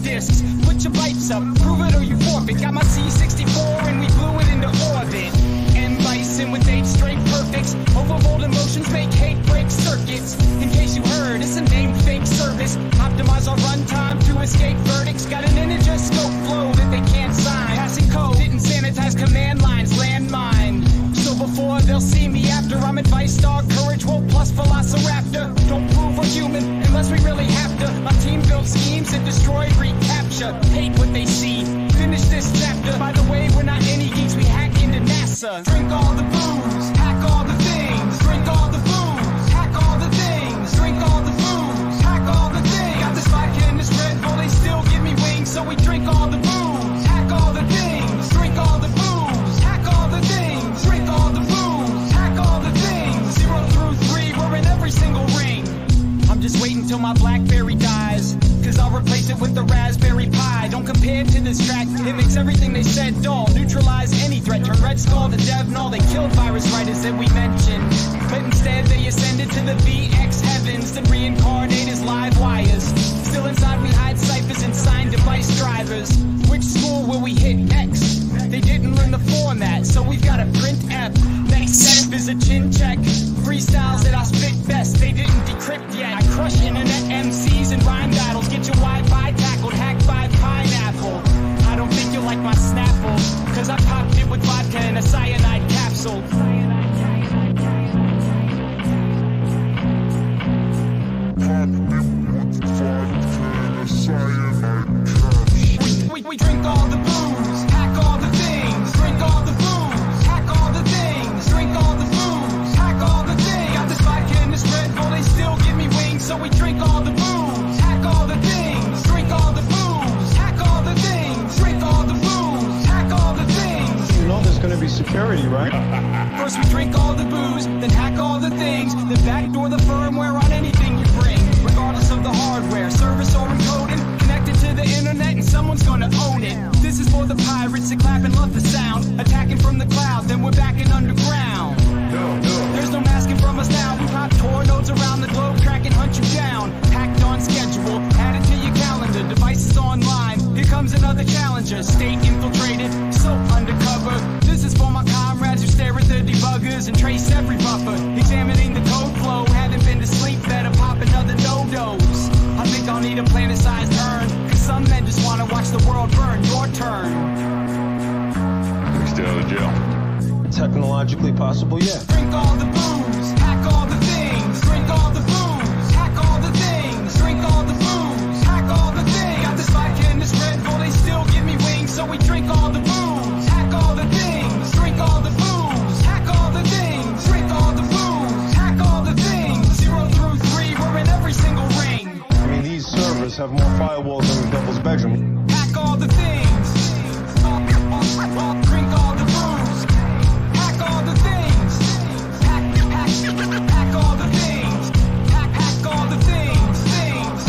discs. Put your pipes up, prove it or you forfeit. Got my C64 and we blew it into orbit. M. Bison with 8 straight perfects. Overbold emotions make hate break circuits. In case you heard, it's a named fake service. Optimize our runtime to escape verdicts. Got an integer scope flow that they can't sign. Passing code, didn't sanitize command lines, landmine. So before they'll see me after, I'm advice dog, courage, woke plus velociraptor. Don't prove we're human unless we really have to. My team built schemes that destroy, recapture. Hate what they see, finish this chapter. By the way, we're not any geeks, we hack into NASA. Drink all the booze, hack all the things. Drink all the booze, hack all the things. Drink all the booze, hack all the things. Got this vodka and this Red Bull, they still give me wings. So we drink all the booze, hack all the things. Drink all the booze, hack all the things. Drink all the booze, hack all the things. 0 through 3, we're in every single ring. I'm just waiting till my BlackBerry dies, cause I'll replace it with the Raspberry Pi. Don't compare to this track, it makes everything they said dull. Neutralize any threat, turn Red Skull to Dev Null. They killed virus writers that we mentioned, but instead they ascended to the VX heavens to reincarnate as live wires. Still inside we hide ciphers and sign device drivers. Which school will we hit next? They didn't learn the format, so we've got a print F. Next step is a chin check. Freestyles that I spit best, they didn't decrypt yet. I crush internet MCs and rhyme battles. Get your Wi-Fi tackled, hack by pineapple. I don't think you'll like my Snapple, cause I popped it with vodka in a cyanide capsule. We drink all the booze, hack all the things. Drink all the booze, hack all the things. Drink all the booze, hack all the things. Got this vodka and this Red Bull, they still give me wings. So we drink all the booze, hack all the things. Drink all the booze, hack all the things. Drink all the booze, hack all the things. You know there's gonna be security, right? First we drink all the booze, then hack all the things. Then backdoor the firmware on anything you bring, regardless of the hardware, service or encoding. Connected to the internet and someone's gonna own it. This is for the pirates that clap and love the sound. Attacking from the cloud, then we're back in underground. There's no masking from us now. We pop tornadoes around the globe, track and hunt you down. Hacked on schedule, add it to your calendar. Devices online, here comes another challenger. State infiltrated, so undercover. This is for my comrades who stare at the debuggers and trace every buffer. Examining the code flow, haven't been to sleep, better pop another no-dose. I think I'll need a planet-sized urn, cause some men just wanna watch the world burn. Your turn. Stay out of jail. Technologically possible, yeah. Drink all the booze, hack all the things. Drink all the booze, hack all the things. Drink all the booze, hack all the things. Got this vodka and this Red Bull, they still give me wings. So we drink all the booze, hack all the things. Drink all the booze, hack all the things. Drink all the booze, hack all the things. 0 through 3, we're in every single ring. I mean, these servers have more firewalls than the devil's bedroom. Hack all the things. Drink all the booze. Hack all the things. Hack all the things. Hack all the things. Things.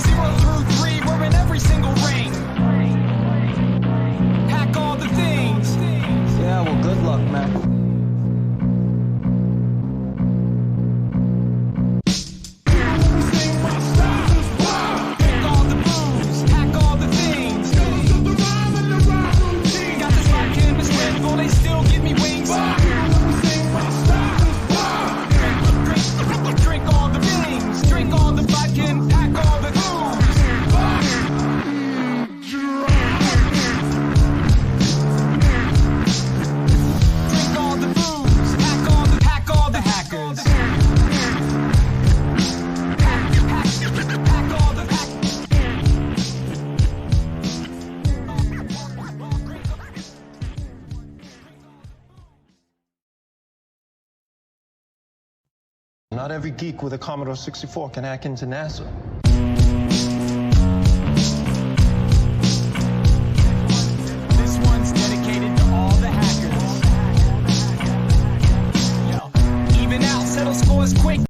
0 through 3, we're in every single ring. Hack all the things. Yeah, well, good luck, man. Not every geek with a Commodore 64 can hack into NASA. This one's dedicated to all the hackers. Yo, even out, settle scores quick.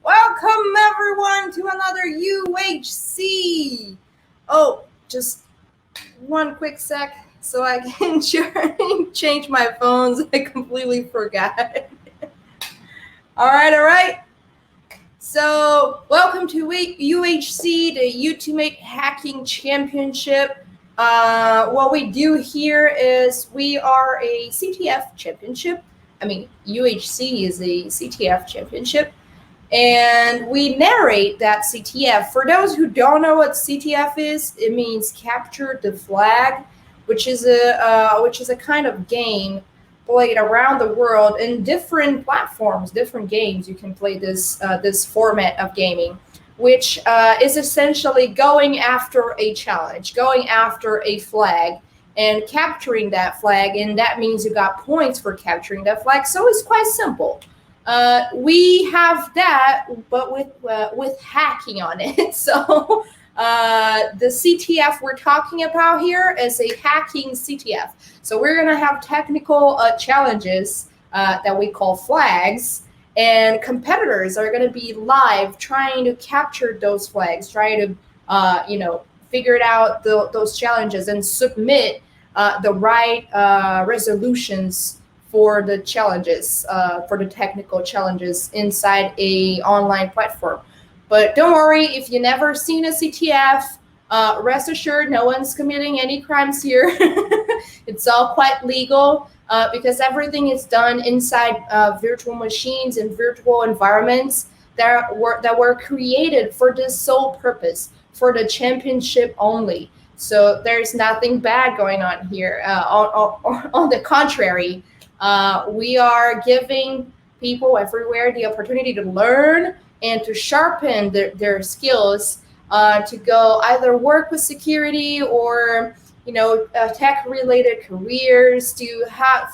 Welcome everyone to another UHC. Oh, just one quick sec so I can change my phones. I completely forgot. All right. So, welcome to UHC, the Ultimate Hacking Championship. What we do here is we are a CTF championship. I mean, UHC is a CTF championship, and we narrate that CTF. For those who don't know what CTF is, it means capture the flag, which is a kind of game played around the world in different platforms, different games. You can play this format of gaming, which is essentially going after a challenge, going after a flag, and capturing that flag, and that means you got points for capturing that flag. So it's quite simple. We have that, but with hacking on it. So the CTF we're talking about here is a hacking CTF. So we're gonna have technical challenges that we call flags, and competitors are gonna be live trying to capture those flags, trying to figure out those challenges and submit the right resolutions for the challenges, for the technical challenges inside a online platform. But don't worry, if you never seen a CTF, rest assured no one's committing any crimes here. It's all quite legal because everything is done inside virtual machines and virtual environments that were created for this sole purpose, for the championship only. So there's nothing bad going on here. On the contrary, we are giving people everywhere the opportunity to learn and to sharpen their skills to go either work with security or tech related careers,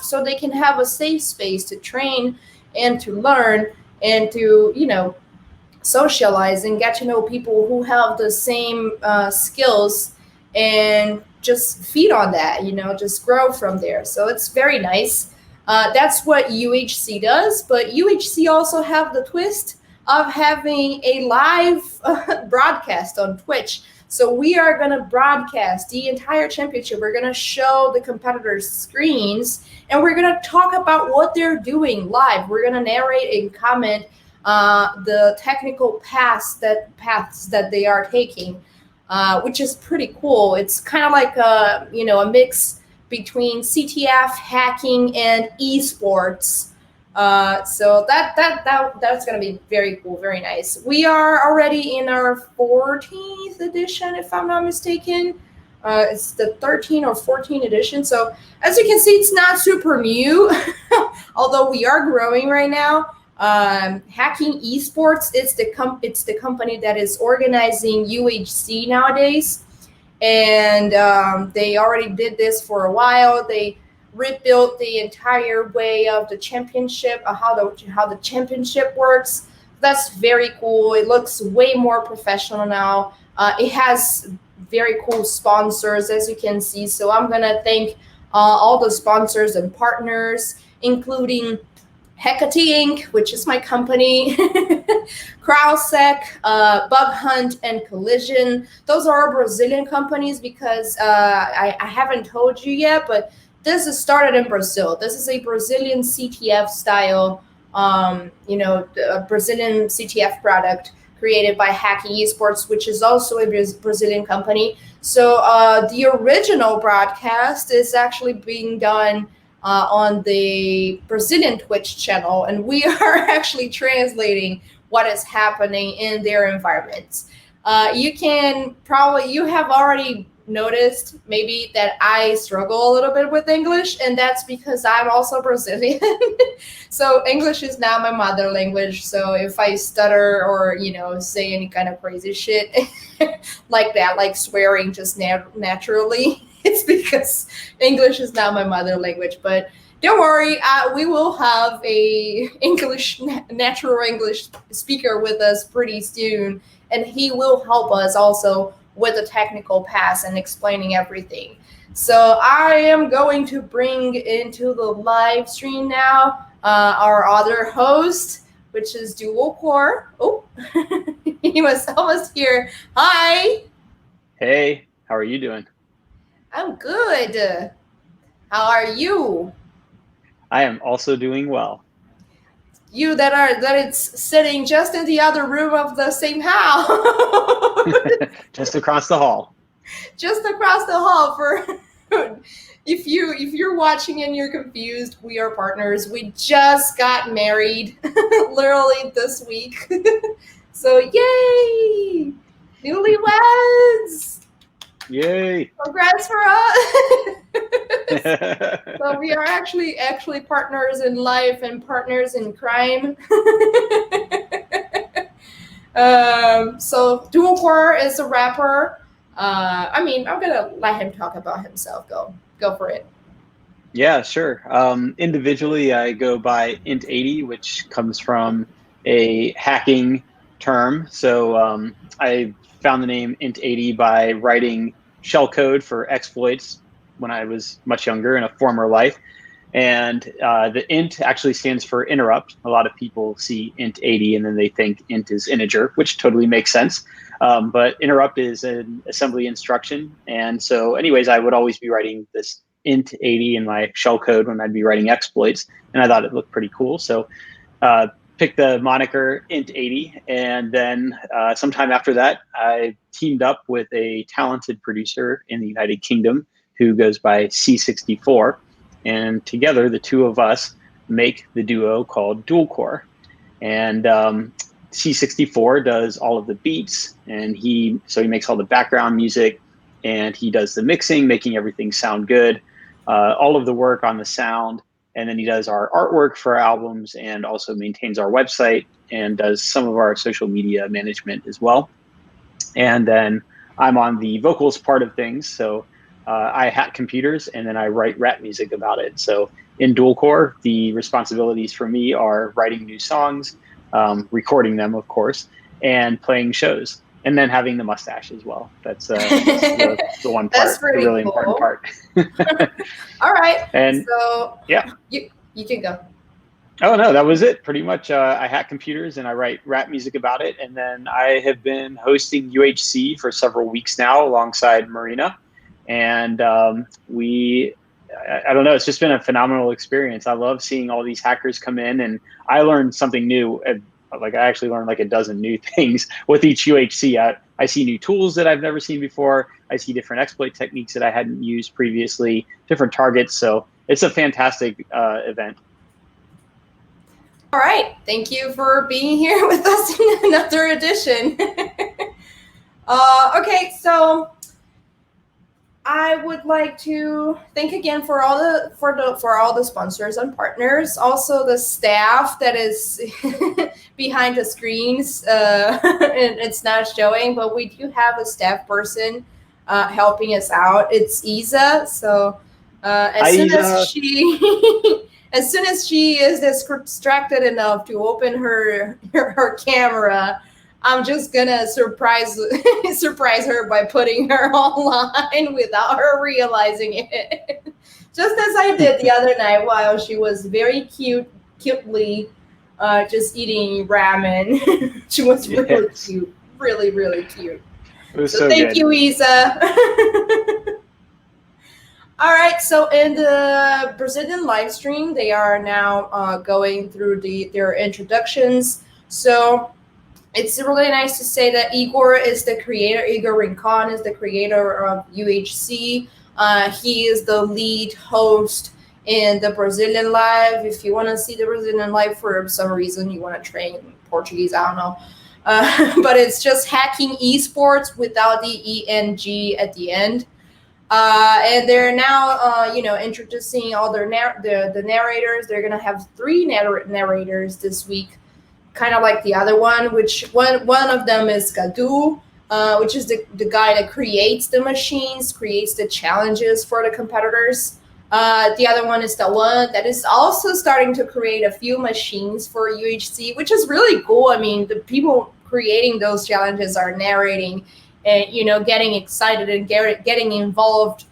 so they can have a safe space to train and to learn and to socialize and get to know people who have the same skills, and just feed on that, just grow from there. So it's very nice. That's what UHC does, but UHC also have the twist of having a live broadcast on Twitch. So we are going to broadcast the entire championship. We're going to show the competitors' screens, and we're going to talk about what they're doing live. We're going to narrate and comment the technical paths that they are taking, which is pretty cool. It's kind of like a mix between CTF, hacking, and esports. So that's going to be very cool, very nice. We are already in our 14th edition, if I'm not mistaken. It's the 13 or 14 edition. So as you can see, it's not super new, although we are growing right now. Hacking Esports, it's the company that is organizing UHC nowadays, and they already did this for a while. They rebuilt the entire way of the championship, how the championship works. That's very cool. It looks way more professional now. It has very cool sponsors, as you can see. So I'm gonna thank all the sponsors and partners, including Hecate Inc., which is my company, CrowdSec, Bug Hunt, and Celesian. Those are Brazilian companies because I haven't told you yet, but this is started in Brazil. This is a Brazilian CTF style, a Brazilian CTF product created by Hacking Esports, which is also a Brazilian company. So the original broadcast is actually being done on the Brazilian Twitch channel, and we are actually translating what is happening in their environments. You have already noticed maybe that I struggle a little bit with English, and that's because I'm also Brazilian. So English is not my mother language. So if I stutter or say any kind of crazy shit like that, like swearing just naturally, it's because English is not my mother language. But don't worry, we will have a natural English speaker with us pretty soon, and he will help us also with the technical pass and explaining everything. So I am going to bring into the live stream now our other host, which is Dual Core. Oh, he was almost here. Hi. Hey, how are you doing? I'm good. How are you? I am also doing well. you that it's sitting just in the other room of the same house. Just across the hall. Just across the hall for if you're watching and you're confused, we are partners. We just got married literally this week. So yay! Newlyweds! Yay! Congrats for us! So we are actually partners in life and partners in crime. So Dualcore is a rapper. I mean, I'm gonna let him talk about himself. Go for it. Yeah, sure. Individually, I go by int80, which comes from a hacking term. So I found the name int80 by writing shell code for exploits when I was much younger in a former life. And the int actually stands for interrupt. A lot of people see int80 and then they think int is integer, which totally makes sense. But interrupt is an assembly instruction. And so anyways, I would always be writing this int80 in my shell code when I'd be writing exploits. And I thought it looked pretty cool. So picked the moniker int80. And then sometime after that, I teamed up with a talented producer in the United Kingdom who goes by C64. And together, the two of us make the duo called Dualcore. And C64 does all of the beats, and he makes all the background music, and he does the mixing, making everything sound good, all of the work on the sound, and then he does our artwork for our albums, and also maintains our website, and does some of our social media management as well. And then I'm on the vocals part of things, so I hack computers and then I write rap music about it. So in Dualcore, the responsibilities for me are writing new songs, recording them, of course, and playing shows, and then having the mustache as well. That's the one part, That's pretty the really cool. important part. All right. And so yeah, you can go. Oh, no, that was it. Pretty much, I hack computers and I write rap music about it. And then I have been hosting UHC for several weeks now alongside Marina. And I don't know, it's just been a phenomenal experience. I love seeing all these hackers come in, and I learned something new. Like I actually learned like a dozen new things with each UHC. I see new tools that I've never seen before. I see different exploit techniques that I hadn't used previously, different targets. So it's a fantastic event. All right. Thank you for being here with us in another edition. Okay, so I would like to thank again for all the sponsors and partners, also the staff that is behind the screens. And it's not showing, but we do have a staff person helping us out. It's Isa. So as soon as she is distracted enough to open her camera, I'm just gonna surprise her by putting her online without her realizing it. Just as I did the other night while she was very cutely just eating ramen. She was really cute, really, really cute. So thank you, Isa. All right, so in the Brazilian live stream, they are now going through their introductions. So it's really nice to say that Igor Rincon is the creator of UHC. He is the lead host in the Brazilian live. If you want to see the Brazilian live for some reason, you want to train Portuguese, I don't know. But it's just hacking esports without the ENG at the end. And they're now, introducing all the narrators. They're going to have 3 narrators this week, kind of like the other one, which one of them is Cadu, which is the guy that creates the machines, creates the challenges for the competitors. The other one is the one that is also starting to create a few machines for UHC, which is really cool. I mean, the people creating those challenges are narrating and, getting excited and getting involved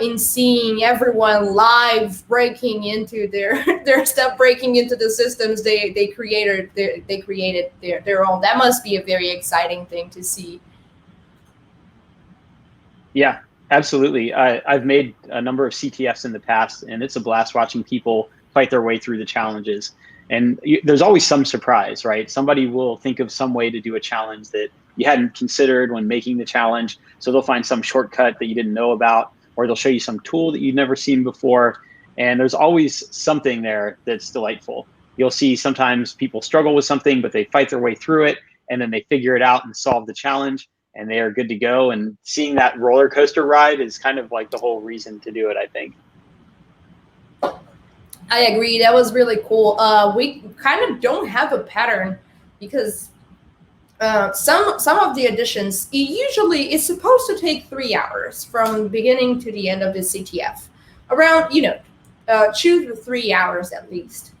in seeing everyone live breaking into their stuff, breaking into the systems they created their own. That must be a very exciting thing to see. Yeah, absolutely. I've made a number of CTFs in the past, and it's a blast watching people fight their way through the challenges. And there's always some surprise, right? Somebody will think of some way to do a challenge that you hadn't considered when making the challenge. So they'll find some shortcut that you didn't know about, or they'll show you some tool that you've never seen before. And there's always something there that's delightful. You'll see sometimes people struggle with something, but they fight their way through it, and then they figure it out and solve the challenge, and they are good to go. And seeing that roller coaster ride is kind of like the whole reason to do it, I think. I agree. That was really cool. We kind of don't have a pattern because some of the editions usually it's supposed to take 3 hours from beginning to the end of the CTF, around 2 to 3 hours at least.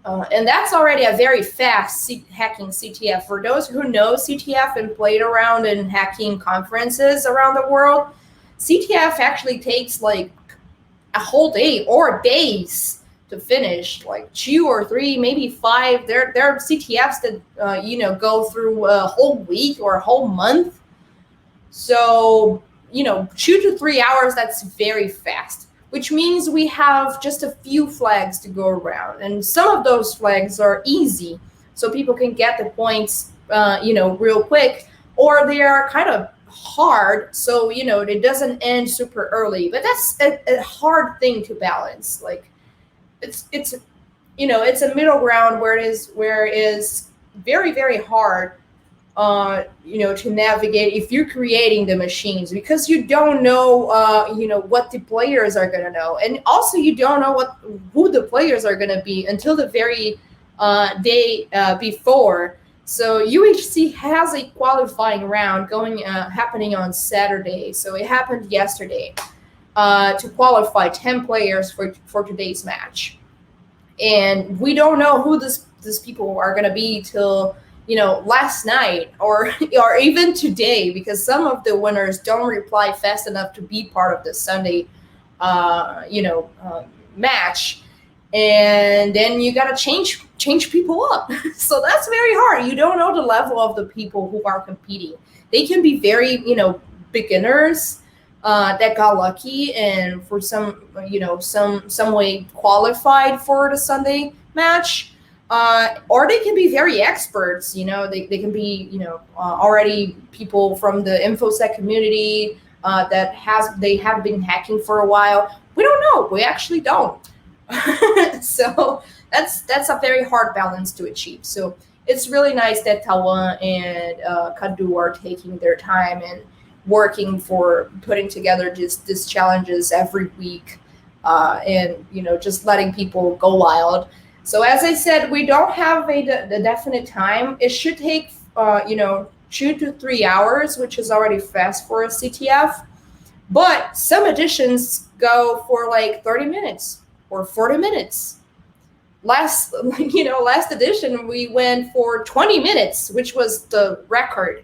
And that's already a very fast hacking CTF. For those who know CTF and played around in hacking conferences around the world, CTF actually takes like a whole day or days to finish, like 2 or 3, maybe 5. There are CTFs that go through a whole week or a whole month. So 2 to 3 hours, that's very fast. Which means we have just a few flags to go around. And some of those flags are easy, so people can get the points, real quick, or they are kind of hard, so, it doesn't end super early. But that's a hard thing to balance. Like, it's a middle ground where it is very, very hard to navigate if you're creating the machines, because you don't know, what the players are going to know. And also you don't know who the players are going to be until the very day before. So UHC has a qualifying round happening on Saturday. So it happened yesterday to qualify 10 players for today's match. And we don't know who these people are going to be till last night or even today, because some of the winners don't reply fast enough to be part of the Sunday, match. And then you got to change people up. So that's very hard. You don't know the level of the people who are competing. They can be very, beginners that got lucky and for some way qualified for the Sunday match. Or they can be very experts, they can be, already people from the InfoSec community they have been hacking for a while. We don't know. We actually don't. So that's a very hard balance to achieve. So it's really nice that Taiwan and Kadu are taking their time and working for putting together these challenges every week, and just letting people go wild. So as I said, we don't have the definite time. It should take 2 to 3 hours, which is already fast for a CTF. But some editions go for like 30 minutes or 40 minutes. Last edition we went for 20 minutes, which was the record.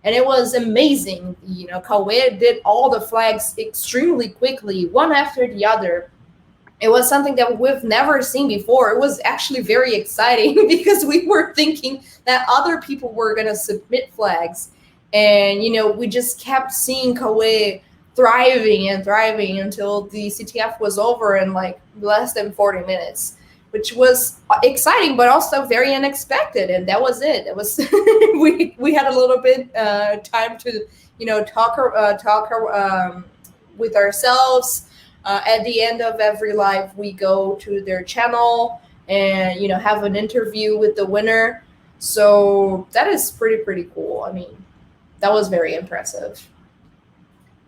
And it was amazing. Kawe did all the flags extremely quickly, one after the other. It was something that we've never seen before. It was actually very exciting because we were thinking that other people were going to submit flags. And, we just kept seeing Kawe thriving until the CTF was over in like less than 40 minutes, which was exciting, but also very unexpected. And that was it. It was we had a little bit time to, talk with ourselves. At the end of every live, we go to their channel and, have an interview with the winner. So that is pretty cool. I mean, that was very impressive.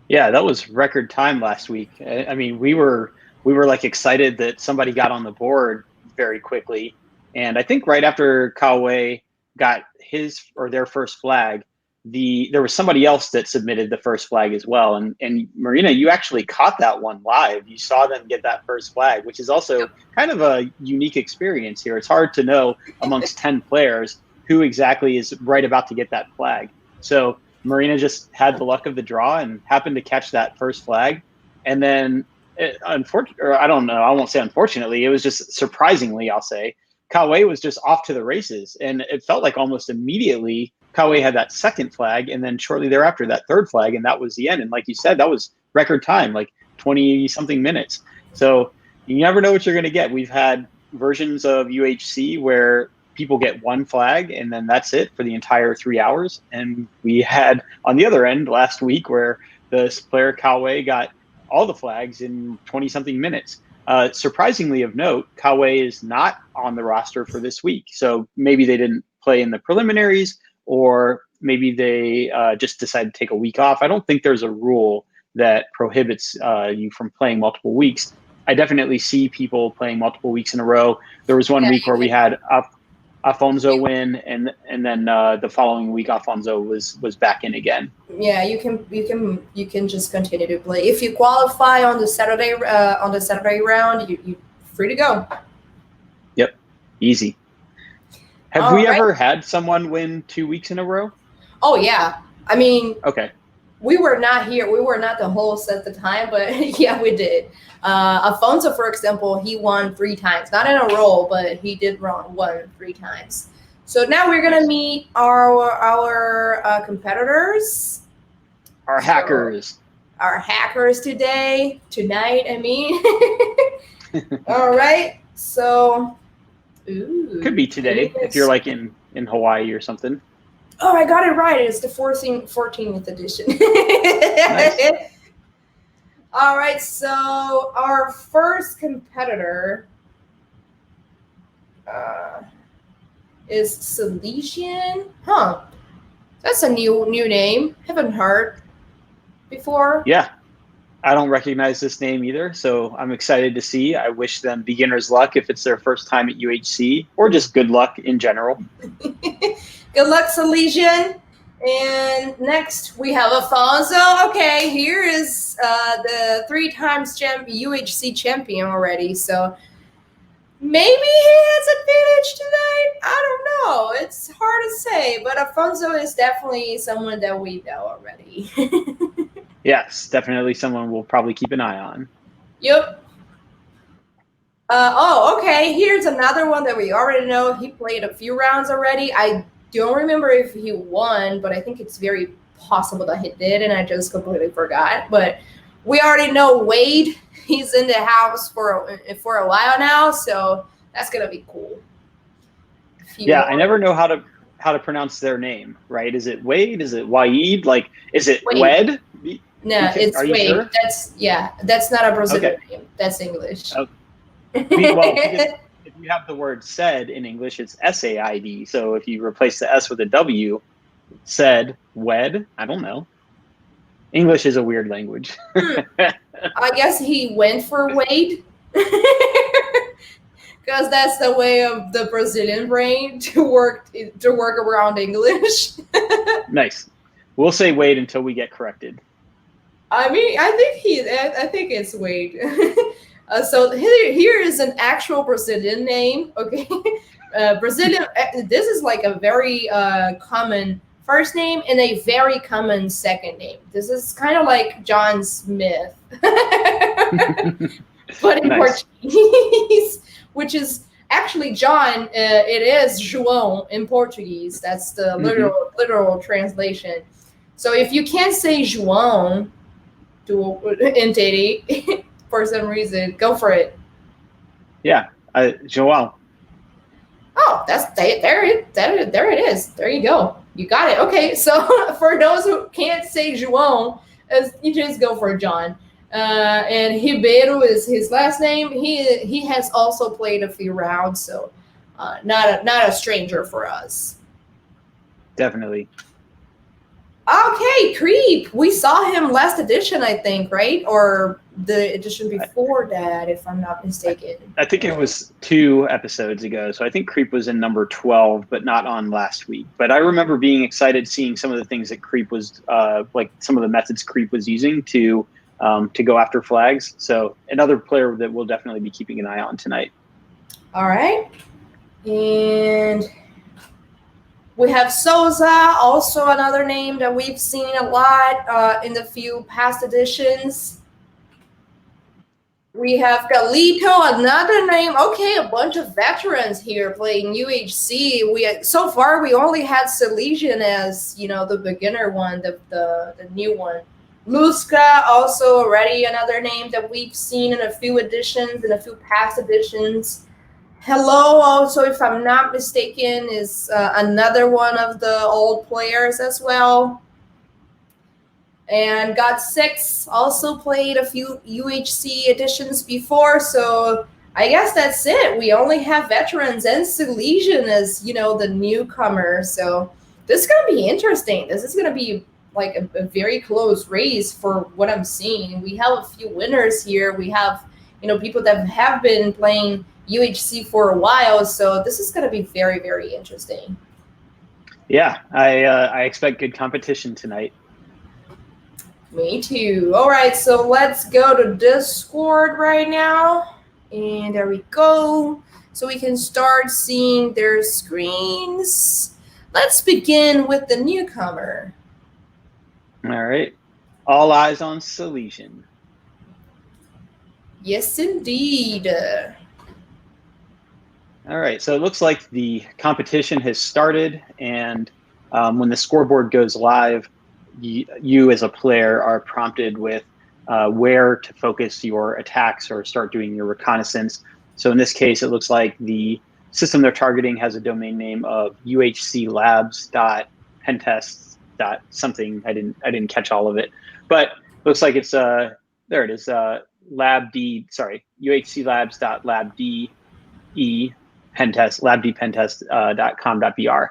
Yeah, that was record time last week. I mean, we were like excited that somebody got on the board very quickly. And I think right after Kawe got his or their first flag, there was somebody else that submitted the first flag as well. And Marina, you actually caught that one live. You saw them get that first flag, which is also kind of a unique experience here. It's hard to know amongst 10 players who exactly is right about to get that flag. So Marina just had the luck of the draw and happened to catch that first flag. And then, I don't know, I won't say unfortunately, it was just surprisingly, I'll say, Kawe was just off to the races. And it felt like almost immediately Kawe had that second flag, and then shortly thereafter that third flag, and that was the end. And like you said, that was record time, like 20 something minutes. So you never know what you're going to get. We've had versions of UHC where people get one flag and then that's it for the entire 3 hours. And we had on the other end last week where this player Kawe got all the flags in 20 something minutes. Surprisingly of note, Kawe is not on the roster for this week. So maybe they didn't play in the preliminaries, or maybe they just decided to take a week off. I don't think there's a rule that prohibits you from playing multiple weeks. I definitely see people playing multiple weeks in a row. There was one week where we had Afonso win, and then the following week Afonso was back in again. Yeah, you can just continue to play if you qualify on the Saturday round. You free to go. Yep, easy. Have we ever had someone win 2 weeks in a row? Oh yeah, I mean, okay. We were not here. We were not the hosts at the time, but yeah, we did. Afonso, for example, he won 3 times, not in a row, but he did won 3 times. So now we're gonna meet our competitors, our hackers tonight. I mean, all right. So, could be today if you're like in Hawaii or something. Oh, I got it right. It's the 14th edition. Nice. All right, so our first competitor is Celesian. Huh. That's a new name. Haven't heard before. Yeah. I don't recognize this name either, so I'm excited to see. I wish them beginner's luck if it's their first time at UHC, or just good luck in general. Good luck, Celesian. And next we have Afonso. Okay, here is the 3 times UHC champion already. So maybe he has advantage tonight. I don't know. It's hard to say, but Afonso is definitely someone that we know already. Yes, definitely someone we'll probably keep an eye on. Yep. Okay. Here's another one that we already know. He played a few rounds already. I don't remember if he won, but I think it's very possible that he did, and I just completely forgot. But we already know Wade. He's in the house for a while now, so that's gonna be cool. Yeah, I never know how to pronounce their name. Right? Is it Wade? Is it Waid? Like, is it Wed? No, it's Wade. Sure? That's not a Brazilian name. That's English. Okay. Well, if you have the word said in English, it's SAID. So if you replace the S with a W, said, wed, I don't know. English is a weird language. I guess he went for Wade. Because that's the way of the Brazilian brain to work around English. Nice. We'll say Wade until we get corrected. I mean, I think it's Wade. So here is an actual Brazilian name. Okay, Brazilian. This is like a very common first name and a very common second name. This is kind of like John Smith, but in Portuguese, which is actually John. It is João in Portuguese. That's the literal translation. So if you can't say João in Teddy for some reason, go for it. Yeah, João. Oh, there it is. There you go. You got it. Okay, so for those who can't say João, you just go for John. And Ribeiro is his last name. He has also played a few rounds, so not a stranger for us. Definitely. Okay, Creep. We saw him last edition, I think, right? Or the edition before that, if I'm not mistaken. I think it was 2 episodes ago. So I think Creep was in number 12, but not on last week. But I remember being excited seeing some of the things that Creep was, like some of the methods Creep was using to go after flags. So another player that we'll definitely be keeping an eye on tonight. All right. And we have Souza, also another name that we've seen a lot in the few past editions. We have Galito, another name. Okay, a bunch of veterans here playing UHC. So far we only had Celesian as the beginner one, the new one. Lusca, also already another name that we've seen in a few editions, in a few past editions. Hello, also, if I'm not mistaken, is another one of the old players as well. And God 6 also played a few UHC editions before, so I guess that's it. We only have veterans and Celesian as, the newcomer. So this is going to be interesting. This is going to be like a very close race for what I'm seeing. We have a few winners here. We have, people that have been playing UHC for a while. So this is going to be very, very interesting. Yeah, I expect good competition tonight. Me too. All right, so let's go to Discord right now. And there we go. So we can start seeing their screens. Let's begin with the newcomer. All right. All eyes on Celesian. Yes, indeed. All right, so it looks like the competition has started, and when the scoreboard goes live, you as a player are prompted with where to focus your attacks or start doing your reconnaissance. So in this case, it looks like the system they're targeting has a domain name of uhclabs.pentest.something. I didn't catch all of it, but looks like it's there it is, uhclabs.labde pentest, labdpentest.com.br.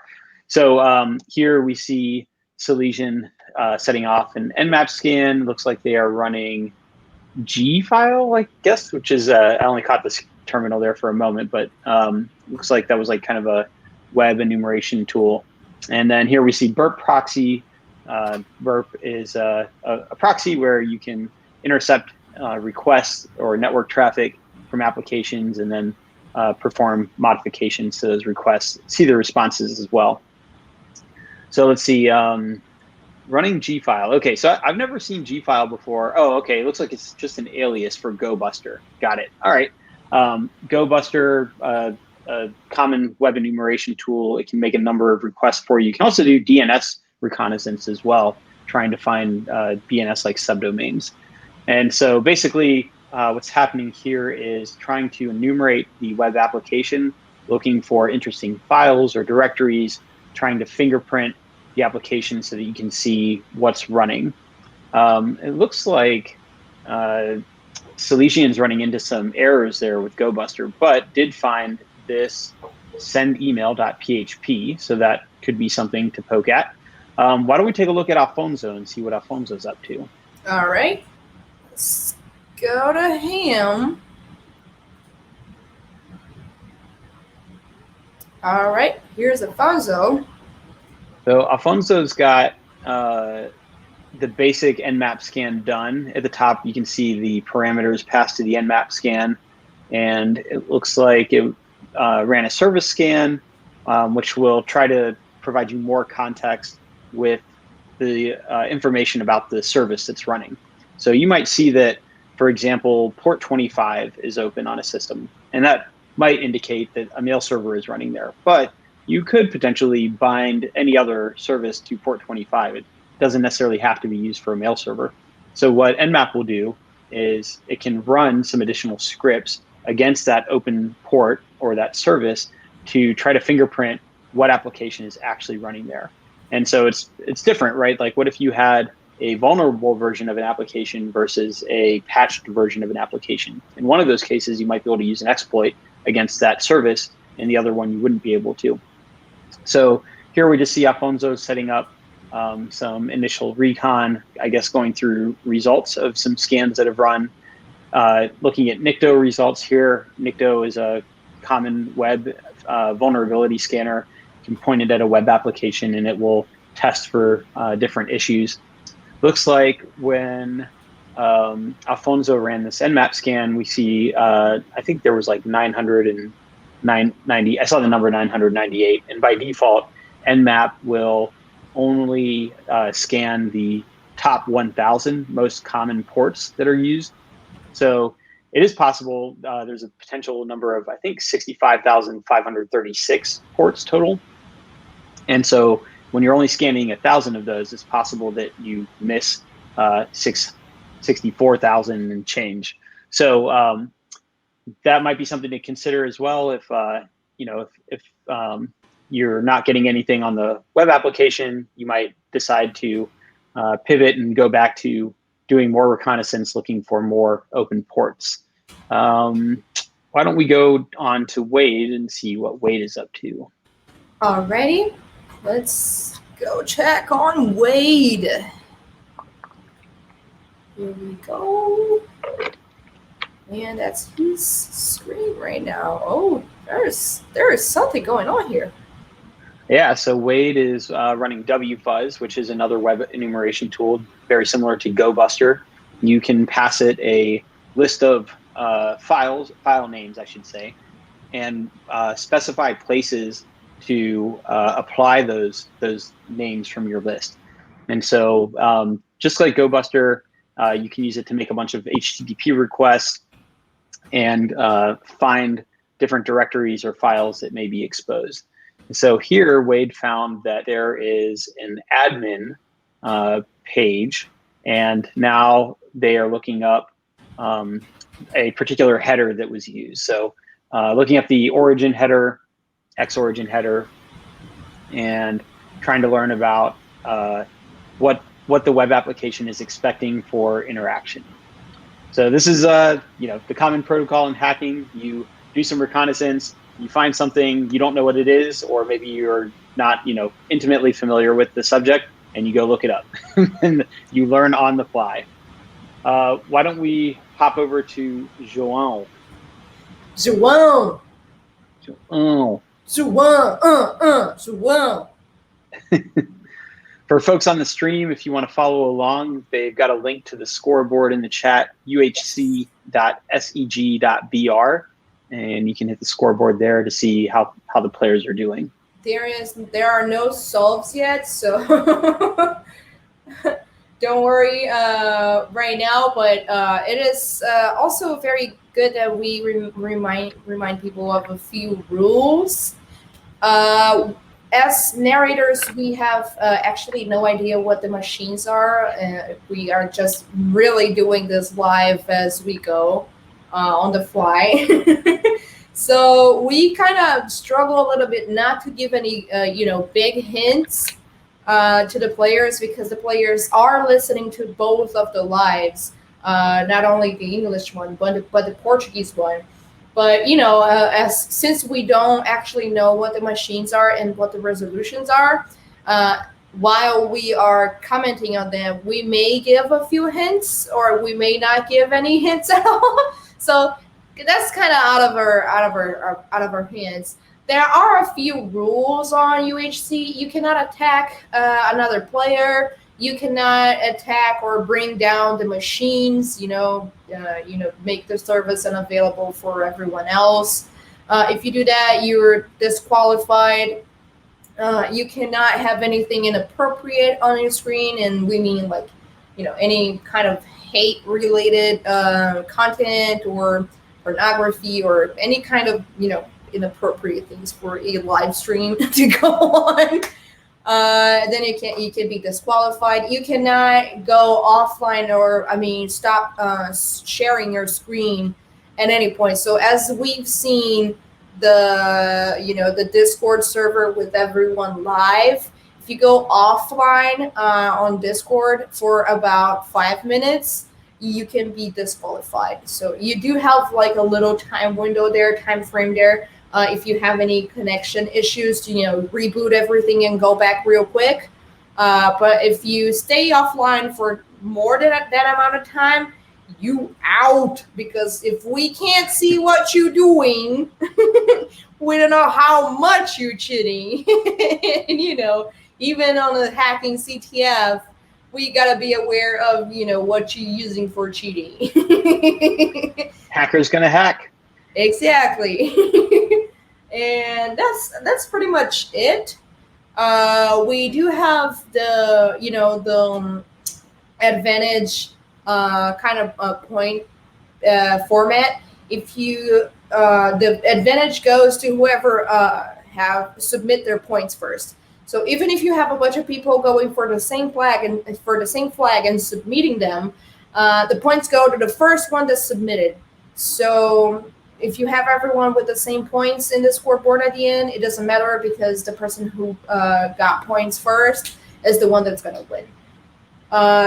So here we see Celesian setting off an Nmap scan. Looks like they are running G-file, I guess, which is, I only caught this terminal there for a moment, but looks like that was like kind of a web enumeration tool. And then here we see burp proxy. Burp is a proxy where you can intercept requests or network traffic from applications and then perform modifications to those requests, see the responses as well. So let's see, running G-file. Okay, so I've never seen G-file before. Oh, okay, it looks like it's just an alias for GoBuster. Got it. All right. GoBuster, a common web enumeration tool. It can make a number of requests for you. You can also do DNS reconnaissance as well, trying to find BNS-like subdomains. And so basically, what's happening here is trying to enumerate the web application, looking for interesting files or directories, trying to fingerprint the application so that you can see what's running. It looks like Celesian's running into some errors there with GoBuster, but did find this sendemail.php, so that could be something to poke at. Why don't we take a look at Alfonso and see what Alfonso's up to? All right. Let's go to him. All right, here's Alfonso. So Alfonso's got the basic Nmap scan done. At the top, you can see the parameters passed to the Nmap scan, and it looks like it ran a service scan, which will try to provide you more context with the information about the service that's running. So you might see that, for example, port 25 is open on a system, and that might indicate that a mail server is running there. But you could potentially bind any other service to port 25. It doesn't necessarily have to be used for a mail server. So what Nmap will do is it can run some additional scripts against that open port or that service to try to fingerprint what application is actually running there. And so it's different, right? Like, what if you had a vulnerable version of an application versus a patched version of an application? In one of those cases, you might be able to use an exploit against that service, and the other one you wouldn't be able to. So here we just see Alfonso setting up some initial recon, I guess, going through results of some scans that have run. Looking at Nikto results here. Nikto is a common web vulnerability scanner. You can point it at a web application and it will test for different issues. Looks like when Alfonso ran this Nmap scan, we see, I think there was like 990, I saw the number 998, and by default, Nmap will only scan the top 1,000 most common ports that are used. So it is possible there's a potential number of, I think, 65,536 ports total. And so when you're only scanning 1,000 of those, it's possible that you miss 64,000 and change. So that might be something to consider as well. If if you're not getting anything on the web application, you might decide to pivot and go back to doing more reconnaissance, looking for more open ports. Why don't we go on to Wade and see what Wade is up to? Alrighty, let's go check on Wade. Here we go. And that's his screen right now. Oh, there is something going on here. Yeah, so Wade is running WFuzz, which is another web enumeration tool, very similar to GoBuster. You can pass it a list of file names, I should say, and specify places to apply those names from your list. And so just like GoBuster, you can use it to make a bunch of HTTP requests and find different directories or files that may be exposed. And so here, Wade found that there is an admin page, and now they are looking up a particular header that was used. So looking at the origin header, X-origin header, and trying to learn about what the web application is expecting for interaction. So this is the common protocol in hacking. You do some reconnaissance, you find something, you don't know what it is, or maybe you're not intimately familiar with the subject, and you go look it up. And you learn on the fly. Why don't we hop over to João? João. For folks on the stream, if you want to follow along, they've got a link to the scoreboard in the chat, uhc.seg.br, and you can hit the scoreboard there to see how the players are doing. There are no solves yet, so don't worry right now. But it is also very good that we remind people of a few rules. As narrators, we have actually no idea what the machines are. We are just really doing this live as we go on the fly. So we kind of struggle a little bit not to give any, big hints to the players, because the players are listening to both of the lives, not only the English one, but the Portuguese one. But, since we don't actually know what the machines are and what the resolutions are, while we are commenting on them, we may give a few hints, or we may not give any hints at all. So that's kind of out of our hands. There are a few rules on UHC. You cannot attack another player. You cannot attack or bring down the machines. Make the service unavailable for everyone else. If you do that, you're disqualified. You cannot have anything inappropriate on your screen, and we mean any kind of hate-related content or pornography or any kind of inappropriate things for a live stream to go on. Then you can be disqualified. You cannot go offline or stop sharing your screen at any point. So as we've seen the Discord server with everyone live, if you go offline on Discord for about 5 minutes, you can be disqualified. So you do have a little time frame there. If you have any connection issues, to reboot everything and go back real quick. But if you stay offline for more than that amount of time, you out, because if we can't see what you're doing, we don't know how much you're cheating. And, even on the hacking CTF, we gotta be aware of what you're using for cheating. Hacker's gonna hack. Exactly. And that's pretty much it. We do have the advantage kind of point format. If you the advantage goes to whoever have submit their points first. So even if you have a bunch of people going for the same flag and submitting them, the points go to the first one that's submitted. So if you have everyone with the same points in the scoreboard at the end, it doesn't matter because the person who got points first is the one that's going to win.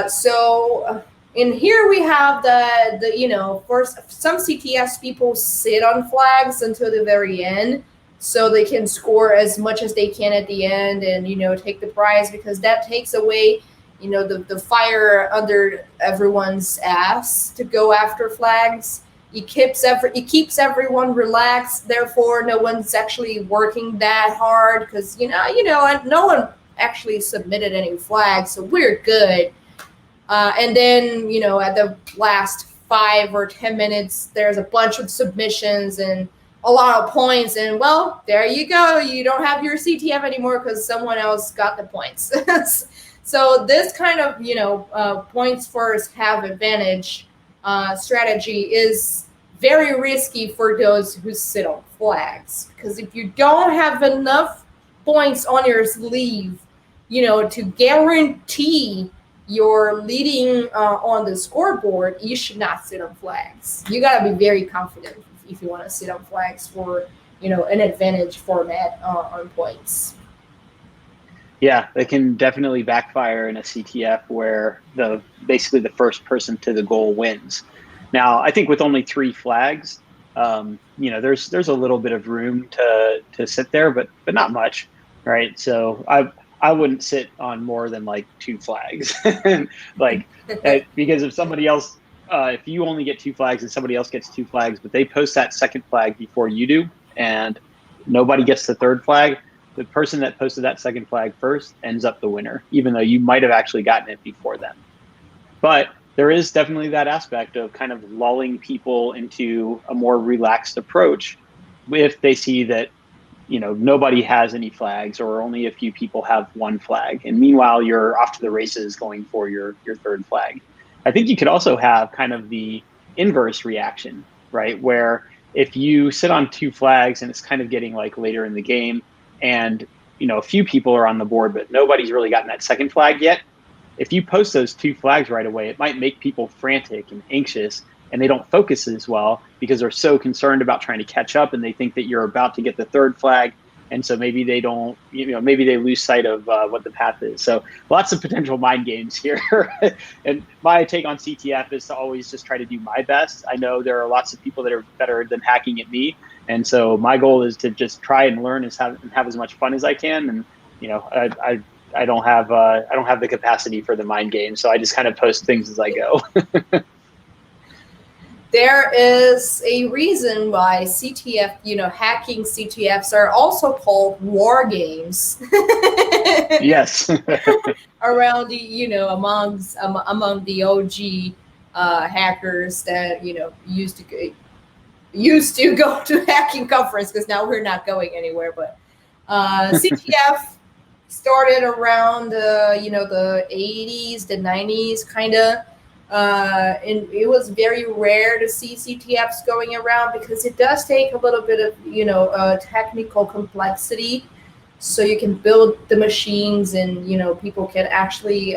So in here we have the first, some CTFs people sit on flags until the very end so they can score as much as they can at the end and, take the prize, because that takes away, the fire under everyone's ass to go after flags. It keeps everyone relaxed. Therefore, no one's actually working that hard because, no one actually submitted any flags, so we're good. And then, at the last 5 or 10 minutes, there's a bunch of submissions and a lot of points. And, well, there you go. You don't have your CTF anymore because someone else got the points. So this kind of, points first have advantage strategy is very risky for those who sit on flags. Because if you don't have enough points on your sleeve, to guarantee you're leading on the scoreboard, you should not sit on flags. You got to be very confident if you want to sit on flags for, an advantage format on points. Yeah, it can definitely backfire in a CTF where basically the first person to the goal wins. Now, I think with only 3 flags, there's a little bit of room to sit there, but not much, right? So I wouldn't sit on more than like 2 flags, because if somebody else, if you only get 2 flags and somebody else gets 2 flags, but they post that second flag before you do, and nobody gets the third flag, the person that posted that second flag first ends up the winner, even though you might have actually gotten it before them. But there is definitely that aspect of kind of lulling people into a more relaxed approach if they see that, nobody has any flags or only a few people have 1 flag. And meanwhile, you're off to the races going for your third flag. I think you could also have kind of the inverse reaction, right? Where if you sit on 2 flags and it's kind of getting like later in the game and, a few people are on the board, but nobody's really gotten that second flag yet. If you post those 2 flags right away, it might make people frantic and anxious, and they don't focus as well because they're so concerned about trying to catch up, and they think that you're about to get the third flag. And so maybe they don't, maybe they lose sight of what the path is. So lots of potential mind games here. And my take on CTF is to always just try to do my best. I know there are lots of people that are better than hacking at me. And so my goal is to just try and learn and have as much fun as I can. And, I don't have the capacity for the mind game. So I just kind of post things as I go. There is a reason why CTF, hacking CTFs are also called war games. Yes. Around the, among the OG hackers that, used to go to hacking conference, because now we're not going anywhere. But CTF started around the 80s, the 90s, kind of. And it was very rare to see CTFs going around because it does take a little bit of, technical complexity. So you can build the machines and, people can actually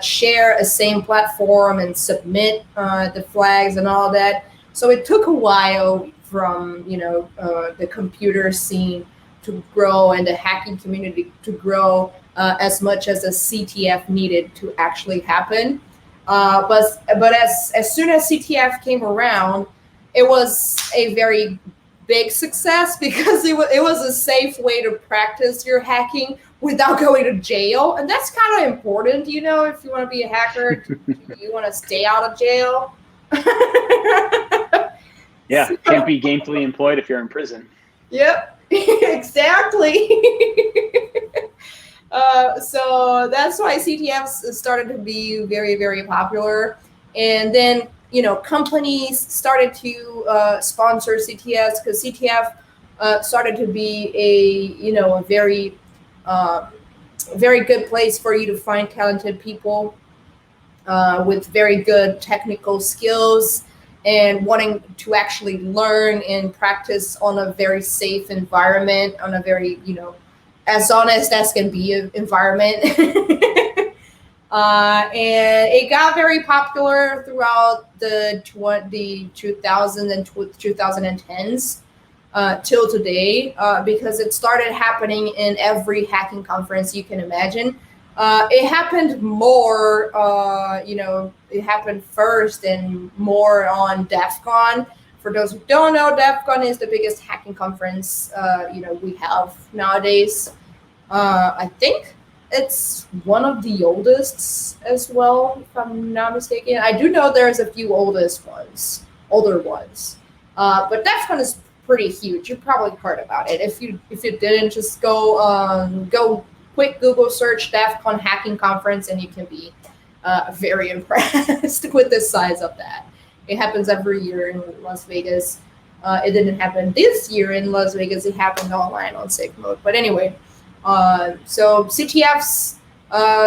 share a same platform and submit the flags and all that. So it took a while from, the computer scene to grow and the hacking community to grow as much as a CTF needed to actually happen. But as soon as CTF came around, it was a very big success because it was a safe way to practice your hacking without going to jail. And that's kind of important, if you want to be a hacker, you want to stay out of jail. Yeah, can't be gainfully employed if you're in prison. Yep, exactly. So that's why CTFs started to be very, very popular. And then, companies started to sponsor CTFs because CTF started to be a very, very good place for you to find talented people with very good technical skills and wanting to actually learn and practice on a very safe environment, on a very, as honest as can be environment. And it got very popular throughout the 2000s and 2010s till today, because it started happening in every hacking conference you can imagine. It happened more, it happened first and more on DEF CON. For those who don't know, DEF CON is the biggest hacking conference, we have nowadays. I think it's one of the oldest as well, if I'm not mistaken. I do know there's a few older ones. But DEF CON is pretty huge. You probably heard about it. If you didn't, just go quick Google search DEF CON hacking conference, and you can be very impressed with the size of that. It happens every year in Las Vegas. It didn't happen this year in Las Vegas. It happened online on safe mode. But anyway, so CTFs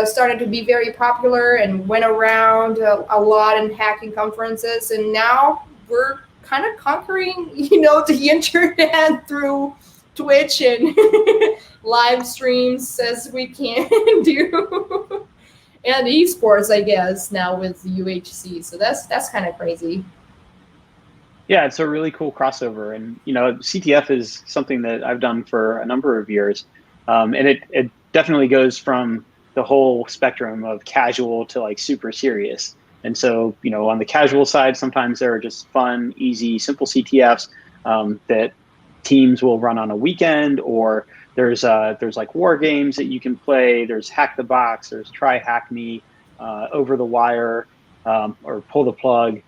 started to be very popular and went around a lot in hacking conferences. And now we're kind of conquering, the internet through Twitch and live streams as we can do. And esports, I guess, now with UHC. So that's kind of crazy. Yeah, it's a really cool crossover. And, CTF is something that I've done for a number of years. And it definitely goes from the whole spectrum of casual to like super serious. And so, on the casual side, sometimes there are just fun, easy, simple CTFs that teams will run on a weekend, or there's like war games that you can play. There's Hack the Box, there's Try Hack Me, Over the Wire, or Pull the Plug,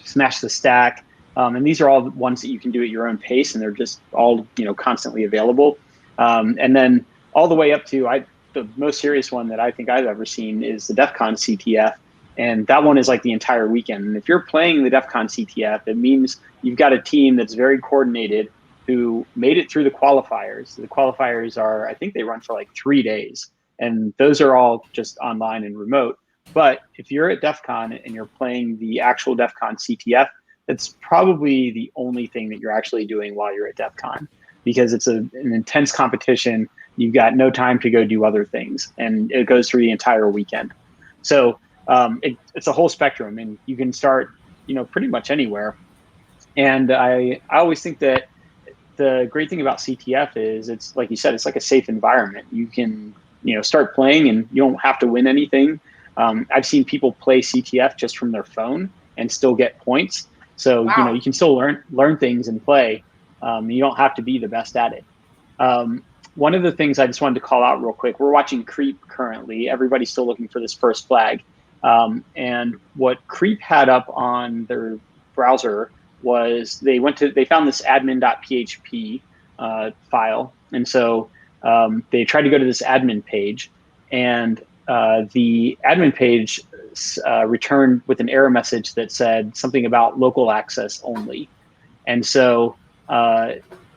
Smash the Stack. And these are all ones that you can do at your own pace, and they're just all, constantly available. And then all the way up to the most serious one that I think I've ever seen is the DEF CON CTF. And that one is like the entire weekend. And if you're playing the DEF CON CTF, it means you've got a team that's very coordinated who made it through the qualifiers. The qualifiers are, I think they run for like 3 days. And those are all just online and remote. But if you're at DEF CON and you're playing the actual DEF CON CTF, that's probably the only thing that you're actually doing while you're at DEF CON, because it's an intense competition. You've got no time to go do other things, and it goes through the entire weekend. So it's a whole spectrum, and you can start, pretty much anywhere. And I always think that the great thing about CTF is it's like you said, it's like a safe environment. You can, start playing and you don't have to win anything. I've seen people play CTF just from their phone and still get points. So, wow. You can still learn things and play. You don't have to be the best at it. One of the things I just wanted to call out real quick, we're watching Creep currently. Everybody's still looking for this first flag. And what Creep had up on their browser was they found this admin.php file. And so they tried to go to this admin page, and the admin page returned with an error message that said something about local access only. And so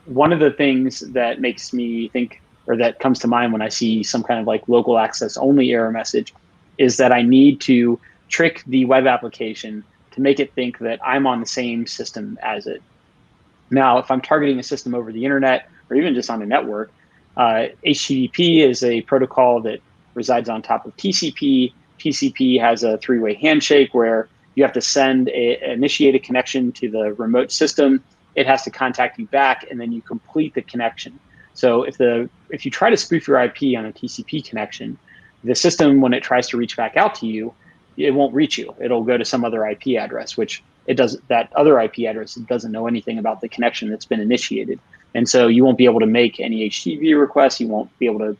one of the things that makes me think, or that comes to mind when I see some kind of like local access only error message, is that I need to trick the web application to make it think that I'm on the same system as it. Now, if I'm targeting a system over the internet or even just on a network, HTTP is a protocol that resides on top of TCP. TCP has a three-way handshake where you have to initiate a connection to the remote system. It has to contact you back, and then you complete the connection. So if you try to spoof your IP on a TCP connection, the system, when it tries to reach back out to you, it won't reach you. It'll go to some other IP address, which that other IP address doesn't know anything about the connection that's been initiated. And so you won't be able to make any HTTP requests. You won't be able to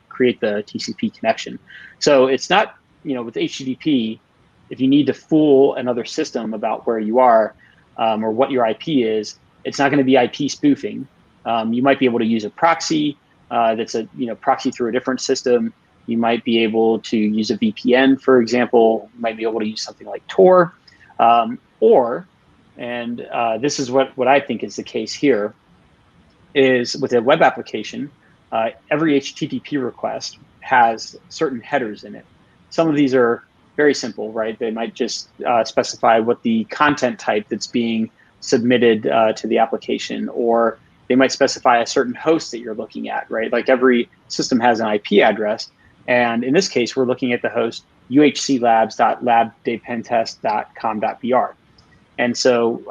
create the TCP connection. So it's not, with HTTP, if you need to fool another system about where you are or what your IP is, it's not going to be IP spoofing. You might be able to use a proxy that's a proxy through a different system. You might be able to use a VPN, for example. You might be able to use something like Tor, this is what I think is the case here, is with a web application, every HTTP request has certain headers in it. Some of these are very simple, right? They might just specify what the content type that's being submitted to the application, or they might specify a certain host that you're looking at, right? Like every system has an IP address, And in this case, we're looking at the host uhclabs.labdaypentest.com.br. And so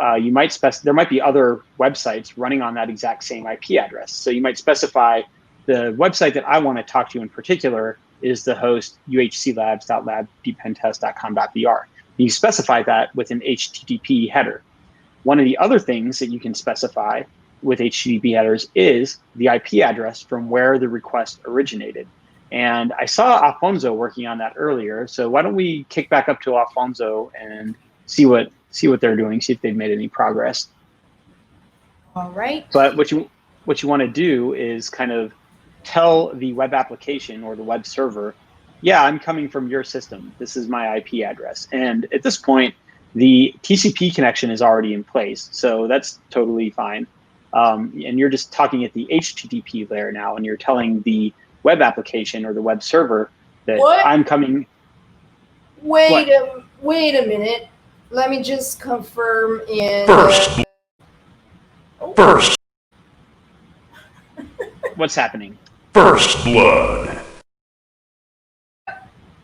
there might be other websites running on that exact same IP address. So you might specify the website that I want to talk to in particular is the host uhclabs.labdaypentest.com.br. You specify that with an HTTP header. One of the other things that you can specify with HTTP headers is the IP address from where the request originated. And I saw Alfonso working on that earlier. So why don't we kick back up to Alfonso and see what they're doing, see if they've made any progress. All right. But what you want to do is kind of tell the web application or the web server, yeah, I'm coming from your system. This is my IP address. And at this point, the TCP connection is already in place. So that's totally fine. And you're just talking at the HTTP layer now, and you're telling the web application or the web server that I'm coming. Wait a minute. Let me just confirm in First. What's happening? First blood.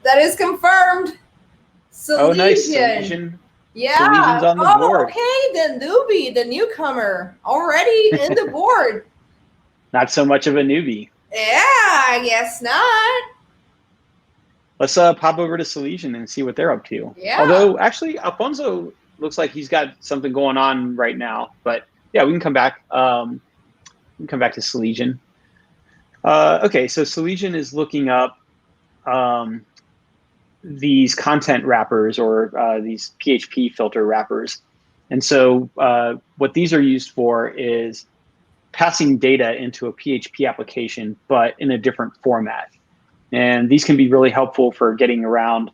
That is confirmed. Celesian. Oh, nice. Celesian. Yeah. Celesian's on the board. Okay, the newbie, the newcomer, already in the board. Not so much of a newbie. Yeah, I guess not. Let's pop over to Celesian and see what they're up to. Yeah. Although, actually, Alfonso looks like he's got something going on right now. But yeah, we can come back. We can come back to Celesian. Okay, so Celesian is looking up these content wrappers or these PHP filter wrappers. And so what these are used for is passing data into a PHP application, but in a different format. And these can be really helpful for getting around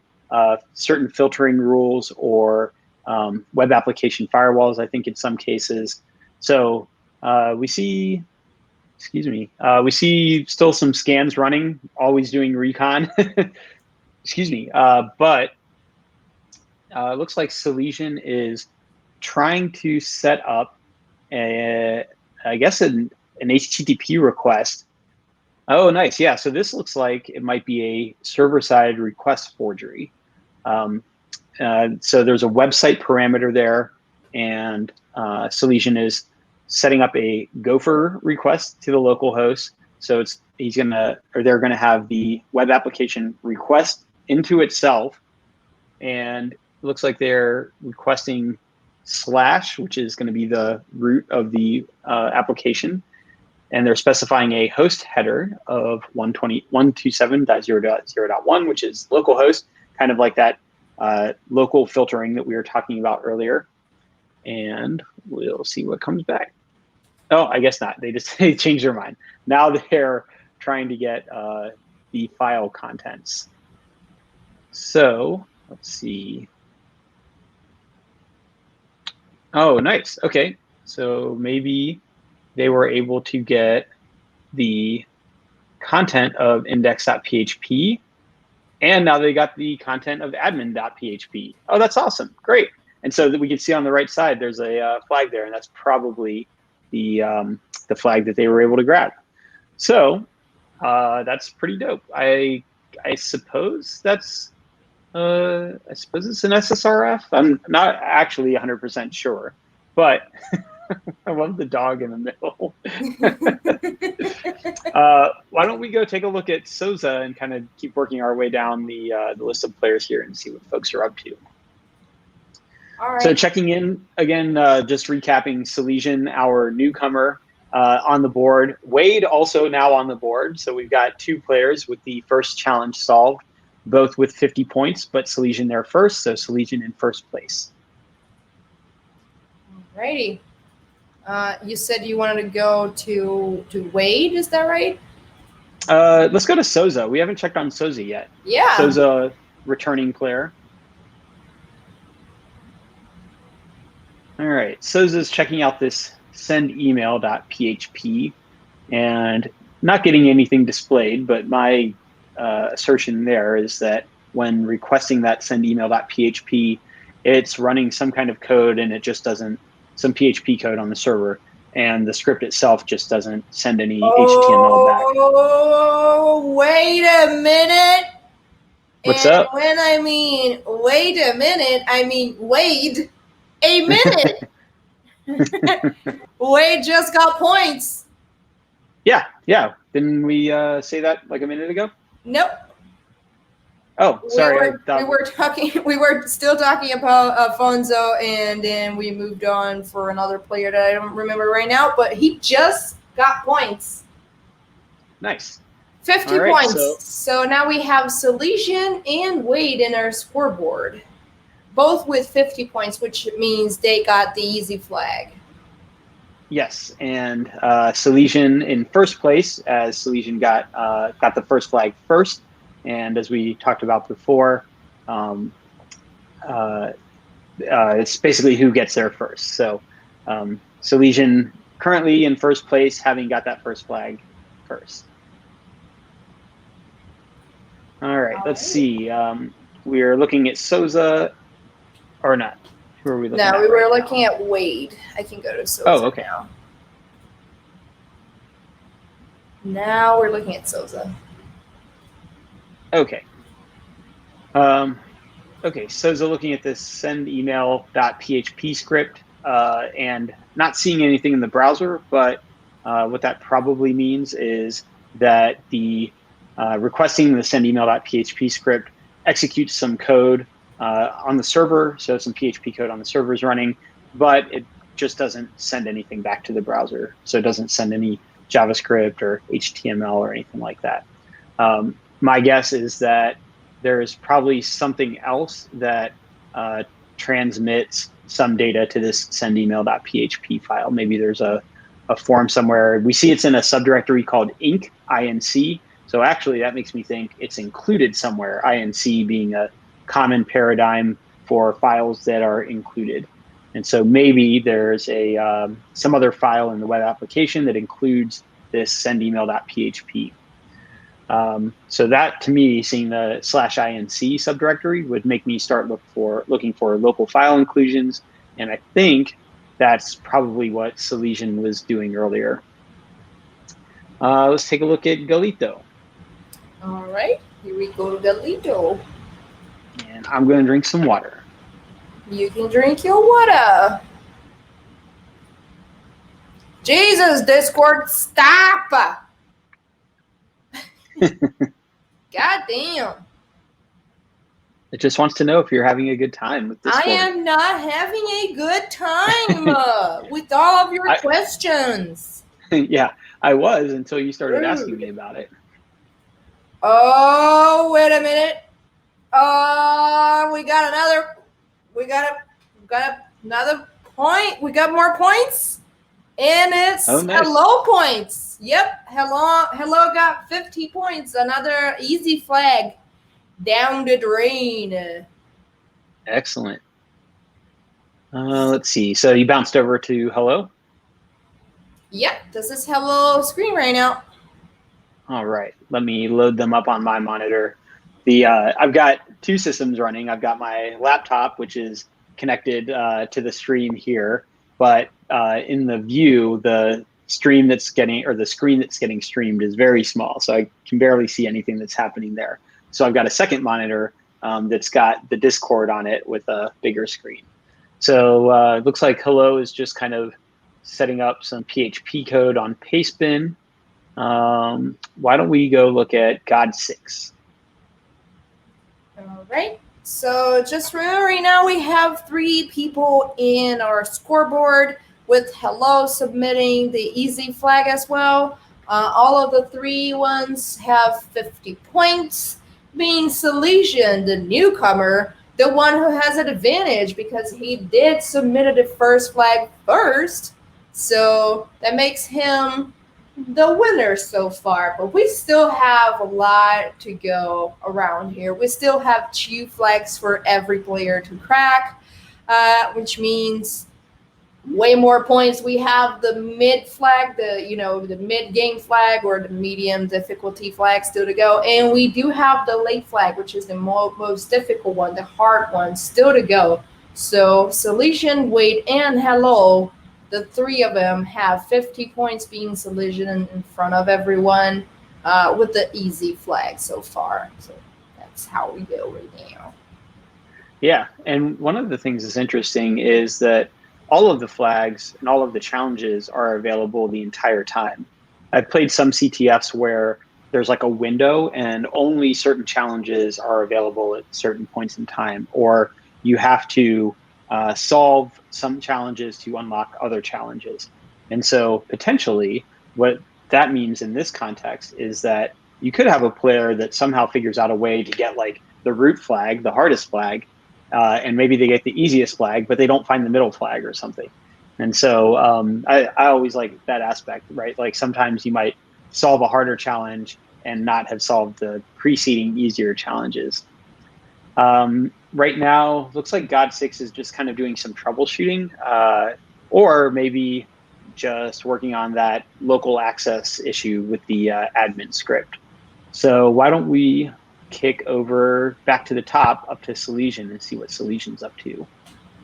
certain filtering rules or web application firewalls, I think in some cases. So we see still some scans running, always doing recon. Excuse me. But it looks like Celesian is trying to set up an HTTP request. Oh, nice. Yeah. So this looks like it might be a server-side request forgery. So there's a website parameter there, and Celesian is setting up a Gopher request to the local host. So they're gonna have the web application request into itself, and it looks like they're requesting / which is going to be the root of the application, and they're specifying a host header of 127.0.0.1, which is localhost, kind of like that local filtering that we were talking about earlier. And we'll see what comes back. Oh, I guess not. They changed their mind. Now they're trying to get the file contents. So let's see. Oh, nice. Okay. So maybe they were able to get the content of index.php, and now they got the content of admin.php. Oh, that's awesome. Great. And so that we can see on the right side, there's a flag there, and that's probably the flag that they were able to grab. So that's pretty dope. I suppose that's it's an SSRF. I'm not actually 100% sure, but I love the dog in the middle. Why don't we go take a look at Sosa and kind of keep working our way down the list of players here and see what folks are up to. All right. So checking in again, just recapping Celesian, our newcomer, on the board. Wade also now on the board. So we've got 2 players with the first challenge solved, both with 50 points, but Celesian there first. So Celesian in first place. Alrighty. You said you wanted to go to Wade, is that right? Let's go to Sosa. We haven't checked on Sosa yet. Yeah. Sosa, returning player. All right, Sosa's checking out this sendemail.php and not getting anything displayed, but my assertion there is that when requesting that sendemail.php, it's running some kind of code and it just doesn't, some PHP code on the server, and the script itself just doesn't send any HTML back. Oh, wait a minute. What's And up? when I mean wait a minute, I mean wait a minute. Wade just got points. Yeah. Didn't we say that like a minute ago? Nope. Oh, sorry. We were still talking about Alfonso, and then we moved on for another player that I don't remember right now, but he just got points. Nice. 50 All right, points. So now we have Celesian and Wade in our scoreboard, both with 50 points, which means they got the easy flag. Yes, and Celesian in first place, as Celesian got the first flag first, and as we talked about before, it's basically who gets there first. So Celesian currently in first place, having got that first flag first. All right, let's see. We are looking at Souza, or not? Who are we looking at? No, we were looking at Wade. I can go to Souza. Oh, okay. Now we're looking at Souza. Okay. Okay, Souza looking at this send email.php script and not seeing anything in the browser, but what that probably means is that the requesting the send email.php script executes some code on the server, so some PHP code on the server is running, but it just doesn't send anything back to the browser. So it doesn't send any JavaScript or HTML or anything like that. My guess is that there is probably something else that transmits some data to this send email.php file. Maybe there's a form somewhere. We see it's in a subdirectory called inc. So actually that makes me think it's included somewhere, inc being a common paradigm for files that are included. And so maybe there's some other file in the web application that includes this send email.php. So that, to me, seeing the /inc subdirectory would make me start looking for local file inclusions. And I think that's probably what Celesian was doing earlier. Let's take a look at Galito. All right, here we go to Galito. And I'm going to drink some water. You can drink your water. Jesus, Discord, stop! God damn. It just wants to know if you're having a good time with Discord. I am not having a good time with all of your questions. Yeah, I was until you started asking me about it. Oh, wait a minute. We got another point. We got more points. And it's nice. Hello points. Yep. Hello got 50 points. Another easy flag down the drain. Excellent. Let's see. So you bounced over to Hello? Yep. This is Hello screen right now. All right. Let me load them up on my monitor. I've got two systems running. I've got my laptop, which is connected to the stream here. But in the view, the screen that's getting streamed is very small, so I can barely see anything that's happening there. So I've got a second monitor that's got the Discord on it with a bigger screen. So it looks like Hello is just kind of setting up some PHP code on Pastebin. Why don't we go look at God6? All right. So just remember right now we have 3 people in our scoreboard with Hello submitting the easy flag as well. All of the 3 ones have 50 points, being Celesian, the newcomer, the one who has an advantage because he did submit the first flag first. So that makes him the winner so far, but we still have a lot to go around here. We still have 2 flags for every player to crack, which means way more points. We have the mid flag, the mid game flag or the medium difficulty flag still to go, and we do have the late flag, which is the most difficult one, the hard one, still to go. So Celesian, Wade, and Hello the three of them have 50 points, being Celesian in front of everyone with the easy flag so far. So that's how we go right now. Yeah, and one of the things that's interesting is that all of the flags and all of the challenges are available the entire time. I've played some CTFs where there's like a window and only certain challenges are available at certain points in time, or you have to solve some challenges to unlock other challenges. And so potentially what that means in this context is that you could have a player that somehow figures out a way to get like the root flag, the hardest flag, and maybe they get the easiest flag, but they don't find the middle flag or something. And so I always like that aspect, right? Like sometimes you might solve a harder challenge and not have solved the preceding easier challenges. Right now, looks like God6 is just kind of doing some troubleshooting, or maybe just working on that local access issue with the admin script. So why don't we kick over back to the top up to Celesian and see what Celesian's up to.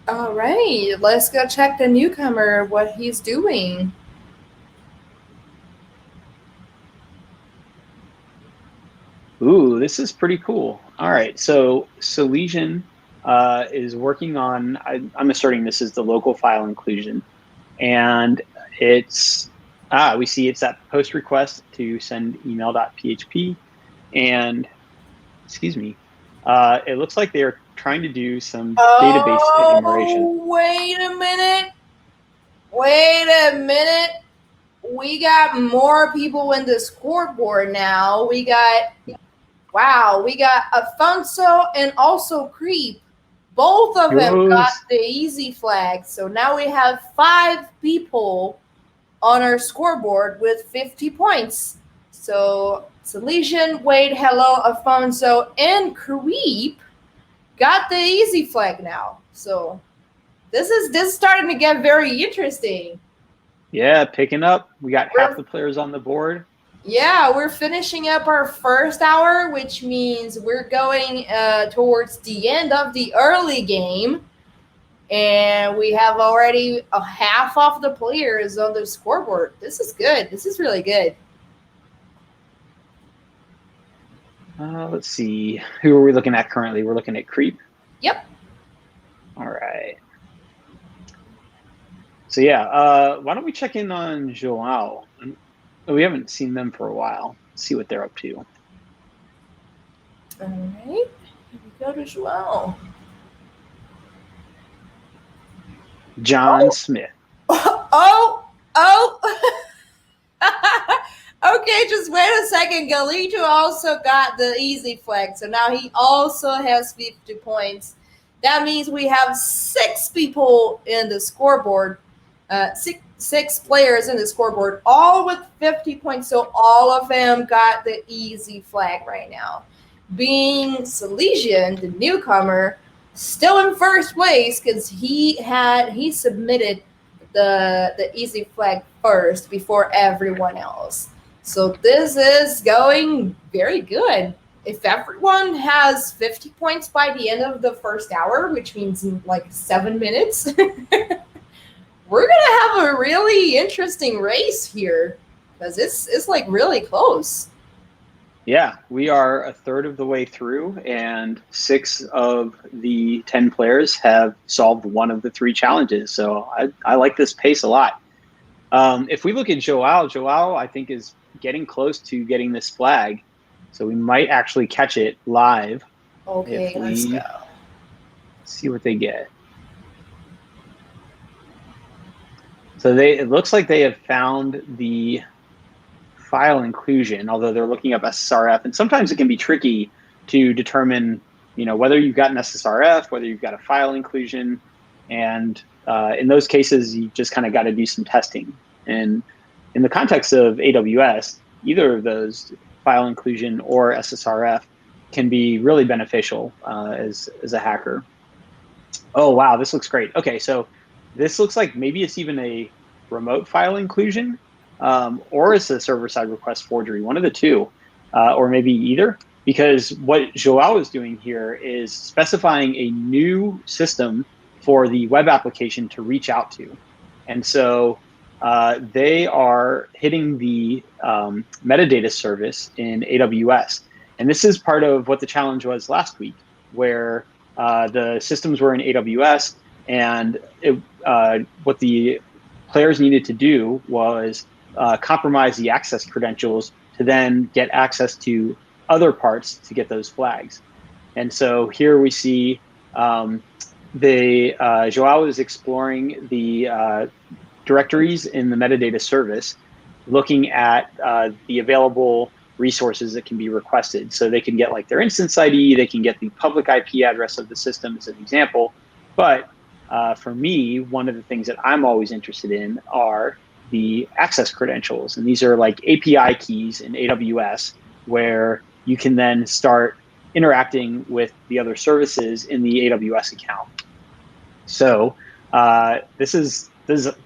All right, let's go check the newcomer, what he's doing. Ooh, this is pretty cool. All right, so Celesian is working on, I'm asserting this is the local file inclusion. And it's, we see it's that post request to send email.php. And, excuse me, it looks like they're trying to do some database enumeration. Wait a minute. We got more people in the scoreboard now. We got Afonso and also Creep. Both of them got the easy flag. So now we have 5 people on our scoreboard with 50 points. So Celesian, Wade, Hello, Afonso, and Creep got the easy flag now. So this is starting to get very interesting. Yeah, picking up. We got half the players on the board. Yeah, we're finishing up our first hour, which means we're going towards the end of the early game. And we have already a half of the players on the scoreboard. This is good. This is really good. Let's see. Who are we looking at currently? We're looking at Creep. Yep. All right. So yeah, why don't we check in on Joao? We haven't seen them for a while. Let's see what they're up to. All right. Here we go to Joao. John Smith. Okay, just wait a second. Galito also got the easy flag, so now he also has 50 points. That means we have 6 people in the scoreboard, six players in the scoreboard, all with 50 points. So all of them got the easy flag right now. Being Celesian, the newcomer, still in first place because he submitted the easy flag first before everyone else. So this is going very good. If everyone has 50 points by the end of the first hour, which means in like 7 minutes, we're gonna have a really interesting race here because it's like really close. Yeah, we are a third of the way through, and 6 of the 10 players have solved one of the 3 challenges. So I like this pace a lot. If we look at Joao, I think is getting close to getting this flag. So we might actually catch it live. Okay, let's go. See what they get. So it looks like they have found the file inclusion, although they're looking up SSRF, and sometimes it can be tricky to determine, whether you've got an SSRF, whether you've got a file inclusion, and in those cases, you just kind of got to do some testing. And in the context of AWS, either of those, file inclusion or SSRF, can be really beneficial as a hacker. Oh, wow, this looks great. Okay, so this looks like maybe it's even a remote file inclusion, or it's a server-side request forgery, one of the two, or maybe either, because what Joao is doing here is specifying a new system for the web application to reach out to. And so they are hitting the metadata service in AWS. And this is part of what the challenge was last week, where the systems were in AWS, and what the players needed to do was compromise the access credentials to then get access to other parts to get those flags. And so here we see Joao is exploring the directories in the metadata service, looking at the available resources that can be requested. So they can get like their instance ID, they can get the public IP address of the system as an example. But for me, one of the things that I'm always interested in are the access credentials. And these are like API keys in AWS, where you can then start interacting with the other services in the AWS account. So this is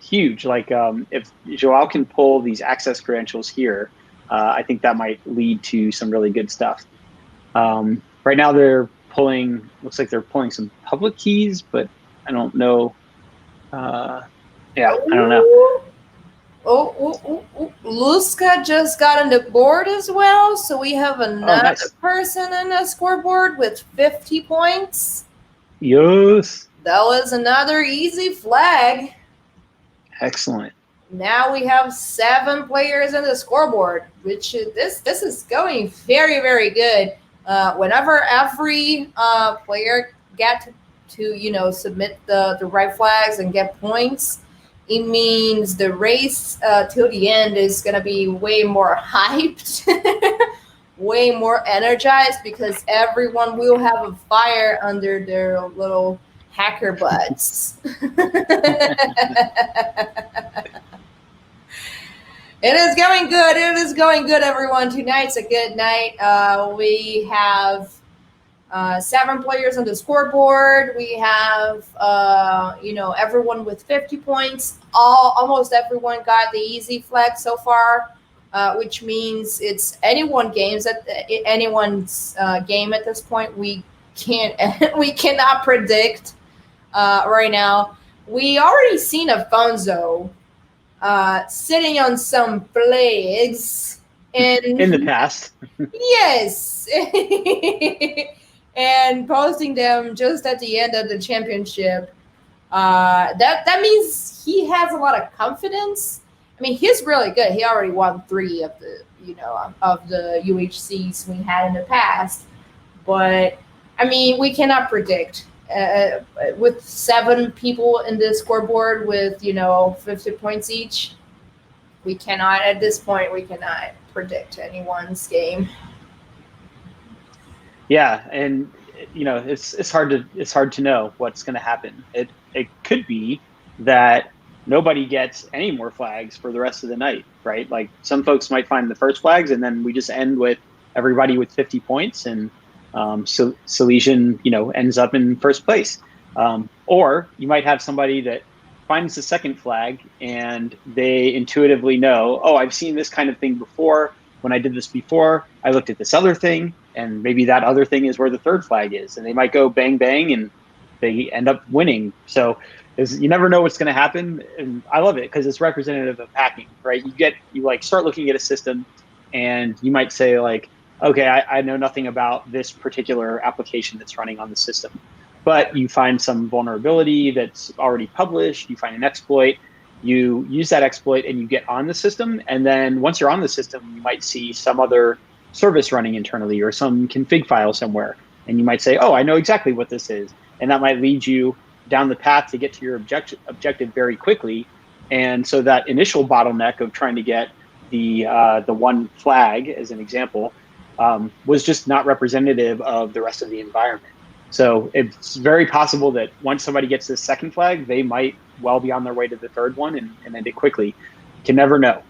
huge. Like if Joao can pull these access credentials here, I think that might lead to some really good stuff. Right now looks like they're pulling some public keys, but I don't know. I don't know. Luska just got on the board as well. So we have another person in the scoreboard with 50 points. Yes. That was another easy flag. Excellent. Now we have 7 players in the scoreboard, which this is going very, very good. Whenever every player get to submit the right flags and get points, it means the race till the end is gonna be way more hyped, way more energized, because everyone will have a fire under their little hacker butts. It is going good. It is going good, everyone. Tonight's a good night. We have 7 players on the scoreboard. We have, everyone with 50 points. Almost everyone got the easy flag so far, which means it's anyone's game at this point. We cannot predict right now. We already seen Afonso sitting on some flags in the past. Yes. And posting them just at the end of the championship. That means he has a lot of confidence. I mean, he's really good. He already won 3 of the UHCs we had in the past. But I mean, we cannot predict. With 7 people in the scoreboard with 50 points each, at this point we cannot predict anyone's game. Yeah, and it's hard to know what's going to happen. It could be that nobody gets any more flags for the rest of the night, right? Like some folks might find the first flags, and then we just end with everybody with 50 points, and so Celesian, ends up in first place. Or you might have somebody that finds the second flag and they intuitively know, oh, I've seen this kind of thing before. When I did this before, I looked at this other thing, and maybe that other thing is where the third flag is. And they might go bang, bang, and they end up winning. So you never know what's going to happen. And I love it because it's representative of hacking, right? You start looking at a system, and you might say like, okay, I know nothing about this particular application that's running on the system, but you find some vulnerability that's already published, you find an exploit, you use that exploit and you get on the system. And then once you're on the system, you might see some other service running internally or some config file somewhere. And you might say, oh, I know exactly what this is. And that might lead you down the path to get to your objective very quickly. And so that initial bottleneck of trying to get the one flag, as an example, was just not representative of the rest of the environment. So it's very possible that once somebody gets this second flag, they might well be on their way to the third one and end it quickly. You can never know.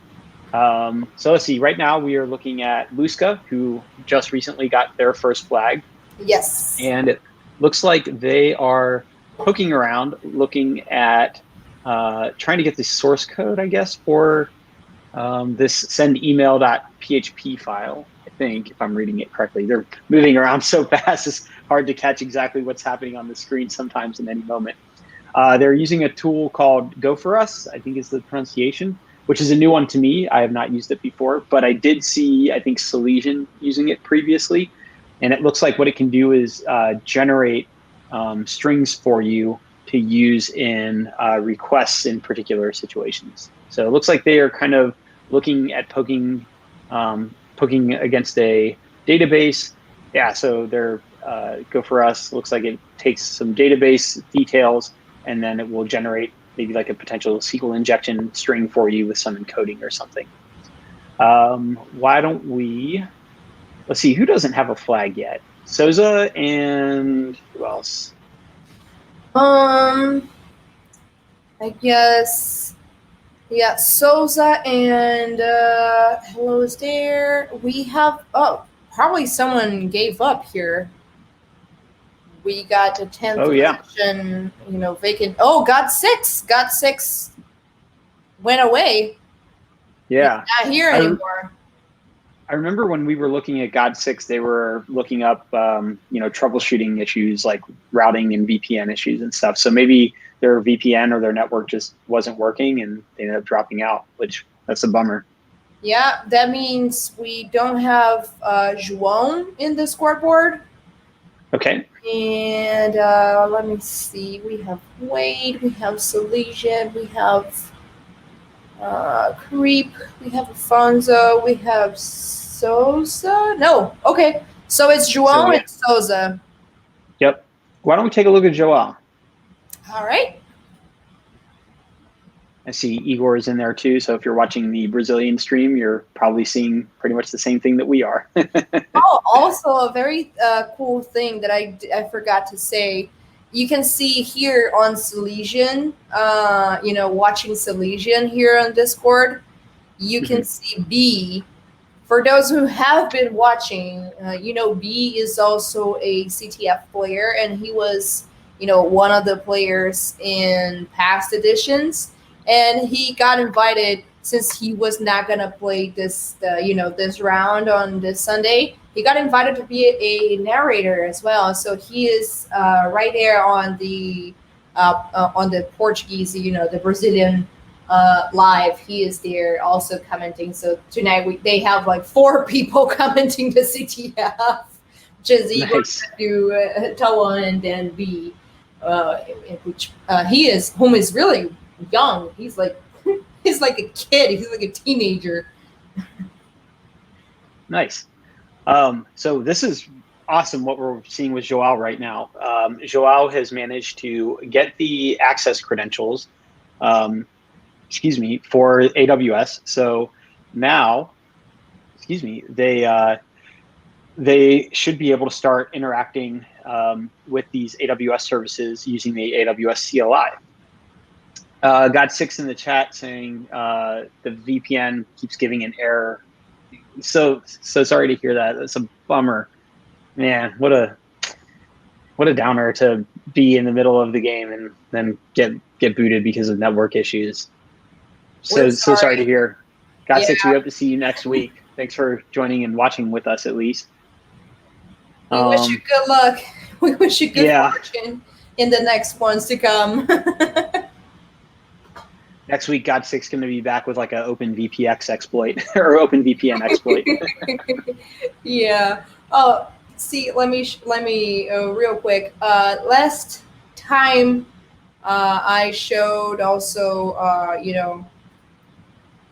So let's see. Right now we are looking at Luska, who just recently got their first flag. Yes. And it looks like they are poking around, looking at trying to get the source code, I guess, for this sendemail.php file. I think, if I'm reading it correctly. They're moving around so fast, it's hard to catch exactly what's happening on the screen sometimes in any moment. They're using a tool called Go For Us, I think is the pronunciation, which is a new one to me. I have not used it before, but I did see, I think, Celesian using it previously. And it looks like what it can do is generate strings for you to use in requests in particular situations. So it looks like they are kind of looking at poking against a database. Yeah, so they're Go For Us looks like it takes some database details and then it will generate maybe like a potential SQL injection string for you with some encoding or something. Why don't we, let's see, who doesn't have a flag yet? Soza and who else? I guess, yeah, Souza and hello's there. We have, oh, probably someone gave up here. We got the 10th Oh, yeah. position, vacant. Oh, God6 went away. Yeah. He's not here anymore. I remember when we were looking at God6, they were looking up, troubleshooting issues like routing and VPN issues and stuff. So maybe their VPN or their network just wasn't working and they ended up dropping out, which that's a bummer. Yeah, that means we don't have João in the scoreboard. Okay. And let me see. We have Wade, we have Celesian, we have Creep, we have Afonso, we have Souza. No, okay. So it's João and Souza. Yep. Why don't we take a look at João? All right. I see Igor is in there too. So if you're watching the Brazilian stream, you're probably seeing pretty much the same thing that we are. Oh, also a very cool thing that I forgot to say. You can see here on Celesian, watching Celesian here on Discord, you can see B. For those who have been watching, B is also a CTF player, and he was, one of the players in past editions. And he got invited, since he was not gonna play this round on this Sunday. He got invited to be a narrator as well. So he is right there on the Portuguese, the Brazilian live. He is there also commenting. So tonight they have like 4 people commenting the CTF, which is Igor, Tawan, and then B, which whom is really young. He's like a kid. He's like a teenager. Nice. So this is awesome what we're seeing with João right now. João has managed to get the access credentials, for AWS. So now, they should be able to start interacting with these AWS services using the AWS CLI. Got 6 in the chat saying the VPN keeps giving an error. So sorry to hear that. That's a bummer. Man, what a downer to be in the middle of the game and then get booted because of network issues. So sorry to hear. Got 6, we hope to see you next week. Thanks for joining and watching with us at least. We wish you good luck. We wish you good fortune in the next ones to come. Next week, God6 going to be back with like an OpenVPX exploit or OpenVPN exploit. Yeah. Oh, see, let me real quick. Last time, I showed also,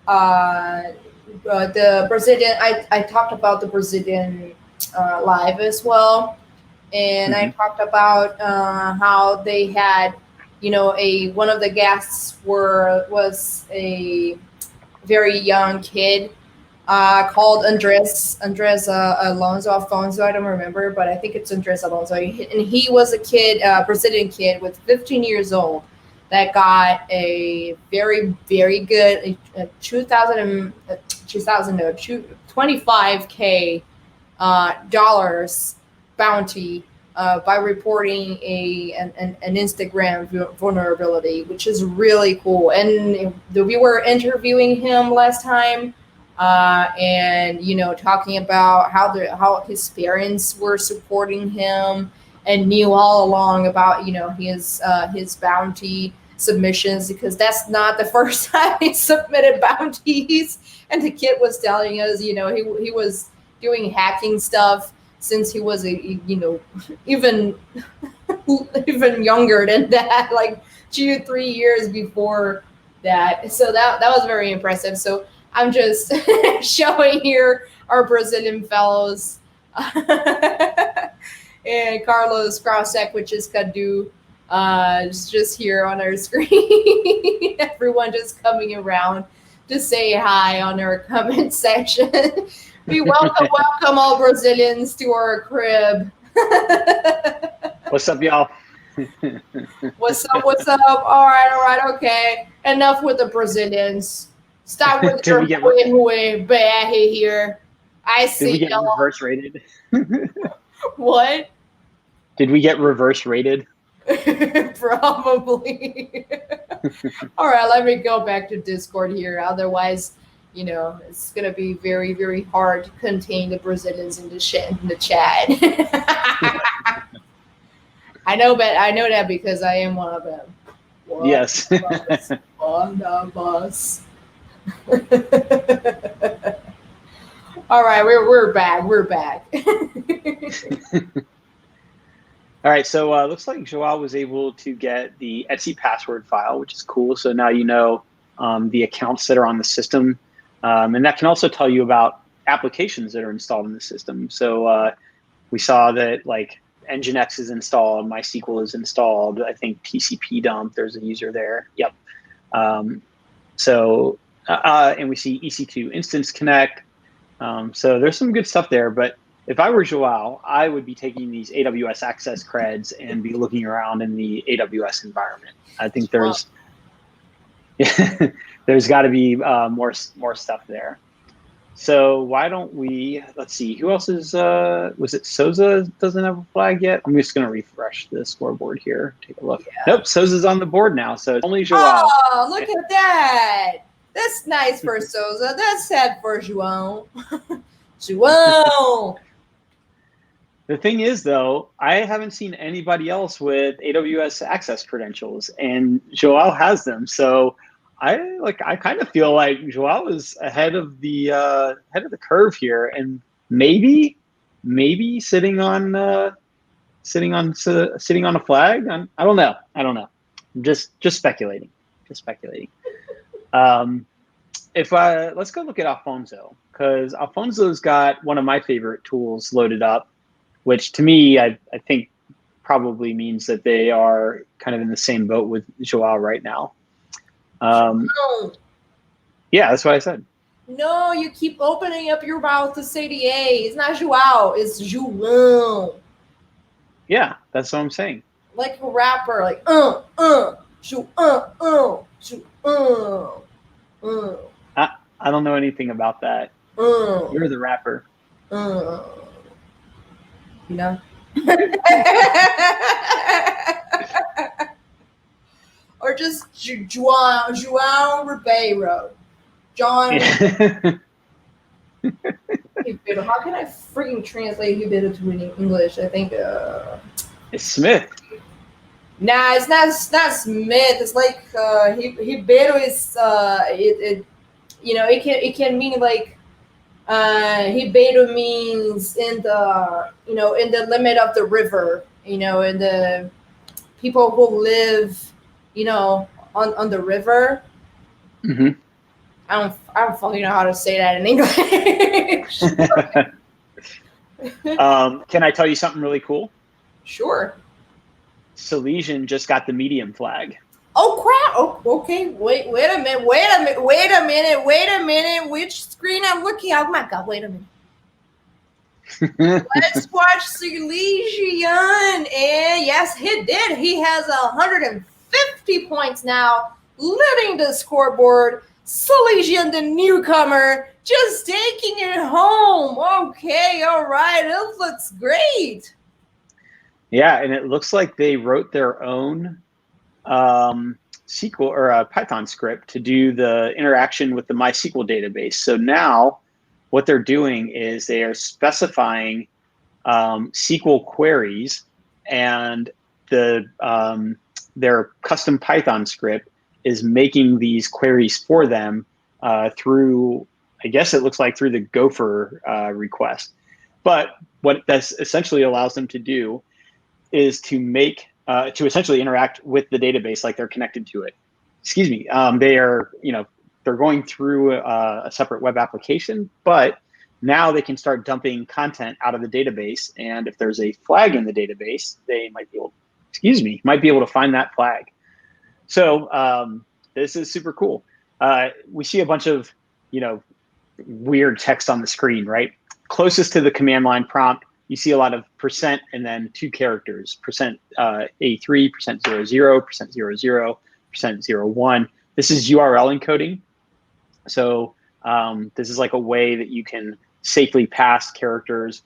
the Brazilian. I talked about the Brazilian live as well, and I talked about how they had. One of the guests was a very young kid called Andres Alfonso. I don't remember, but I think it's Andres Alonso. And he was a kid, Brazilian kid with 15 years old that got a very, very good 25K dollars bounty by reporting an Instagram vulnerability, which is really cool. And we were interviewing him last time, and talking about how his parents were supporting him, and knew all along about his bounty submissions, because that's not the first time he submitted bounties. And the kid was telling us, he was doing hacking stuff since he was even even younger than that, like 2-3 years before that. So that was very impressive. So I'm just showing here our Brazilian fellows. And Carlos Krausek, which is Cadu, just here on our screen. Everyone just coming around to say hi on our comment section. We welcome all Brazilians to our crib. What's up, y'all? What's up? All right, okay. Enough with the Brazilians. Stop with your hue behe here. I see. Did we get reverse rated? What? Did we get reverse rated? Probably. All right, let me go back to Discord here. Otherwise, it's gonna be very, very hard to contain the Brazilians in the chat. I know that because I am one of them. Yes. One of us. All right, we're back. We're back. All right, so looks like Joao was able to get the Etsy password file, which is cool. So now you know the accounts that are on the system, and that can also tell you about applications that are installed in the system. So we saw that like Nginx is installed, MySQL is installed. I think TCP dump, there's a user there. Yep. And we see EC2 Instance Connect. So there's some good stuff there. But if I were Joao, I would be taking these AWS Access creds and be looking around in the AWS environment. I think there's got to be more stuff there. So why don't we, let's see, who else is, was it Souza doesn't have a flag yet? I'm just going to refresh the scoreboard here. Take a look. Yeah. Nope, Souza's on the board now, so it's only Joao. Oh, look at that. That's nice for Souza. That's sad for João. João. The thing is, though, I haven't seen anybody else with AWS Access credentials, and Joao has them. So I kind of feel like Joao is ahead of the curve here, and maybe sitting on a flag. I don't know. I'm just speculating. Let's go look at Alfonso, because Alfonso's got one of my favorite tools loaded up, which to me I think probably means that they are kind of in the same boat with Joao right now. No. Yeah, that's what I said. No, you keep opening up your mouth to say the A. It's not Joao, it's João. Yeah, that's what I'm saying. Like a rapper, like João. I don't know anything about that. You're the rapper. No. Or just João Ribeiro. John. How can I freaking translate Ribeiro to English? I think it's Smith. Nah, it's not Smith. It's like Ribeiro is it can mean like Ribeiro means in the in the limit of the river, in the people who live on the river. Mm-hmm. I don't fucking know how to say that in English. Can I tell you something really cool? Sure. Celesian just got the medium flag. Oh crap! Oh, okay. Wait a minute. Which screen I'm looking at? Oh my god! Wait a minute. Let's watch Celesian. And yes, he did. He has 150 points now, leading the scoreboard. Celesian, the newcomer, just taking it home. Okay, all right. It looks great. Yeah, and it looks like they wrote their own SQL or a Python script to do the interaction with the MySQL database. So now what they're doing is they are specifying SQL queries, and their custom Python script is making these queries for them through, I guess it looks like through the Gopher request. But what this essentially allows them to do is to make to essentially interact with the database like they're connected to it. Excuse me. They are, they're going through a separate web application, but now they can start dumping content out of the database. And if there's a flag in the database, they might be able to find that flag. So this is super cool. We see a bunch of, weird text on the screen, right? Closest to the command line prompt, you see a lot of % and then 2 characters, %A3, %00, %00, %01. This is URL encoding. So this is like a way that you can safely pass characters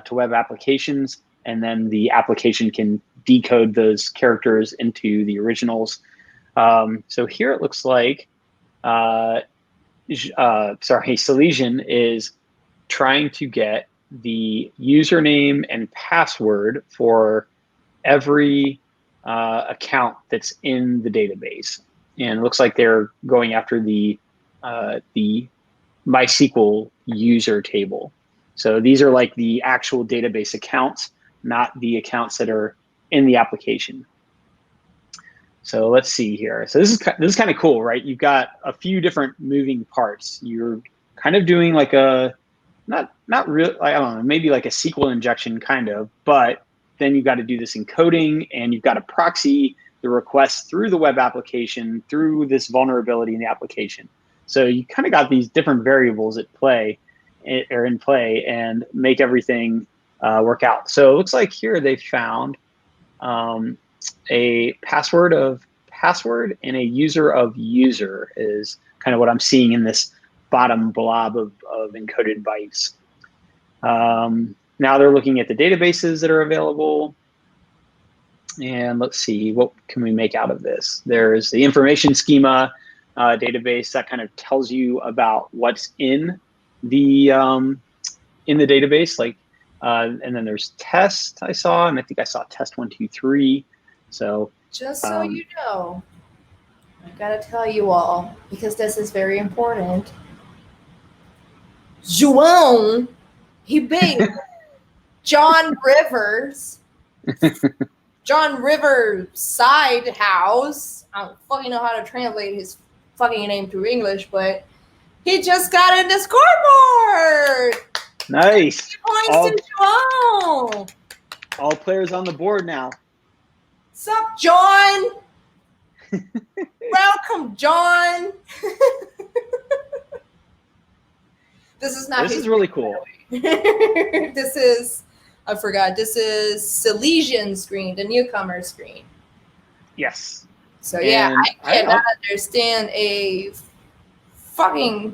to web applications, and then the application can decode those characters into the originals. So here it looks like, Celesian is trying to get the username and password for every account that's in the database. And it looks like they're going after the MySQL user table. So these are like the actual database accounts, not the accounts that are in the application. So let's see here. So this is kind of cool, right? You've got a few different moving parts. You're kind of doing like a not real, I don't know, maybe like a SQL injection kind of, but then you've got to do this encoding, and you've got to proxy the request through the web application through this vulnerability in the application. So you kind of got these different variables at play or in play and make everything work out. So it looks like here they found a password of password and a user of user is kind of what I'm seeing in this bottom blob of encoded bytes. Now they're looking at the databases that are available. And let's see, what can we make out of this? There's the information schema database that kind of tells you about what's in the database, like, and then there's test I saw, and I think I saw test 1, 2, 3. So just so you know, I gotta tell you all, because this is very important. João Ribeiro, John Rivers Side House. I don't fucking know how to translate his fucking name to English, but he just got in the scoreboard. Nice. 3 points to João. All players on the board now. Sup, John? Welcome, John. This is not. This is really cool. This is, I forgot. This is Celesian screen, the newcomer screen. Yes. So yeah, I cannot understand a fucking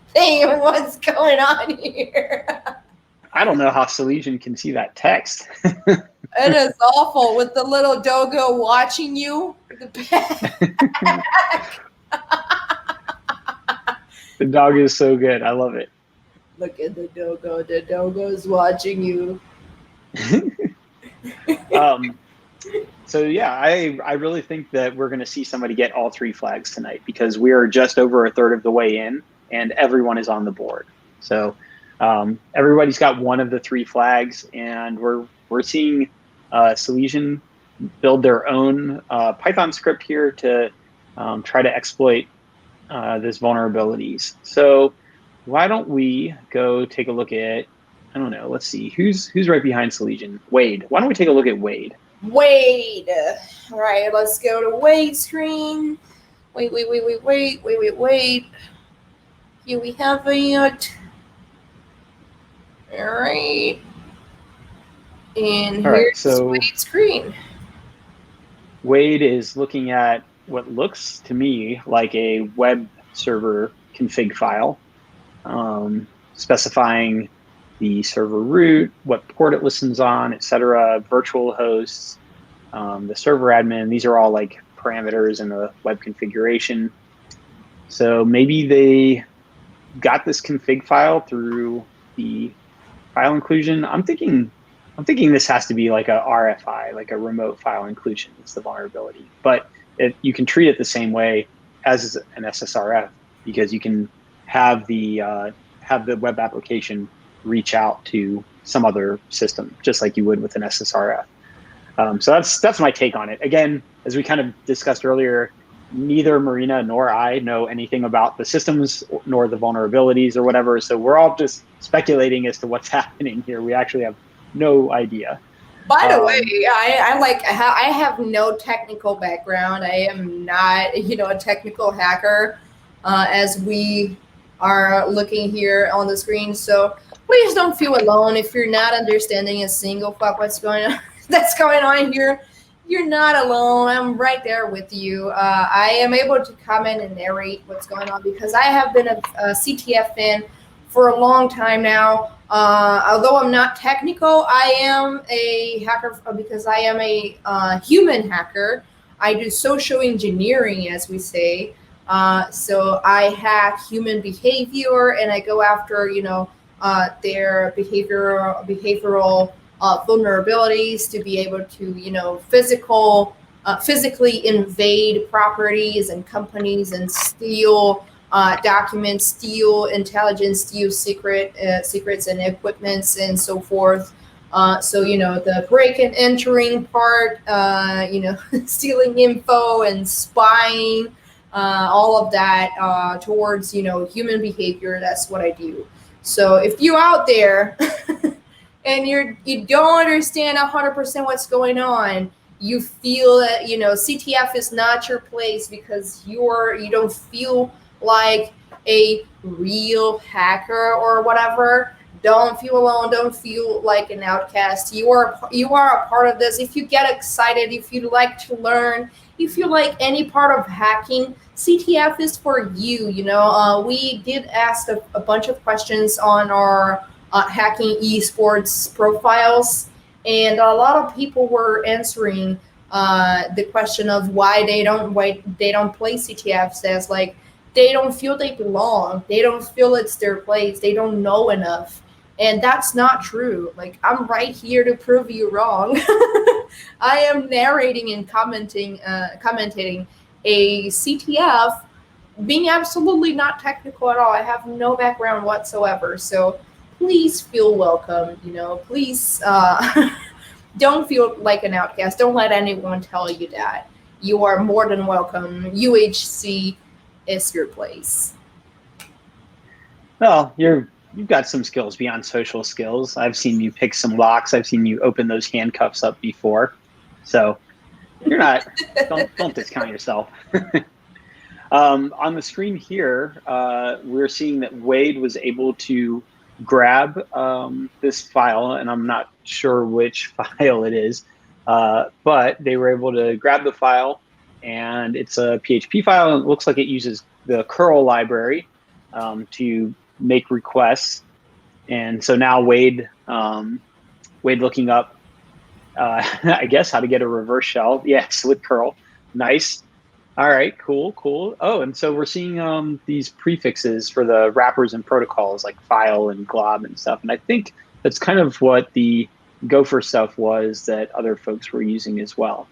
thing of what's going on here. I don't know how Celesian can see that text. It is awful with the little doggo watching you. The dog is so good. I love it. Look at the doggo. The doggo's watching you. So yeah, I really think that we're going to see somebody get all 3 flags tonight, because we are just over a third of the way in, and everyone is on the board. So everybody's got one of the 3 flags, and we're seeing Celesian build their own Python script here to try to exploit this vulnerabilities. So why don't we go take a look at, I don't know, let's see, who's right behind Celesian? Wade. Why don't we take a look at Wade? Wade. All right, let's go to Wade's screen. Wait. Here we have it. All right. And here's Wade's screen. Wade is looking at what looks to me like a web server config file, specifying the server root, what port it listens on, etc., virtual hosts, the server admin. These are all like parameters in the web configuration. So maybe they got this config file through the file inclusion. I'm thinking I'm thinking this has to be like a RFI, like a remote file inclusion. It's the vulnerability, but you can treat it the same way as an SSRF because you can have the web application reach out to some other system, just like you would with an SSRF. So that's my take on it. Again, as we kind of discussed earlier, neither Marina nor I know anything about the systems nor the vulnerabilities or whatever. So we're all just speculating as to what's happening here. We actually have no idea. By the way, I have no technical background. I am not, a technical hacker, as we are looking here on the screen. So please don't feel alone if you're not understanding a single fuck what's going on. That's going on here. You're not alone. I'm right there with you. I am able to comment and narrate what's going on because I have been a CTF fan for a long time now. Although I'm not technical, I am a hacker because I am a human hacker. I do social engineering, as we say. So I hack human behavior and I go after, their behavioral vulnerabilities to be able to, physically invade properties and companies and steal documents, steal intelligence, steal secrets and equipments and so forth. So, the break and entering part, stealing info and spying, all of that towards, human behavior. That's what I do. So if you out there and you don't understand 100% what's going on, you feel that, CTF is not your place because you don't feel like a real hacker or whatever, don't feel alone. Don't feel like an outcast. You are a part of this. If you get excited, if you like to learn, if you like any part of hacking, CTF is for you. We did ask a bunch of questions on our hacking esports profiles, and a lot of people were answering the question of why they don't play CTF. Says like they don't feel they belong, they don't feel it's their place, they don't know enough, and that's not true. Like, I'm right here to prove you wrong. I am narrating and commentating a CTF, being absolutely not technical at all. I have no background whatsoever, so please feel welcome. Please don't feel like an outcast. Don't let anyone tell you that. You are more than welcome. UHC is your place. Well, you've got some skills beyond social skills. I've seen you pick some locks. I've seen you open those handcuffs up before. So you're not, don't discount yourself. On the screen here, we're seeing that Wade was able to grab this file, and I'm not sure which file it is, but they were able to grab the file, and it's a PHP file, and it looks like it uses the curl library to make requests. And so now Wade looking up, I guess, how to get a reverse shell. Yes, with curl. Nice. All right, cool. Oh, and so we're seeing these prefixes for the wrappers and protocols like file and glob and stuff. And I think that's kind of what the Gopher stuff was that other folks were using as well.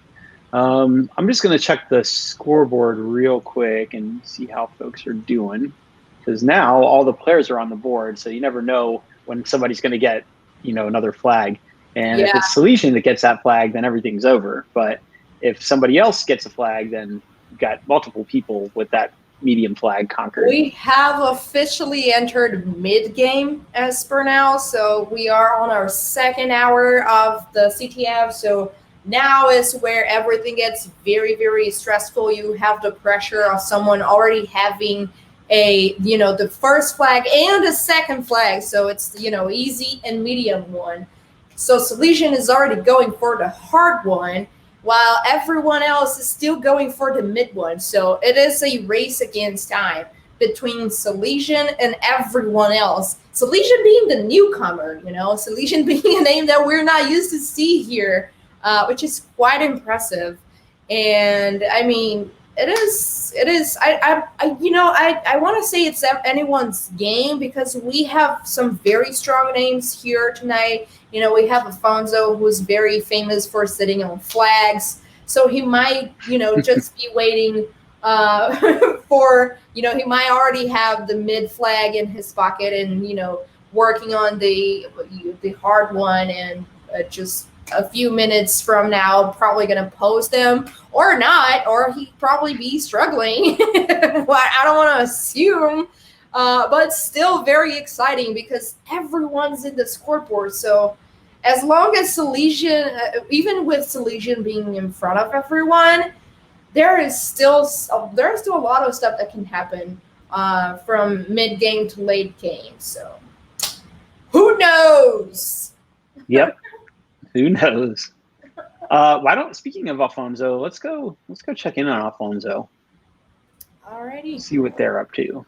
I'm just going to check the scoreboard real quick and see how folks are doing, because now all the players are on the board, so you never know when somebody's going to get, another flag. And if it's Celesian that gets that flag, then everything's over. But if somebody else gets a flag, then you've got multiple people with that medium flag conquered. We have officially entered mid-game as per now, so we are on our second hour of the CTF. So now is where everything gets very, very stressful. You have the pressure of someone already having the first flag and the second flag. So it's, easy and medium one. So Celesian is already going for the hard one, while everyone else is still going for the mid one. So it is a race against time between Celesian and everyone else. Celesian being the newcomer, Celesian being a name that we're not used to see here, which is quite impressive. And I mean, It is. It is. I want to say it's anyone's game because we have some very strong names here tonight. We have Afonso, who's very famous for sitting on flags. So he might, just be waiting for, he might already have the mid flag in his pocket and, working on the hard one and just a few minutes from now probably going to post them or not, or he'd probably be struggling. Well, I don't want to assume, but still very exciting because everyone's in the scoreboard. So as long as Celesian, even with Celesian being in front of everyone, there's still a lot of stuff that can happen from mid game to late game. So who knows? Yep. Who knows? Speaking of Alfonso, let's go check in on Alfonso. Alrighty. See what they're up to.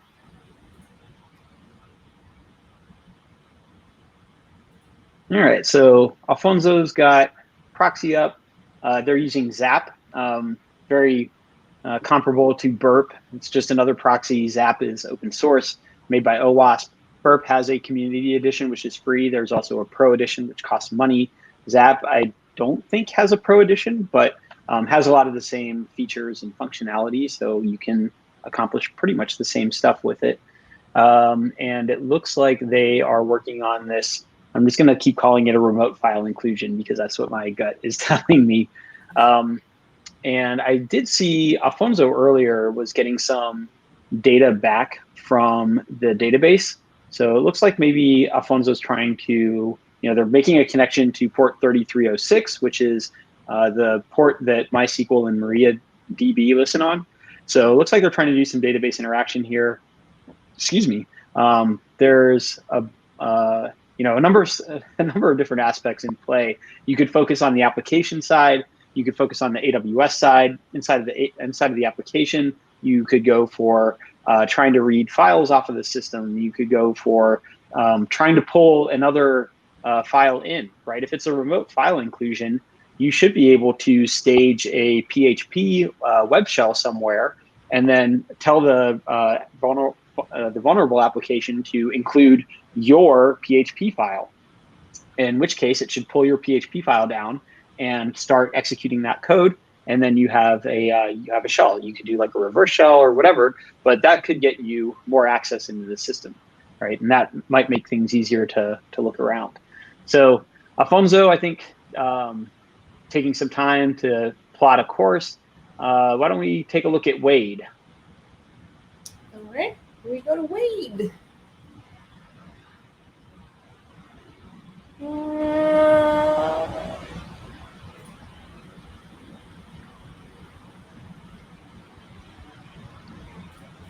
All right, so Alfonso's got proxy up. They're using Zap, very comparable to Burp. It's just another proxy. Zap is open source, made by OWASP. Burp has a community edition, which is free. There's also a pro edition, which costs money. Zap, I don't think has a pro edition, but has a lot of the same features and functionality, so you can accomplish pretty much the same stuff with it. And it looks like they are working on this. I'm just going to keep calling it a remote file inclusion because that's what my gut is telling me. And I did see Alfonso earlier was getting some data back from the database. So it looks like maybe Alfonso's trying to, they're making a connection to port 3306, which is the port that MySQL and MariaDB listen on. So it looks like they're trying to do some database interaction here. Excuse me. There's a number of different aspects in play. You could focus on the application side. You could focus on the AWS side. Inside of the application, you could go for trying to read files off of the system. You could go for trying to pull another file in, right? If it's a remote file inclusion, you should be able to stage a PHP web shell somewhere and then tell the vulnerable application to include your PHP file, in which case it should pull your PHP file down and start executing that code. And then you have a shell. You could do like a reverse shell or whatever, but that could get you more access into the system, right? And that might make things easier to look around. So Alfonso, I think, taking some time to plot a course. Why don't we take a look at Wade? All right, here we go to Wade.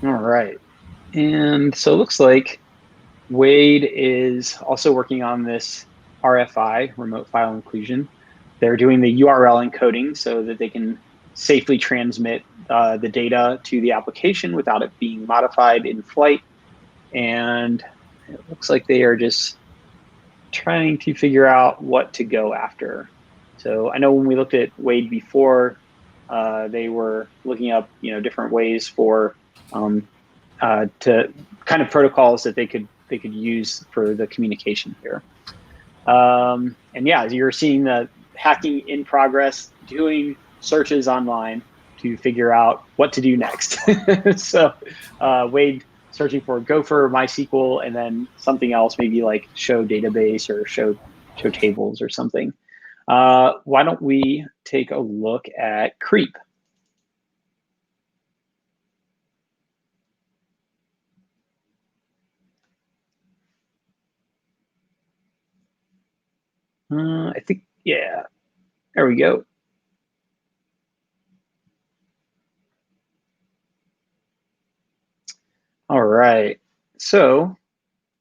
All right. And so it looks like Wade is also working on this RFI, remote file inclusion. They're doing the URL encoding so that they can safely transmit the data to the application without it being modified in flight. And it looks like they are just trying to figure out what to go after. So I know when we looked at Wade before, they were looking up, different ways for to kind of protocols that they could use for the communication here. And yeah, you're seeing the hacking in progress, doing searches online to figure out what to do next. So Wade searching for Gopher, MySQL, and then something else, maybe like show database or show tables or something. Why don't we take a look at Creep? I think, yeah, there we go. All right, so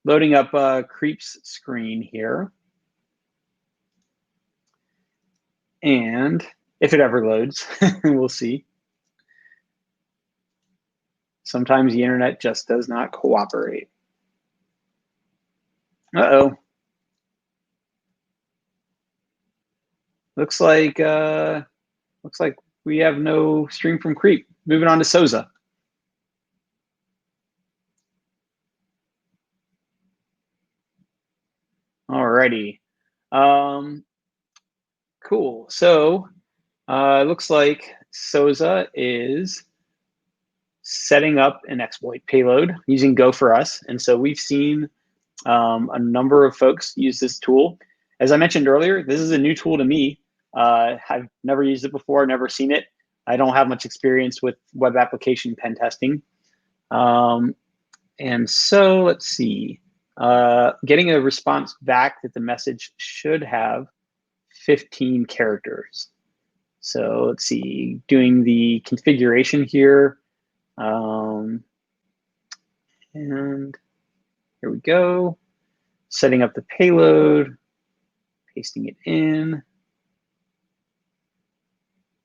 loading up Creep's screen here. And if it ever loads, we'll see. Sometimes the internet just does not cooperate. Uh-oh. Looks like we have no stream from Creep. moving on to Souza. Alrighty. Cool. So it looks like Souza is setting up an exploit payload using Go for Us. And so we've seen a number of folks use this tool. As I mentioned earlier, this is a new tool to me. I've never used it before, never seen it. I don't have much experience with web application pen testing. And so let's see, getting a response back that the message should have 15 characters. So let's see, doing the configuration here. And here we go. Setting up the payload, pasting it in,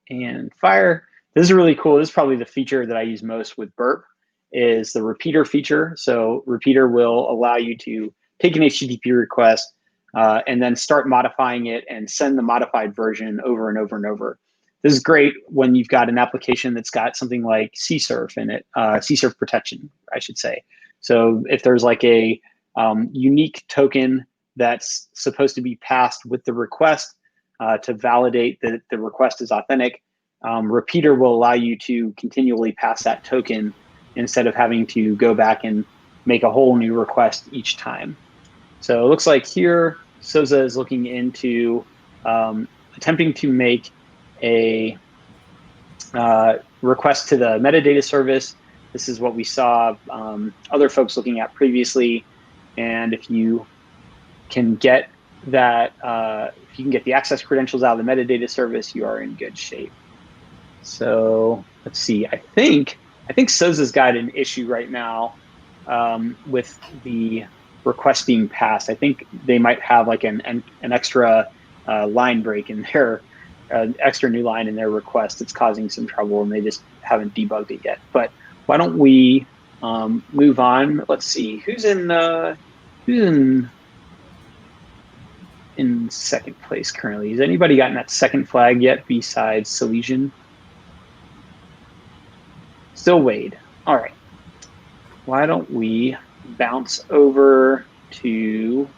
and fire. This is really cool. This is probably the feature that I use most with Burp, is the repeater feature. So repeater will allow you to take an HTTP request and then start modifying it and send the modified version over and over and over. This is great when you've got an application that's got something like CSRF in it, CSRF protection, I should say. So if there's like a unique token that's supposed to be passed with the request to validate that the request is authentic, repeater will allow you to continually pass that token instead of having to go back and make a whole new request each time. So it looks like here, Souza is looking into attempting to make a request to the metadata service. This is what we saw other folks looking at previously. And if you can get that, if you can get the access credentials out of the metadata service, you are in good shape. So let's see, I think Souza's got an issue right now with the request being passed. I think they might have like an extra line break in their extra new line in their request. It's causing some trouble and they just haven't debugged it yet. But why don't we move on? Let's see, who's in second place currently? Has anybody gotten that second flag yet besides Celesian? Still Wade. All right. Why don't we bounce over to,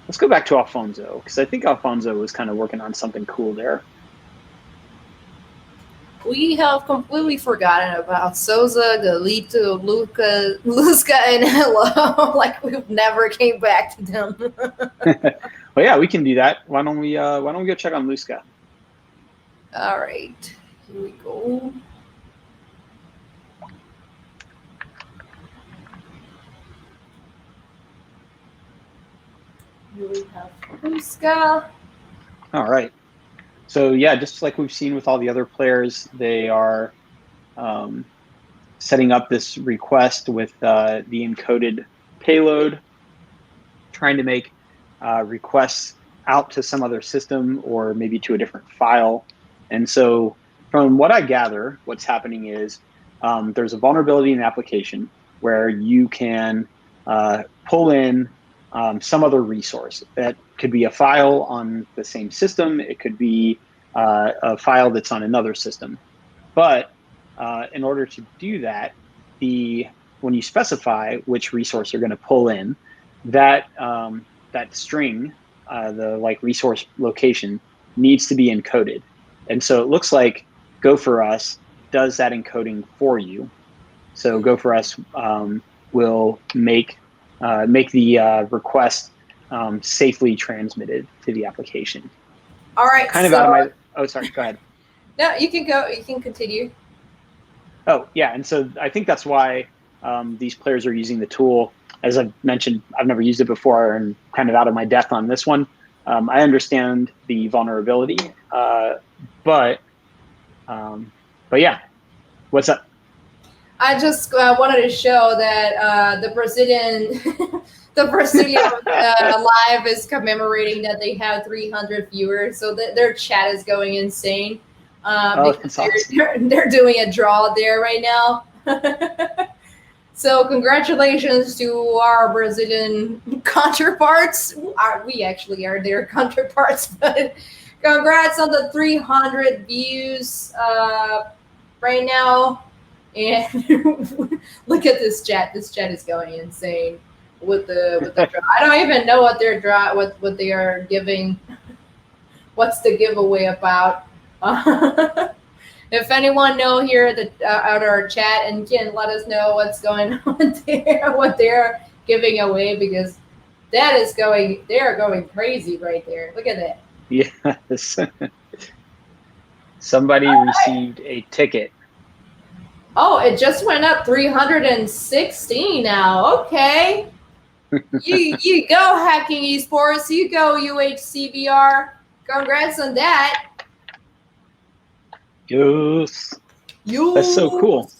let's go back to Alfonso, because I think Alfonso was kind of working on something cool there. We have completely forgotten about Souza, Galito, Luska, and Hello. Like we've never came back to them. Well, yeah, we can do that. Why don't we go check on Luska? All right, here we go. Here we have Luska. All right. So yeah, just like we've seen with all the other players, they are setting up this request with the encoded payload, trying to make requests out to some other system or maybe to a different file. And so from what I gather, what's happening is there's a vulnerability in the application where you can pull in some other resource. That could be a file on the same system. It could be a file that's on another system. But in order to do that, when you specify which resource you're going to pull in, that string, the resource location, needs to be encoded. And so it looks like Go for Us does that encoding for you. So Go for Us will make the request safely transmitted to the application. All right. Kind of out of my. Oh, sorry. Go ahead. No, you can go. You can continue. Oh, yeah. And so I think that's why these players are using the tool. As I've mentioned, I've never used it before and kind of out of my depth on this one. I understand the vulnerability, but yeah. What's up? I just wanted to show that the Brazilian live is commemorating that they have 300 viewers, so their chat is going insane. Because they're doing a draw there right now. So congratulations to our Brazilian counterparts. We actually are their counterparts, but congrats on the 300 views right now. And look at this chat. This chat is going insane with the draw. I don't even know what they're what they are giving. What's the giveaway about? If anyone know here that out our chat and can let us know what's going on there, what they're giving away, because that is going. They are going crazy right there. Look at that. Yes. Somebody received a ticket. Oh, it just went up 316 now. Okay. you go Hacking Esports. You go UHCBR. Congrats on that. Yes. That's so cool.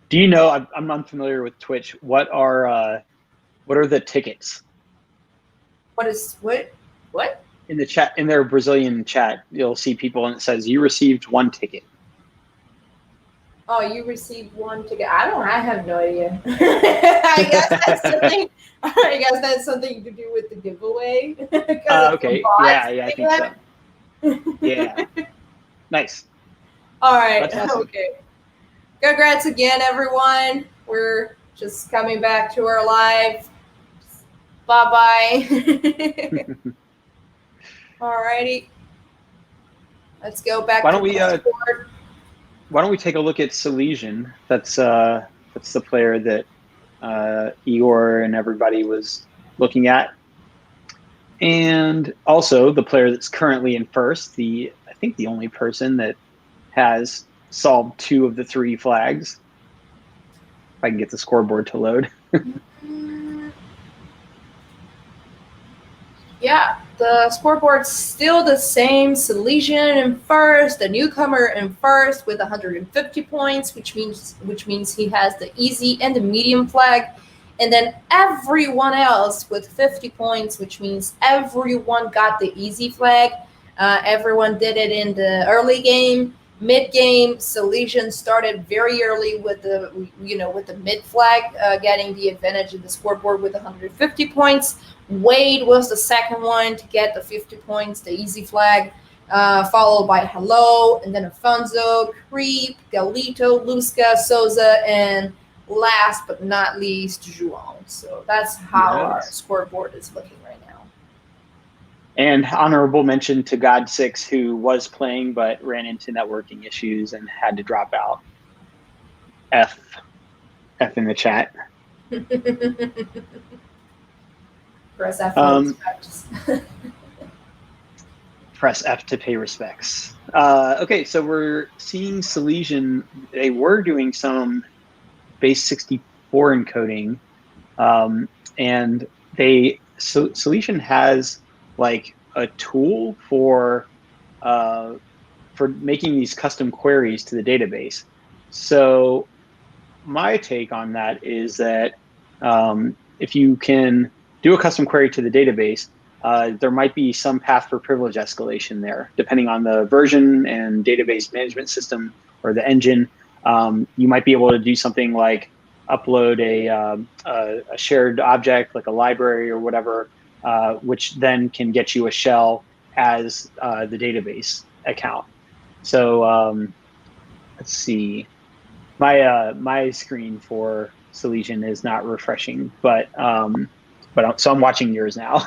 Do you know? I'm unfamiliar with Twitch. What are the tickets? What? In the chat, in their Brazilian chat, you'll see people and it says you received one ticket. Oh, you received one ticket. I have no idea. I guess that's something to do with the giveaway. Okay. Yeah, I think so. Yeah. Nice. All right. That's awesome. Okay. Congrats again, everyone. We're just coming back to our live. Bye-bye. Alrighty. Let's go back to the board. Why don't we take a look at Celesian? That's the player that Igor and everybody was looking at. And also the player that's currently in first, I think the only person that has solved 2 of the 3 flags. If I can get the scoreboard to load. Yeah, the scoreboard's still the same. Celesian in first, the newcomer in first with 150 points, which means he has the easy and the medium flag. And then everyone else with 50 points, which means everyone got the easy flag. Everyone did it in the early game. Mid-game, Celesian started very early with the mid flag, getting the advantage of the scoreboard with 150 points. Wade was the second one to get the 50 points, the easy flag, followed by Hello, and then Afonso, Creep, Galito, Lusca, Souza, and last but not least, João. So that's how our scoreboard is looking right now. And honorable mention to God6, who was playing but ran into networking issues and had to drop out. F in the chat. Press F. Press F to pay respects. Okay, so we're seeing Celesian. They were doing some base 64 encoding, and Celesian has like a tool for making these custom queries to the database. So my take on that is that if you can do a custom query to the database, there might be some path for privilege escalation there, depending on the version and database management system or the engine. You might be able to do something like upload a shared object, like a library or whatever, which then can get you a shell as the database account. So let's see. My screen for Celesian is not refreshing, but so I'm watching yours now.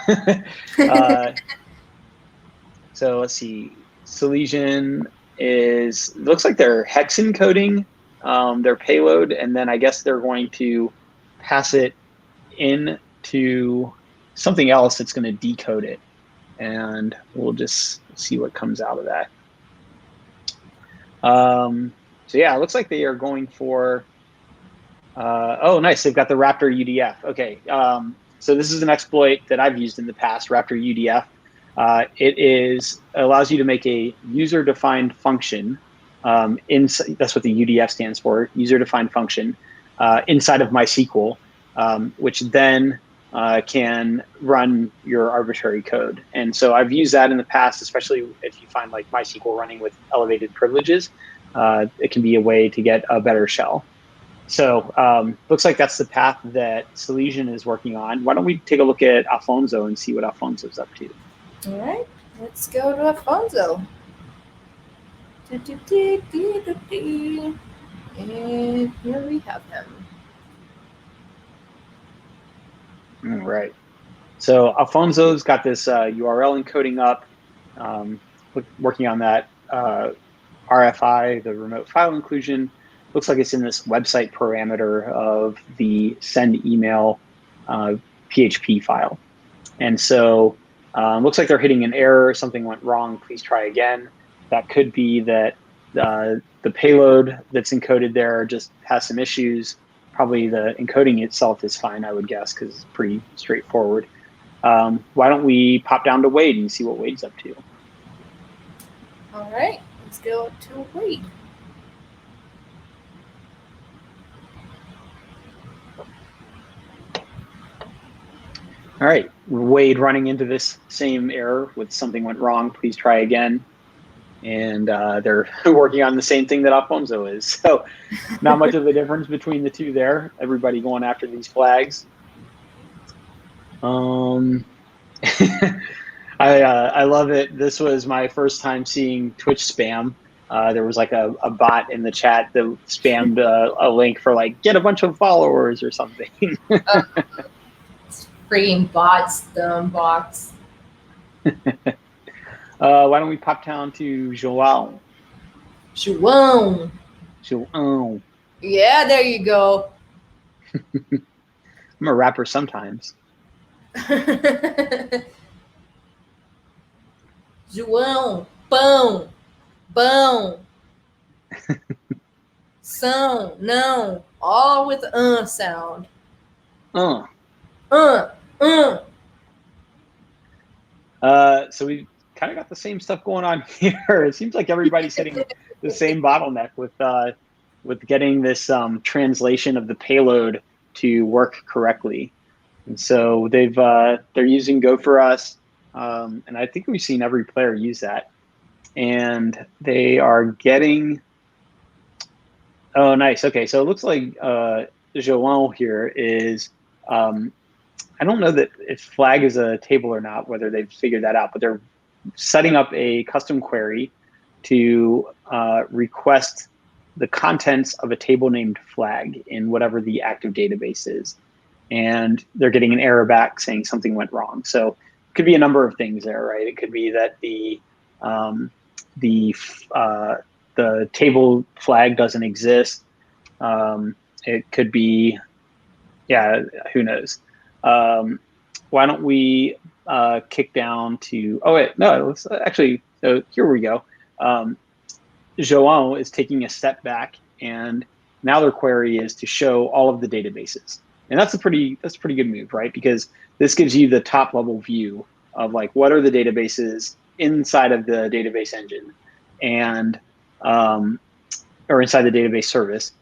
So let's see. Celesian looks like they're hex encoding their payload, and then I guess they're going to pass it into something else that's going to decode it, and we'll just see what comes out of that. So yeah, it looks like they are going for. Oh, nice! They've got the Raptor UDF. Okay, so this is an exploit that I've used in the past. Raptor UDF. It allows you to make a user-defined function. That's what the UDF stands for, user-defined function, inside of MySQL, which then can run your arbitrary code. And so I've used that in the past, especially if you find like MySQL running with elevated privileges. It can be a way to get a better shell. So looks like that's the path that Celesian is working on. Why don't we take a look at Afonso and see what Afonso's up to? All right, let's go to Afonso. And here we have him. All right. So Alfonso's got this URL encoding up, working on that RFI, the remote file inclusion. Looks like it's in this website parameter of the send email PHP file. And so looks like they're hitting an error. Something went wrong. Please try again. That could be that the payload that's encoded there just has some issues. Probably the encoding itself is fine, I would guess, because it's pretty straightforward. Why don't we pop down to Wade and see what Wade's up to? All right, let's go to Wade. All right, Wade running into this same error with something went wrong. Please try again. And they're working on the same thing that Alfonso is. So not much of a difference between the two there. Everybody going after these flags. I love it. This was my first time seeing Twitch spam. There was like a bot in the chat that spammed a link for like, get a bunch of followers or something. Freaking bots, dumb bots. Why don't we pop down to João? João. João. Yeah, there you go. I'm a rapper sometimes. João, pão, bom, são, não, all with sound. So we kind of got the same stuff going on here. It seems like everybody's hitting the same bottleneck with getting this translation of the payload to work correctly. And so they're using Go for Us, and I think we've seen every player use that. And they are getting. Oh, nice. Okay, so it looks like João here is. I don't know that if flag is a table or not, whether they've figured that out, but they're setting up a custom query to request the contents of a table named flag in whatever the active database is. And they're getting an error back saying something went wrong. So it could be a number of things there, right? It could be that the table flag doesn't exist. It could be, yeah, who knows? Why don't we kick down to, oh wait, no, let's actually, so here we go. João is taking a step back, and now their query is to show all of the databases. And that's a pretty good move, right? Because this gives you the top level view of like, what are the databases inside of the database engine and, or inside the database service.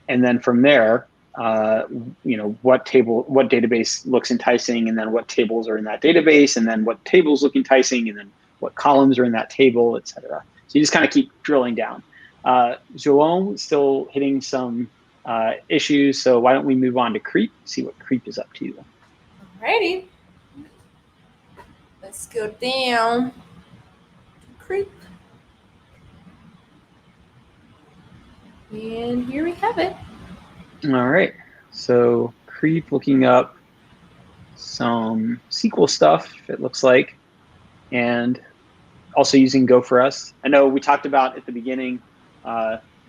And then from there, what database looks enticing, and then what tables are in that database, and then what tables look enticing, and then what columns are in that table, et cetera. So you just kind of keep drilling down. João still hitting some issues, so why don't we move on to Creep, see what Creep is up to. Alrighty. Let's go down to Creep. And here we have it. All right, so Creep looking up some SQL stuff, it looks like, and also using Go for Us. I know we talked about at the beginning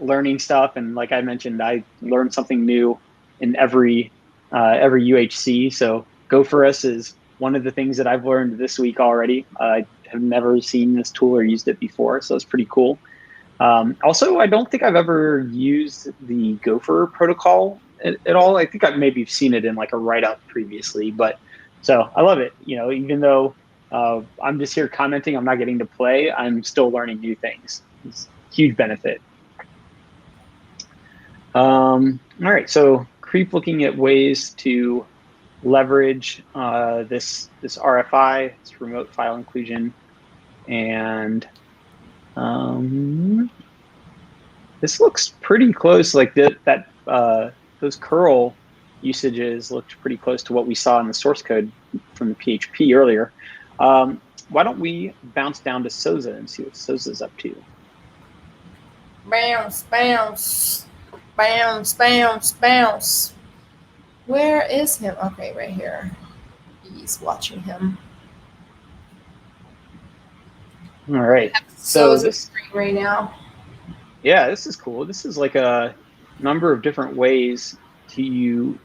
learning stuff, and like I mentioned, I learned something new in every UHC. So Go for Us is one of the things that I've learned this week already. I have never seen this tool or used it before, so it's pretty cool. Also, I don't think I've ever used the Gopher protocol at all. I think I've maybe seen it in like a write-up previously, but so I love it. Even though I'm just here commenting, I'm not getting to play, I'm still learning new things. It's a huge benefit. All right, so Creep looking at ways to leverage this RFI, this remote file inclusion, and this looks pretty close. Like those curl usages looked pretty close to what we saw in the source code from the PHP earlier. Why don't we bounce down to Sosa and see what Sosa's up to? Bounce, bounce, bounce, bounce, bounce. Where is him? Okay, right here. He's watching him. All right. So So this, screen right now. yeah, this is cool. This is like a number of different ways to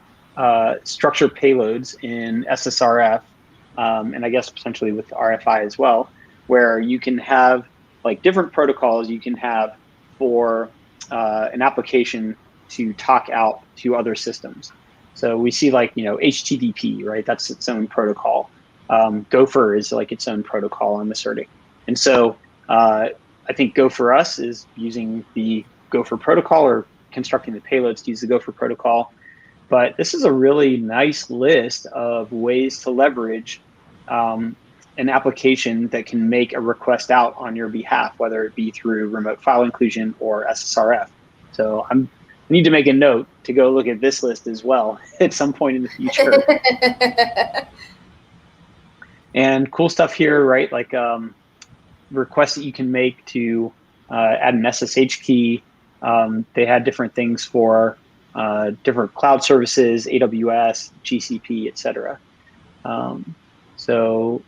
structure payloads in SSRF, and I guess potentially with RFI as well, where you can have like different protocols you can have for an application to talk out to other systems. So we see like, HTTP, right? That's its own protocol. Gopher is like its own protocol on the CERDIC. And so I think Go for Us is using the Gopher protocol or constructing the payloads to use the Gopher protocol. But this is a really nice list of ways to leverage an application that can make a request out on your behalf, whether it be through remote file inclusion or SSRF. So I need to make a note to go look at this list as well at some point in the future. And cool stuff here, right? Like requests that you can make to add an SSH key. They had different things for different cloud services, AWS, GCP, etc. So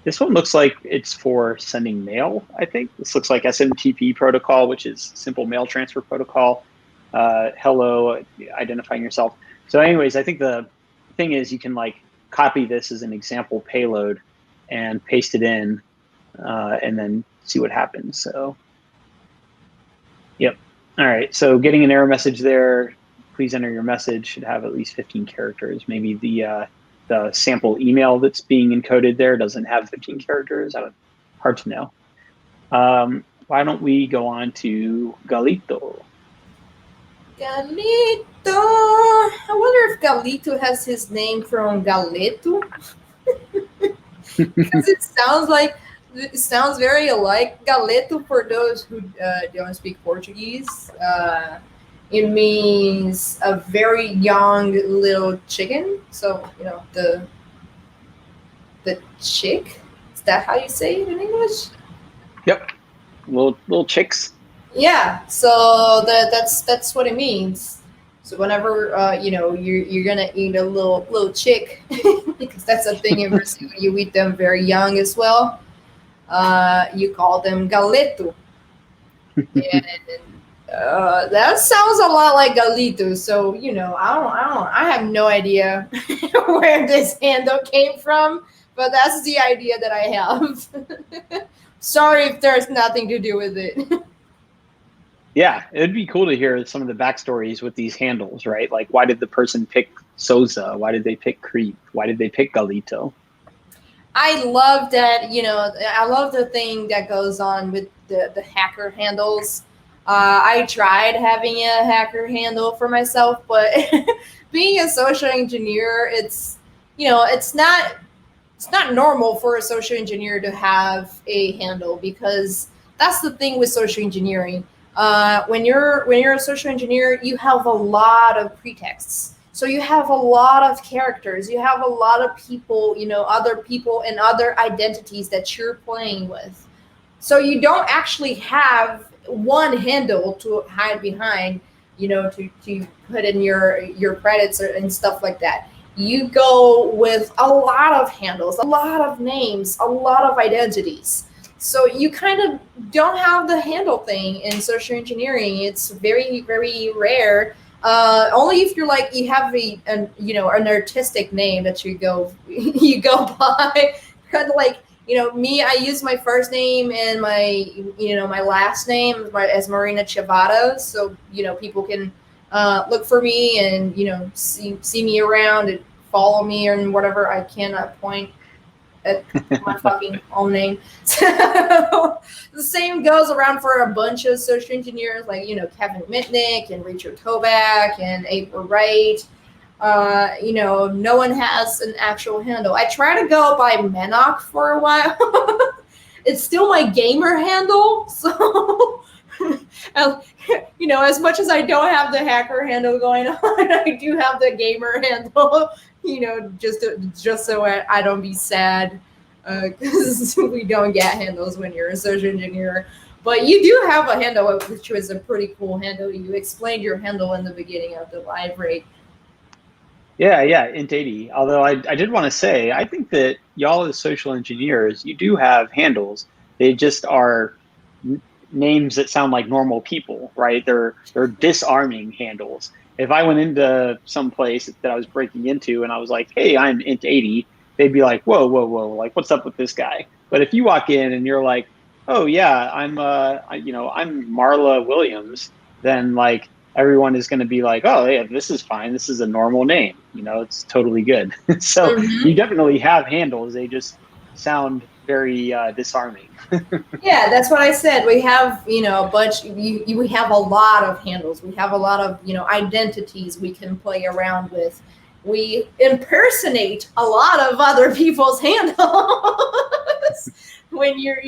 this one looks like it's for sending mail, I think. This looks like SMTP protocol, which is simple mail transfer protocol. Hello, identifying yourself. So anyways, I think the thing is you can like copy this as an example payload and paste it in and then see what happens. So, yep. All right. So getting an error message there, please enter your message, should have at least 15 characters. Maybe the sample email that's being encoded there doesn't have 15 characters. Hard to know. Why don't we go on to Galito? Galito. I wonder if Galito has his name from Galeto. Because it sounds very alike. Galeto, for those who don't speak Portuguese, it means a very young little chicken. So the chick. Is that how you say it in English? Yep, little chicks. Yeah. So that's what it means. So whenever you're gonna eat a little chick, because that's a thing in Brazil, you eat them very young as well. You call them galeto, and that sounds a lot like galito. So I have no idea where this handle came from, but that's the idea that I have. Sorry if there's nothing to do with it. Yeah, it'd be cool to hear some of the backstories with these handles, right? Like, why did the person pick Souza? Why did they pick Creep? Why did they pick Galito? I love that, I love the thing that goes on with the hacker handles. I tried having a hacker handle for myself, but being a social engineer, it's not normal for a social engineer to have a handle, because that's the thing with social engineering. When you're a social engineer, you have a lot of pretexts. So you have a lot of characters. You have a lot of people, other people and other identities that you're playing with. So you don't actually have one handle to hide behind, to put in your credits and stuff like that. You go with a lot of handles, a lot of names, a lot of identities. So you kind of don't have the handle thing in social engineering. It's very, very rare. Only if you're like you have an artistic name that you go by. Kind of like me, I use my first name and my last name as Marina Chavada, so people can look for me and see me around and follow me and whatever. I cannot point at my fucking own name. So the same goes around for a bunch of social engineers, like Kevin Mitnick and Richard Toback and April Wright. No one has an actual handle. I try to go by Menok for a while. It's still my gamer handle, so as much as I don't have the hacker handle going on, I do have the gamer handle. Just so I don't be sad, because we don't get handles when you're a social engineer. But you do have a handle, which was a pretty cool handle. You explained your handle in the beginning of the live, right? Yeah, int 80. Although I did want to say, I think that y'all as social engineers, you do have handles. They just are names that sound like normal people, right? They're disarming handles. If I went into some place that I was breaking into and I was like, "Hey, I'm int 80," they'd be like, "Whoa, whoa, whoa! Like, what's up with this guy?" But if you walk in and you're like, "Oh yeah, I'm Marla Williams," then like everyone is going to be like, "Oh yeah, this is fine. This is a normal name. It's totally good." So you definitely have handles. They just sound very disarming. Yeah, that's what I said. We have, a bunch. We have a lot of handles. We have a lot of, identities we can play around with. We impersonate a lot of other people's handles when you're,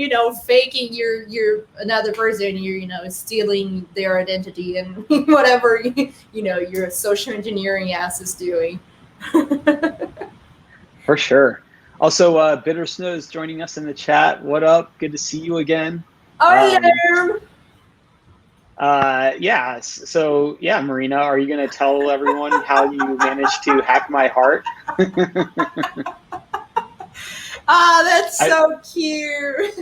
faking you're another person. You're, stealing their identity and whatever your social engineering ass is doing. For sure. Also, Bitter Snow is joining us in the chat. What up? Good to see you again. Oh, yeah. So yeah, Marina, are you going to tell everyone how you managed to hack my heart? That's so cute.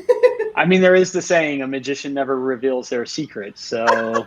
I mean, there is the saying, a magician never reveals their secrets. So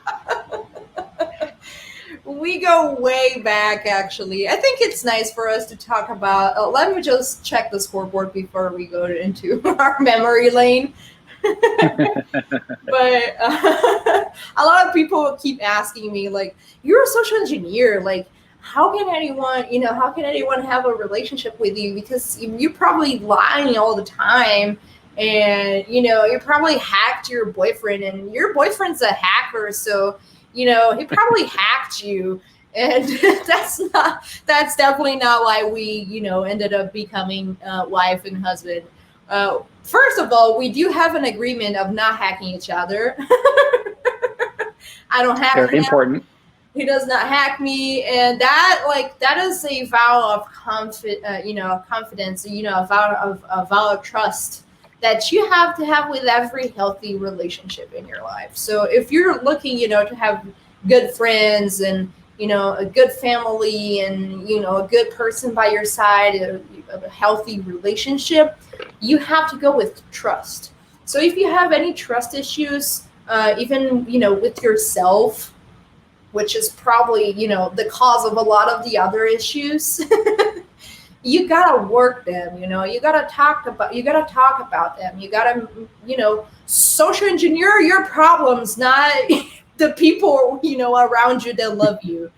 we go way back, actually. I think it's nice for us to talk about. Let me just check the scoreboard before we go into our memory lane. But a lot of people keep asking me, like, "You're a social engineer. Like, how can anyone have a relationship with you? Because you're probably lying all the time." And you probably hacked your boyfriend, and your boyfriend's a hacker, so he probably hacked you. And that's definitely not why we ended up becoming wife and husband. First of all, we do have an agreement of not hacking each other. I don't hack him. Very important. He does not hack me, and that is a vow of confidence, a vow of trust that you have to have with every healthy relationship in your life. So if you're looking, to have good friends and a good family and a good person by your side, a healthy relationship, you have to go with trust. So if you have any trust issues, even with yourself, which is probably the cause of a lot of the other issues, you gotta work them. You gotta talk about them. You gotta social engineer your problems, not the people around you that love you.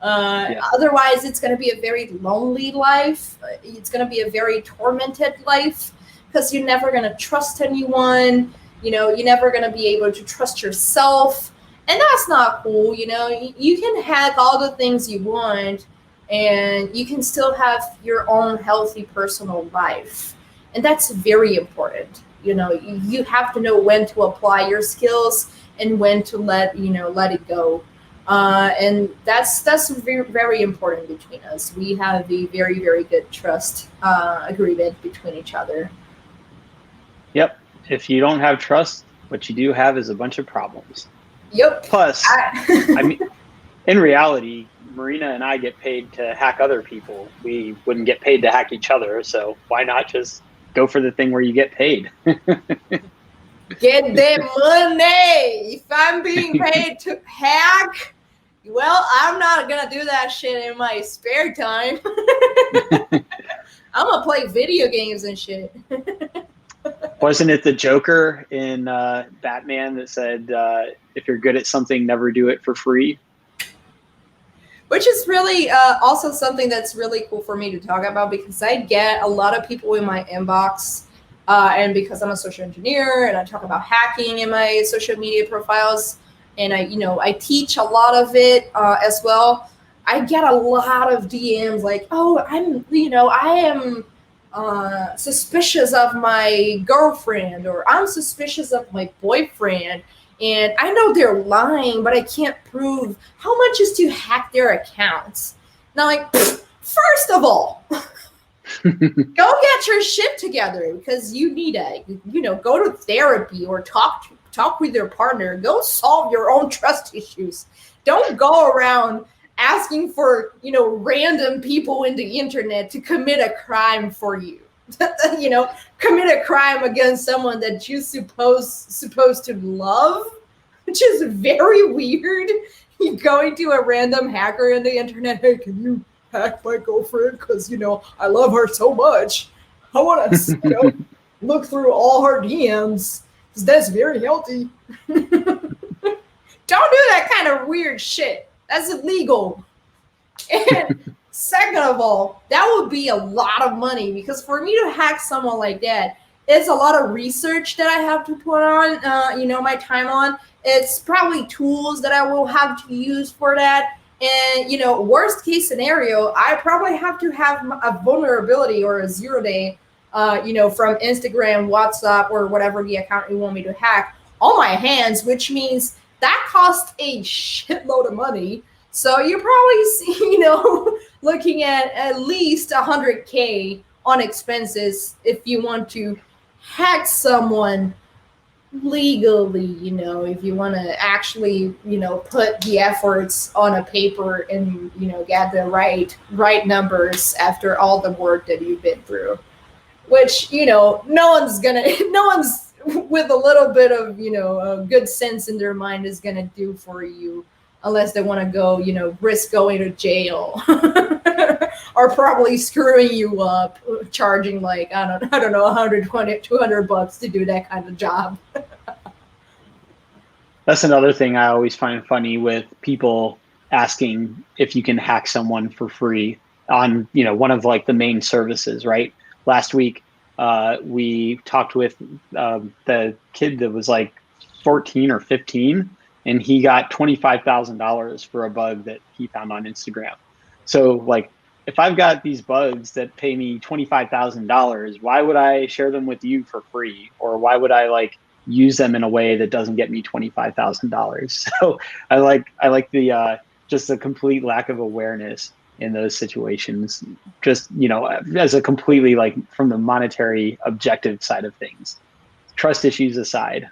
Yeah. Otherwise, it's going to be a very lonely life. It's going to be a very tormented life because you're never going to trust anyone. You're never going to be able to trust yourself. And that's not cool. You can hack all the things you want and you can still have your own healthy personal life. And that's very important. You have to know when to apply your skills and when to let it go. And that's very, very important between us. We have a very, very good trust agreement between each other. Yep. If you don't have trust, what you do have is a bunch of problems. Yep. Plus, I mean, in reality, Marina and I get paid to hack other people. We wouldn't get paid to hack each other. So why not just go for the thing where you get paid? Get that money. If I'm being paid to hack, well, I'm not gonna do that shit in my spare time. I'm gonna play video games and shit. Wasn't it the Joker in Batman that said, if you're good at something, never do it for free? Which is really also something that's really cool for me to talk about because I get a lot of people in my inbox. And because I'm a social engineer and I talk about hacking in my social media profiles, and I teach a lot of it as well. I get a lot of DMs like, "Oh, I am suspicious of my girlfriend," or "I'm suspicious of my boyfriend, and I know they're lying, but I can't prove how much is to hack their accounts." Now, like, first of all, go get your shit together because you need go to therapy or talk talk with your partner. Go solve your own trust issues. Don't go around asking for, random people in the internet to commit a crime for you. Commit a crime against someone that you're supposed to love, which is very weird. You going to a random hacker on the internet, hey, can you hack my girlfriend? Because, I love her so much. I want to, look through all her DMs, because that's very healthy. Don't do that kind of weird shit. That's illegal. And second of all, that would be a lot of money, because for me to hack someone like that, it's a lot of research that I have to put on, my time on. It's probably tools that I will have to use for that. And, worst case scenario, I probably have to have a vulnerability or a 0-day, from Instagram, WhatsApp, or whatever the account you want me to hack on my hands, which means that costs a shitload of money. So you're probably, looking at least $100K on expenses if you want to hack someone legally, if you want to actually, put the efforts on a paper and, get the right numbers after all the work that you've been through, which, no one's with a little bit of, good sense in their mind is going to do for you, unless they want to go, risk going to jail or probably screwing you up, charging like, I don't know, 120, $200 to do that kind of job. That's another thing I always find funny with people asking if you can hack someone for free on, one of like the main services, right? Last week, we talked with the kid that was like 14 or 15, and he got $25,000 for a bug that he found on Instagram. So like, if I've got these bugs that pay me $25,000, why would I share them with you for free? Or why would I like use them in a way that doesn't get me $25,000? So I like the just the complete lack of awareness in those situations, just, as a completely like from the monetary objective side of things, trust issues aside.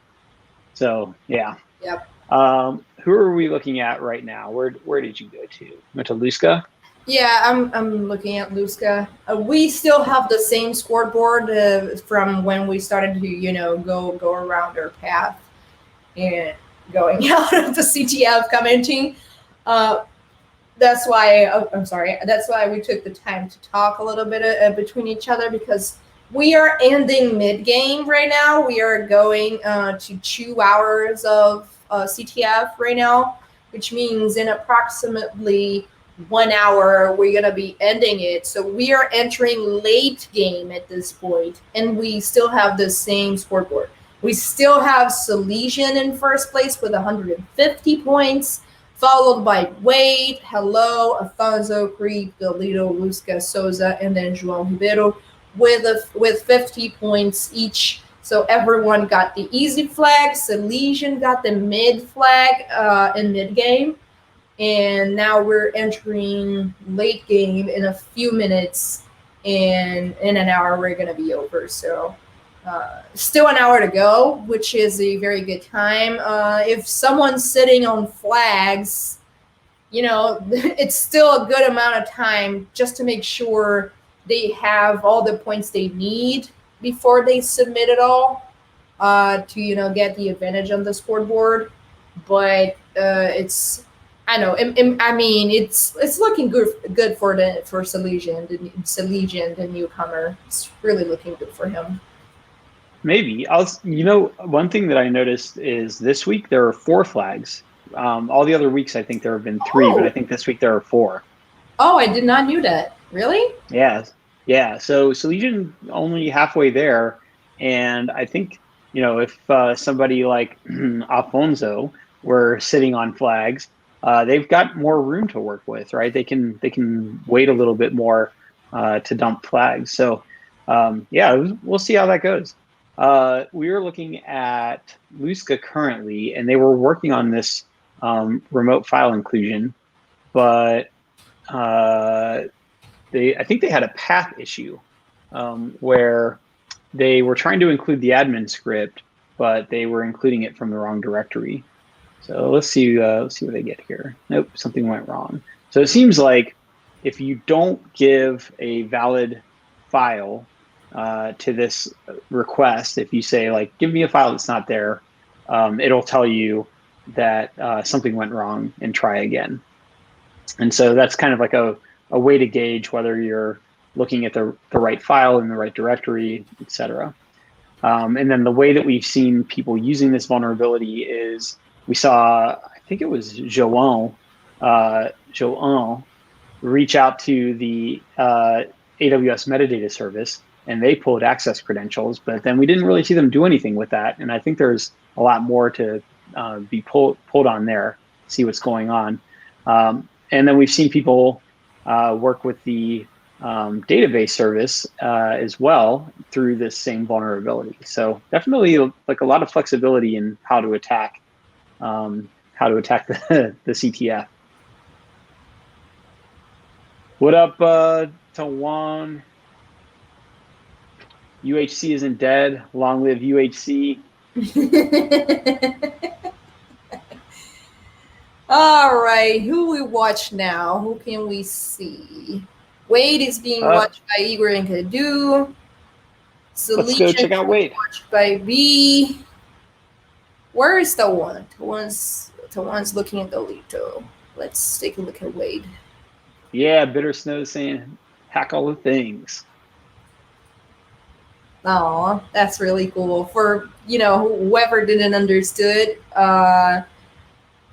So yeah. Yep. Who are we looking at right now? Where did you go to? Went to Luska? Yeah, I'm looking at Luska. We still have the same scoreboard from when we started to, go around our path and going out of the CTF commenting. That's why, I'm sorry, that's why we took the time to talk a little bit between each other, because we are ending mid-game right now. We are going to 2 hours of CTF right now, which means in approximately 1 hour, we're going to be ending it. So we are entering late game at this point, and we still have the same scoreboard. We still have Celesian in first place with 150 points, followed by Wade, Hello, Afonso, Creep, Galito, Lusca, Souza, and then João Ribeiro with 50 points each. So everyone got the easy flag. Celesian got the mid flag in mid game. And now we're entering late game in a few minutes, and in an hour we're going to be over. So still an hour to go, which is a very good time. If someone's sitting on flags, it's still a good amount of time just to make sure they have all the points they need before they submit it all to, get the advantage on the scoreboard. But it's... I know. I mean, it's looking good for Celesian, the newcomer. It's really looking good for him. Maybe. One thing that I noticed is this week there are 4 flags. All the other weeks I think there have been 3, but I think this week there are 4. Oh, I did not know that. Really? Yeah. So Celesian only halfway there, and I think if somebody like Afonso were sitting on flags, they've got more room to work with, right? They can wait a little bit more to dump flags. So we'll see how that goes. We are looking at Luska currently, and they were working on this remote file inclusion, but I think they had a path issue where they were trying to include the admin script, but they were including it from the wrong directory. So let's see what they get here. Nope, something went wrong. So it seems like if you don't give a valid file to this request, if you say like, give me a file that's not there, it'll tell you that something went wrong and try again. And so that's kind of like a way to gauge whether you're looking at the right file in the right directory, et cetera. And then the way that we've seen people using this vulnerability is we saw, I think it was Joan reach out to the AWS metadata service, and they pulled access credentials, but then we didn't really see them do anything with that. And I think there's a lot more to be pulled on there, see what's going on. And then we've seen people work with the database service as well through this same vulnerability. So definitely like a lot of flexibility in how to attack the CTF. What up, Tawan? UHC isn't dead. Long live UHC. All right, who we watch now? Who can we see? Wade is being watched by Igor and Kadu. Celesian let's go check out Wade. Watched by V. Where is the one? The one's looking at the Lito. Let's take a look at Wade. Yeah, Bitter Snow saying hack all the things. Oh, that's really cool. For whoever didn't understood,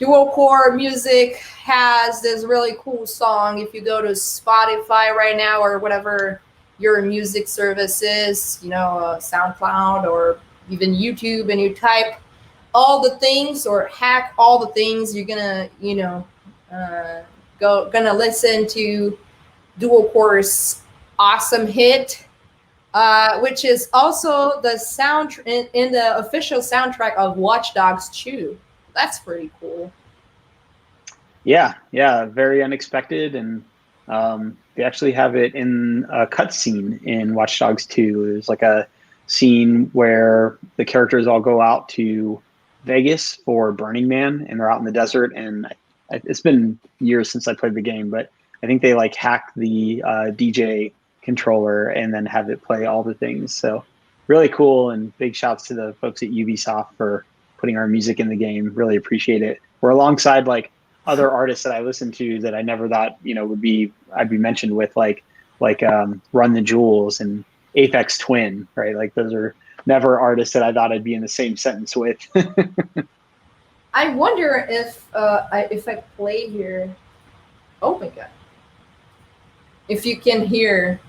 Dual Core Music has this really cool song. If you go to Spotify right now or whatever your music service is, SoundCloud or even YouTube, and you type all the things or hack all the things, you're gonna gonna listen to Dual Core's awesome hit, which is also the sound in the official soundtrack of Watch Dogs 2. That's pretty cool. Yeah, very unexpected, and they actually have it in a cutscene in Watch Dogs 2. There's like a scene where the characters all go out to Vegas for Burning Man, and they're out in the desert. And it's been years since I played the game, but I think they like hack the DJ controller and then have it play all the things. So really cool, and big shouts to the folks at Ubisoft for putting our music in the game. Really appreciate it. We're alongside like other artists that I listen to that I never thought I'd be mentioned with, like Run the Jewels and Aphex Twin, right? Like those are never artists that I thought I'd be in the same sentence with. I wonder if I play here. Oh my god! If you can hear.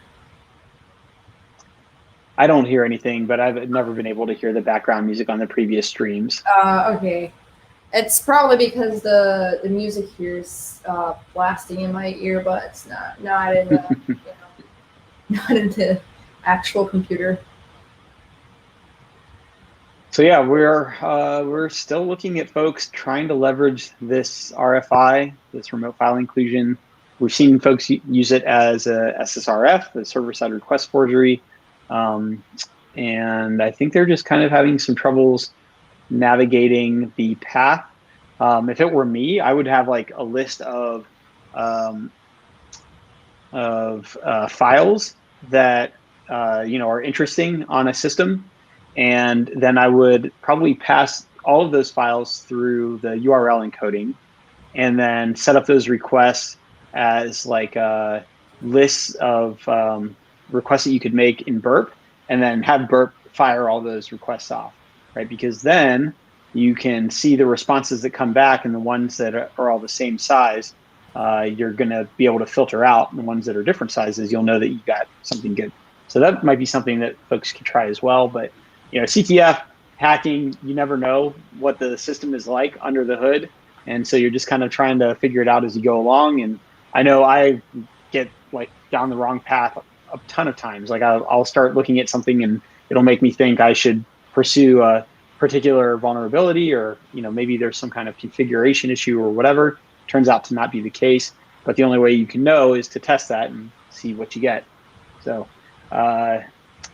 I don't hear anything, but I've never been able to hear the background music on the previous streams. Okay. It's probably because the music here is blasting in my earbuds, not in the, not in the actual computer. So yeah, we're still looking at folks trying to leverage this RFI, this remote file inclusion. We've seen folks use it as a SSRF, a server-side request forgery. And I think they're just kind of having some troubles navigating the path. If it were me, I would have like a list of files that are interesting on a system, and then I would probably pass all of those files through the URL encoding, and then set up those requests as like lists of requests that you could make in Burp, and then have Burp fire all those requests off, right? Because then you can see the responses that come back, and the ones that are all the same size, you're going to be able to filter out. And the ones that are different sizes, you'll know that you got something good. So that might be something that folks can try as well. But CTF hacking, you never know what the system is like under the hood, and so you're just kind of trying to figure it out as you go along. And I know I get like down the wrong path a ton of times. Like I'll start looking at something and it'll make me think I should pursue a particular vulnerability, or maybe there's some kind of configuration issue or whatever. Turns out to not be the case, but the only way you can know is to test that and see what you get. So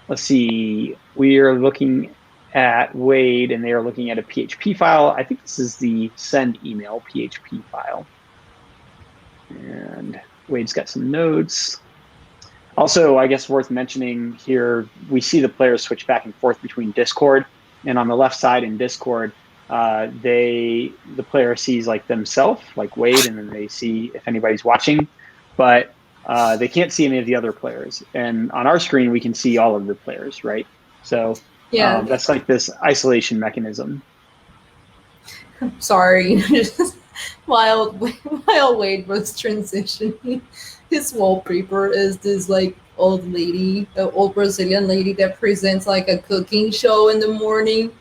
let's see, we are looking at Wade, and they are looking at a PHP file. I think this is the send email PHP file. And Wade's got some notes. Also, I guess worth mentioning here, we see the players switch back and forth between Discord, and on the left side in Discord, the player sees like themselves, like Wade, and then they see if anybody's watching, but they can't see any of the other players. And on our screen, we can see all of the players, right? So that's like this isolation mechanism. Sorry, just while Wade was transitioning, his wallpaper is this like old Brazilian lady that presents like a cooking show in the morning.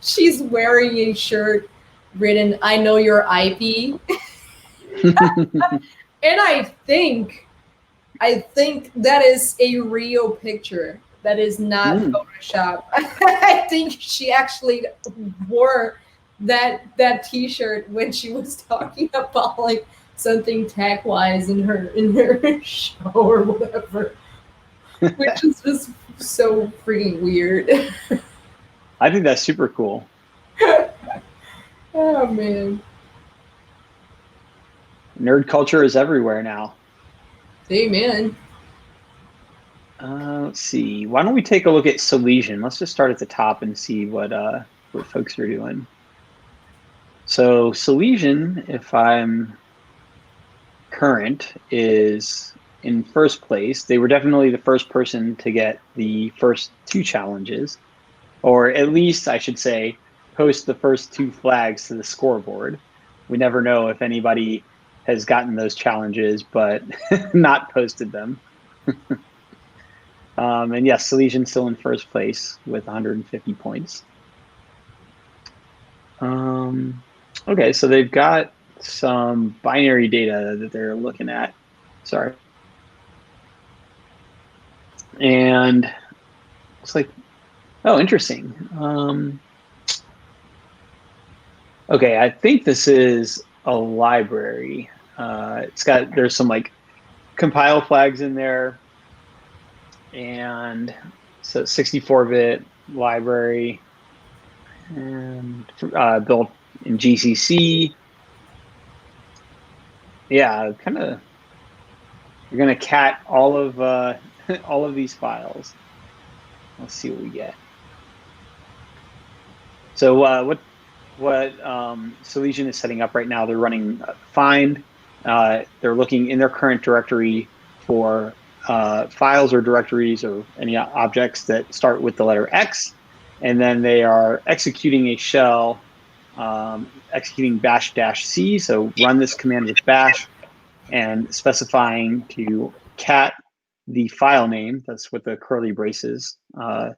She's wearing a shirt written "I know your IP," and I think that is a real picture. That is not Photoshop. I think she actually wore that T-shirt when she was talking about like something tech-wise in her show or whatever, which is just so freaking weird. I think that's super cool. Oh man, nerd culture is everywhere now. Amen. Let's see. Why don't we take a look at Celesian? Let's just start at the top and see what folks are doing. So Celesian, if I'm current, is in first place. They were definitely the first person to get the first 2 challenges, or at least I should say, post the first 2 flags to the scoreboard. We never know if anybody has gotten those challenges, but not posted them. And yes, Celesian's still in first place with 150 points. Okay, so they've got some binary data that they're looking at. Sorry. And it's like, oh, interesting. Okay, I think this is a library. There's some like compile flags in there. And so 64-bit library and built in GCC. Yeah, kind of. We're gonna cat all of these files. Let's see what we get. So what Celesian is setting up right now? They're running find. They're looking in their current directory for files or directories or any objects that start with the letter X, and then they are executing a shell, executing bash-c. So run this command with bash and specifying to cat the file name. That's what the curly braces are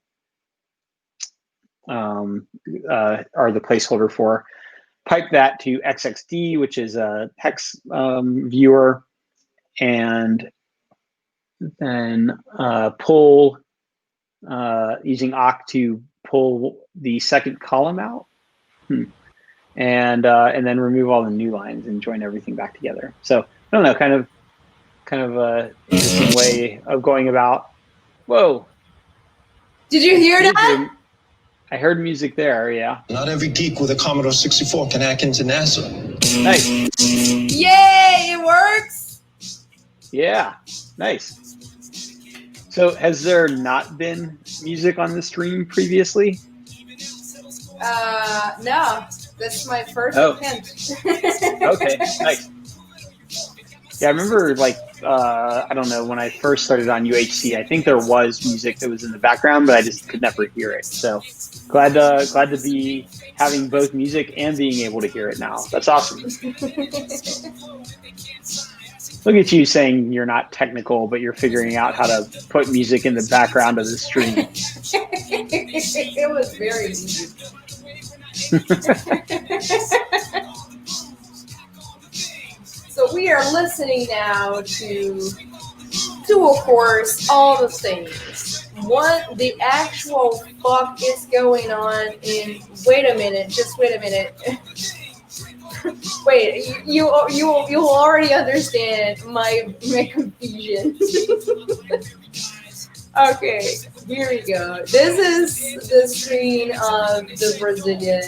the placeholder for. Pipe that to xxd, which is a hex viewer, and then pull using awk to pull the second column out, and then remove all the new lines and join everything back together. So I don't know, kind of a interesting way of going about. Whoa! Did you hear that? I heard music there. Yeah. Not every geek with a Commodore 64 can hack into NASA. Nice. Yay! It works. Yeah. Nice. So has there not been music on the stream previously? No. That's my first attempt. Okay, nice. Yeah, I remember like I don't know, when I first started on UHC, I think there was music that was in the background, but I just could never hear it. So glad to be having both music and being able to hear it now. That's awesome. Look at you saying you're not technical, but you're figuring out how to put music in the background of the stream. It was very easy. So we are listening now to of course, all the things. What the actual fuck is going on in, wait a minute, just wait a minute. Wait, you already understand my confusion. Okay, Here we go. This is the screen of the Brazilian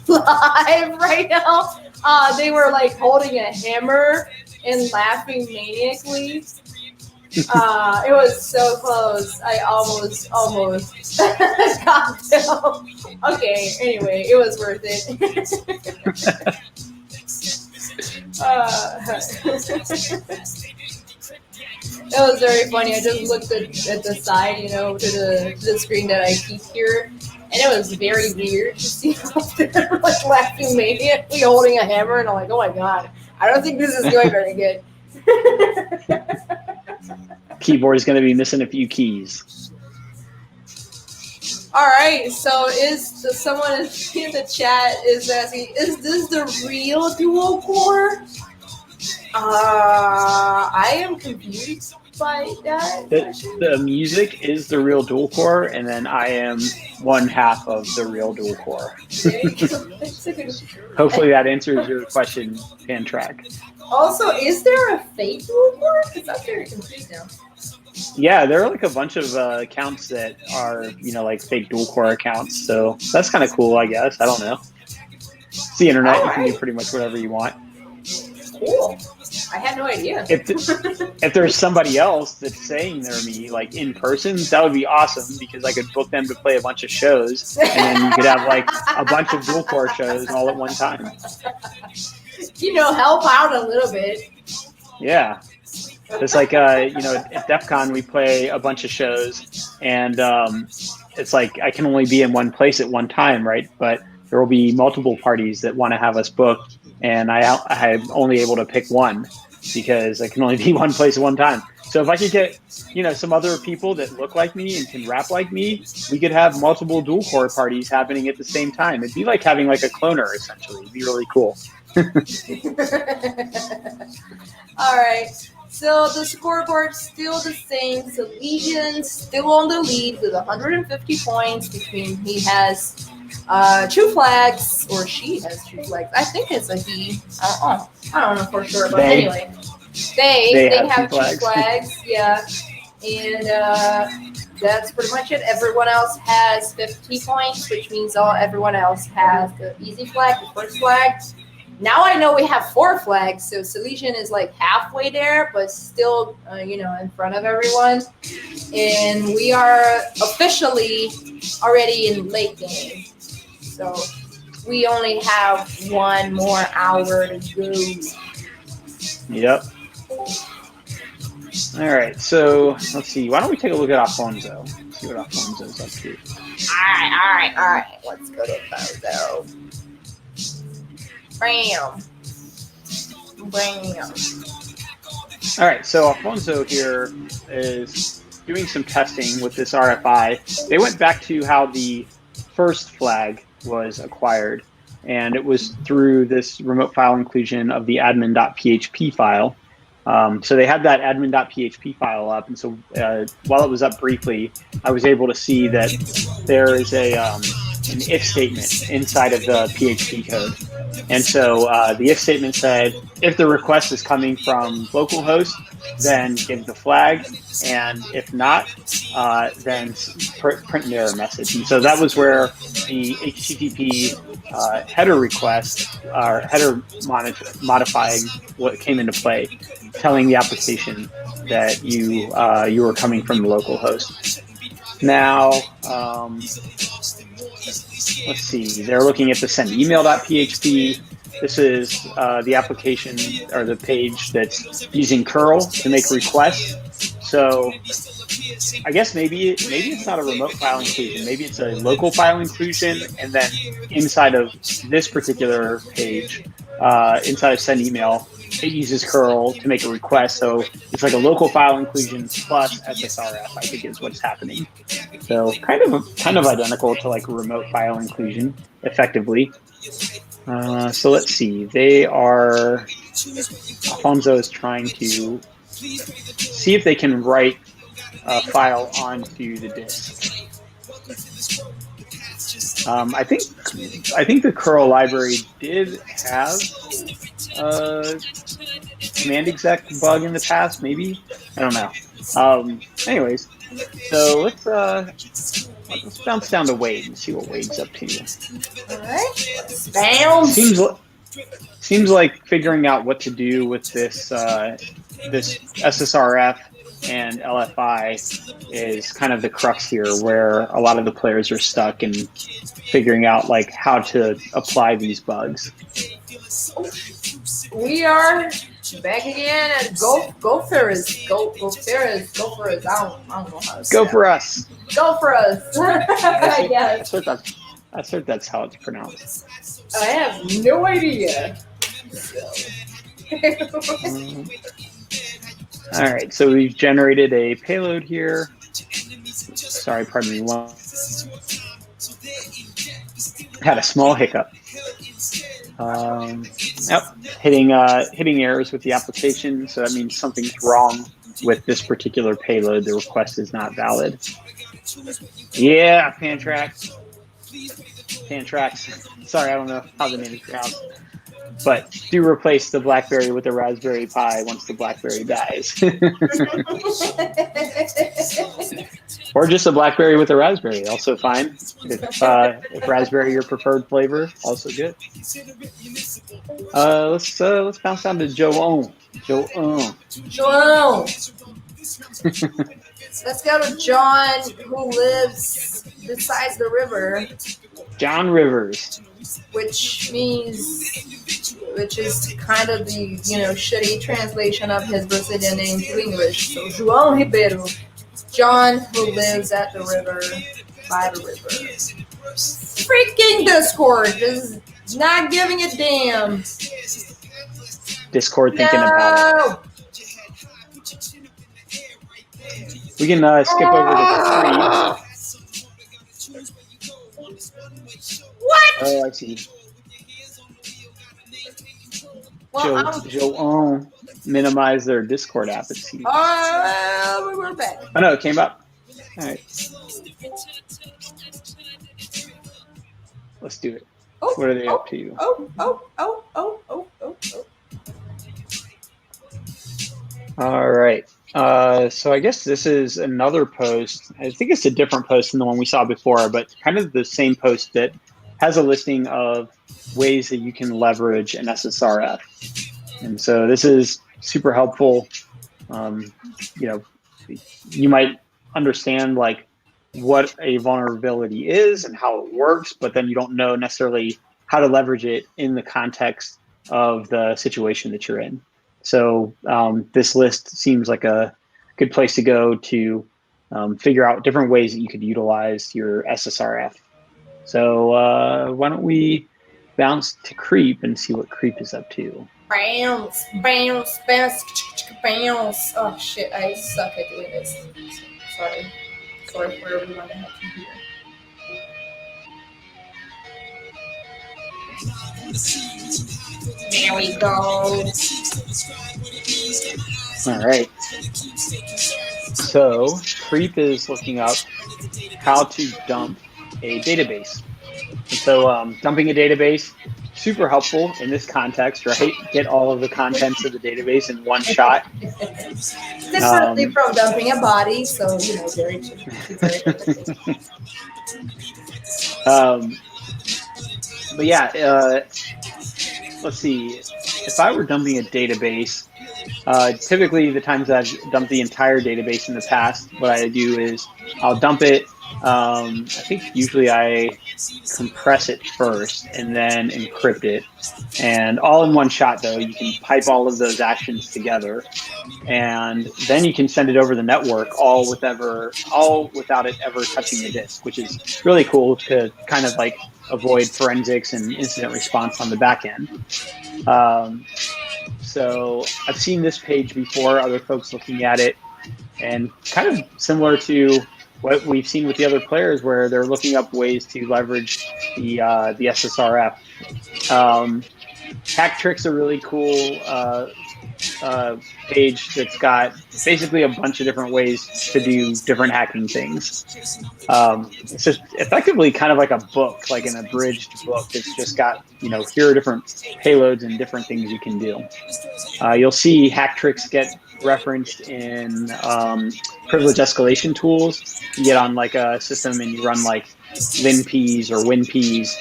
live right now. They were like holding a hammer and laughing maniacally. It was so close. I almost got them. Okay, anyway, it was worth it. It was very funny. I just looked at the side, you know, to the screen that I keep here, and it was very weird to see how they're like laughing maniacally holding a hammer, and I'm like, oh my god, I don't think this is going very good. Keyboard is going to be missing a few keys. All right, so someone in the chat is asking, is this the real dual core? I am confused by that. The music is the real dual core, and then I am one half of the real dual core. Hopefully that answers your question, Fan Track. Also, is there a fake dual core? Because I'm very confused now. Yeah, there are like a bunch of accounts that are, you know, like fake dual core accounts. So that's kind of cool, I guess. I don't know. It's the internet. You can do pretty much whatever you want. Cool. I had no idea. If there's somebody else that's saying they're me, like in person, that would be awesome because I could book them to play a bunch of shows, and then you could have like a bunch of dual core shows all at one time. You know, help out a little bit. Yeah. It's like, you know, at DEF CON, we play a bunch of shows, and it's like I can only be in one place at one time, right? But there will be multiple parties that want to have us booked, and I'm only able to pick one because I can only be one place at one time. So if I could get, you know, some other people that look like me and can rap like me, we could have multiple dual core parties happening at the same time. It'd be like having like a cloner, essentially. It'd be really cool. All right. So the scoreboard's still the same. Celesian still on the lead with 150 points. He has 2 flags, or she has 2 flags. I think it's a he. I don't know for sure, but anyway, they have 2 flags. Yeah, and that's pretty much it. Everyone else has 50 points, which means everyone else has the easy flag, the first flag. Now I know we have 4 flags, so Celesian is like halfway there, but still, you know, in front of everyone. And we are officially already in late game. So we only have 1 more hour to go. Yep. All right, so let's see. Why don't we take a look at Alfonso? See what Alfonso's up to. All right. Let's go to Alfonso. Bam. All right, so Alfonso here is doing some testing with this RFI. They went back to how the first flag was acquired, and it was through this remote file inclusion of the admin.php file. So they had that admin.php file up, and so while it was up briefly, I was able to see that there is an if statement inside of the PHP code. And so the if statement said, if the request is coming from localhost, then give the flag, and if not, then print an error message. And so that was where the HTTP header request, or header modifying what came into play, telling the application that you were coming from the localhost. Now, let's see, they're looking at the send email.php. This is the application or the page that's using curl to make requests. So I guess maybe it's not a remote file inclusion. Maybe it's a local file inclusion, and then inside of this particular page, inside of send email, it uses curl to make a request. So it's like a local file inclusion plus SSRF, I think is what's happening. So kind of identical to like a remote file inclusion, effectively. So let's see. Alfonso is trying to see if they can write a file onto the disk. I think the curl library did have a command exec bug in the past, maybe. I don't know. Anyways, So let's bounce down to Wade and see what Wade's up to. All right, let's bounce. Seems like figuring out what to do with this this SSRF and LFI is kind of the crux here, where a lot of the players are stuck in figuring out like how to apply these bugs. We are back again at go Ferris. Go Ferris. Go for us. I don't know how to say Go that. for us. Go for us. Yes. I heard that's how it's pronounced. I have no idea. All right, so we've generated a payload here. Sorry, pardon me. Had a small hiccup. Yep, hitting errors with the application, so that means something's wrong with this particular payload. The request is not valid. Yeah, Pantrax. Sorry, I don't know how the name is pronounced. But do replace the BlackBerry with a Raspberry Pi once the BlackBerry dies. Or just a BlackBerry with a Raspberry, also fine. If Raspberry your preferred flavor, also good. Let's bounce down to Joe. Let's go to John, who lives beside the river. John Rivers. Which is kind of the shitty translation of his Brazilian name to English. So João Ribeiro, John who lives at the river, by the river. Freaking Discord is not giving a damn. Discord thinking about it. We can skip over to Creep. What? Oh, I see. Well, Joe minimize their Discord app. It seems. We're back. Oh no, it came up. All right. Let's do it. What are they up to? All right. So I guess this is another post. I think it's a different post than the one we saw before, but kind of the same post that has a listing of ways that you can leverage an SSRF. And so this is super helpful. You might understand like what a vulnerability is and how it works, but then you don't know necessarily how to leverage it in the context of the situation that you're in. So this list seems like a good place to go to figure out different ways that you could utilize your SSRF. So why don't we bounce to Creep and see what Creep is up to. Bounce. Oh shit, I suck at doing this. Sorry for everyone that had to hear. There we go. All right. So Creep is looking up how to dump a database. And so dumping a database, super helpful in this context, right? Get all of the contents of the database in one shot. Differently from dumping a body, so very but yeah, let's see. If I were dumping a database, typically the times that I've dumped the entire database in the past, what I do is I'll dump it. I think usually I compress it first and then encrypt it. And all in one shot, though, you can pipe all of those actions together. And then you can send it over the network all without it ever touching the disk, which is really cool to kind of like avoid forensics and incident response on the back end. So I've seen this page before, other folks looking at it, and kind of similar to what we've seen with the other players where they're looking up ways to leverage the SSRF. Hack Trick's a really cool page that's got basically a bunch of different ways to do different hacking things. It's just effectively kind of like a book, like an abridged book. It's just got, here are different payloads and different things you can do. You'll see Hack Tricks get referenced in privilege escalation tools. You get on like a system and you run like linps or winps.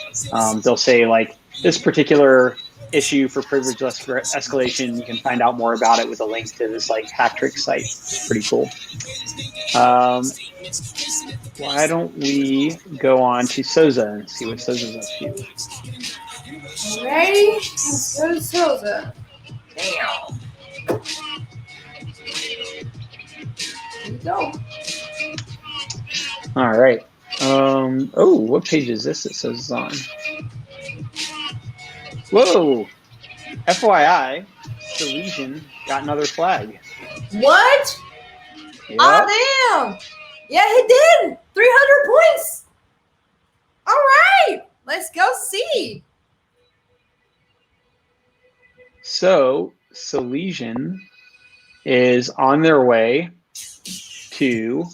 They'll say like this particular issue for privilege escalation, you can find out more about it with a link to this like hack trick site. Pretty cool. Why don't we go on to Souza and see what Souza's up to? Ready? Let's go to Souza. Damn. Here we go. All right. Oh, what page is this? It says it's on. Whoa. FYI, Celesian got another flag. What? Yep. Oh, damn. Yeah, he did. 300 points. All right. Let's go see. So, Celesian is on their way to...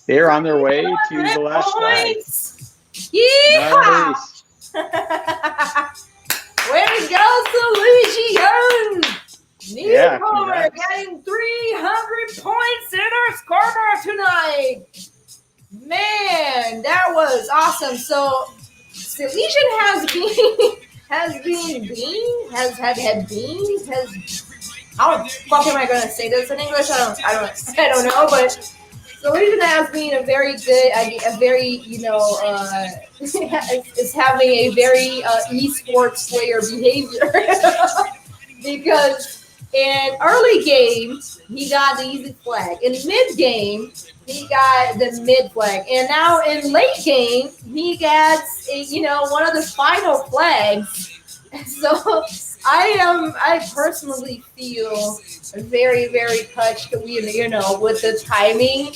They're on their way to the last flag. Yeah. Nice. Way to go, Celesian. Yeah, Newcomer congrats. getting 300 points in our scoreboard tonight. Man, that was awesome. So, Celesian has how the fuck am I gonna say this in English? I don't know, but Celesian has been a very good, is having a very esports player behavior because in early game he got the easy flag, in mid game he got the mid flag, and now in late game he gets one of the final flags. So I personally feel very, very touched with the timing.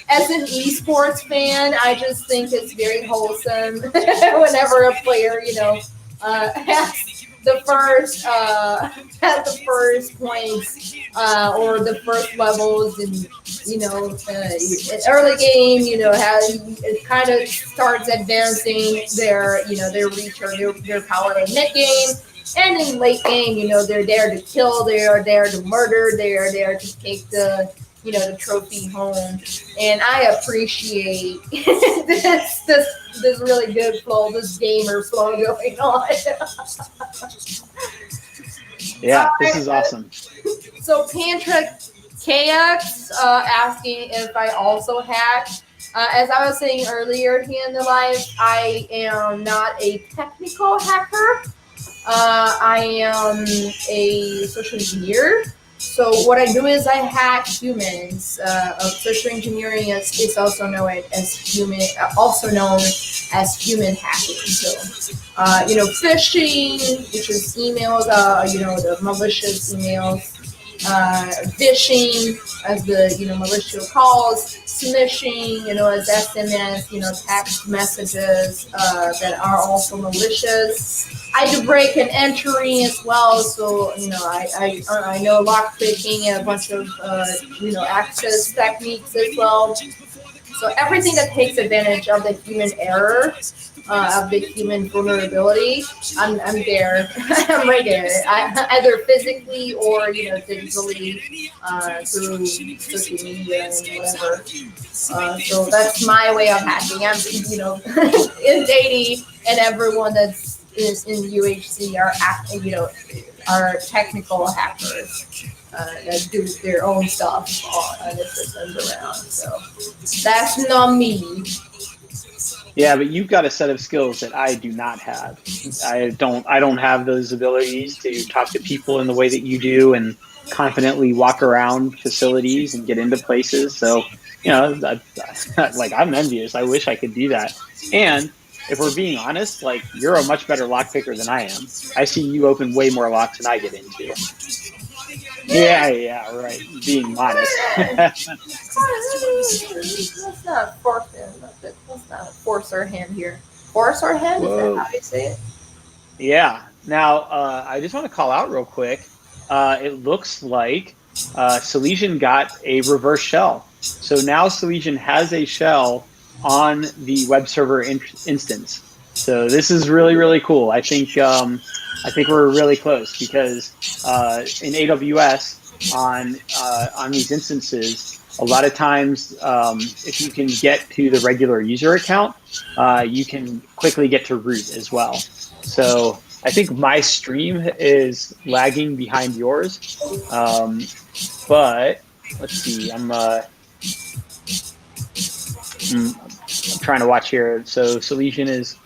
As an esports fan, I just think it's very wholesome whenever a player, has the first points or the first levels, and early game, how it kind of starts advancing their reach or their power in mid game. And in late game, they're there to kill, they are there to murder, they are there to take the trophy home. And I appreciate this really good flow, this gamer flow going on. Yeah, this is awesome. So Pantra KX asking if I also hack. As I was saying earlier here in the live, I am not a technical hacker. I am a social engineer. So what I do is I hack humans. Social engineering is also known as human hacking. So, phishing, which is emails, the malicious emails. Phishing as the malicious calls, smishing as SMS, text messages that are also malicious. I do break and entering as well, so I know lock picking and a bunch of access techniques as well. So everything that takes advantage of the human error, of the human vulnerability, I'm there. I'm right there. Either physically or digitally through social media and whatever. So that's my way of hacking. I'm in dating, and everyone that's in UHC are technical hackers that do their own stuff on the systems around. So that's not me. Yeah, but you've got a set of skills that I do not have. I don't have those abilities to talk to people in the way that you do and confidently walk around facilities and get into places. So, like, I'm envious. I wish I could do that. And if we're being honest, like, you're a much better lockpicker than I am. I see you open way more locks than I get into. Yeah, right. Being modest. Let's not force him. Let's not force our hand here. Force our hand? Whoa. Is that how you say it? Yeah. Now, I just want to call out real quick. It looks like Celesian got a reverse shell. So now Celesian has a shell on the web server instance. So this is really, really cool. I think we're really close because in AWS on these instances, a lot of times if you can get to the regular user account, you can quickly get to root as well. So I think my stream is lagging behind yours, but let's see. I'm trying to watch here. So Celesian is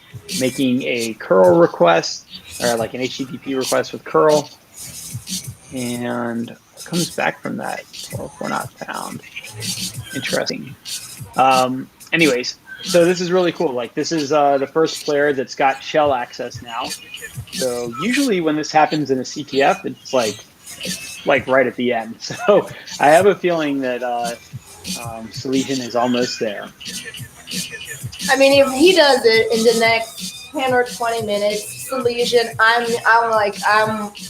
making a curl request or like an HTTP request with curl, and what comes back from that? Well, if we're not found. Interesting. Anyways, so this is really cool. Like this is the first player that's got shell access now. So usually when this happens in a CTF, it's like right at the end. So I have a feeling that Celesian is almost there. I mean, if he does it in the next 10 or 20 minutes, Celesian, I'm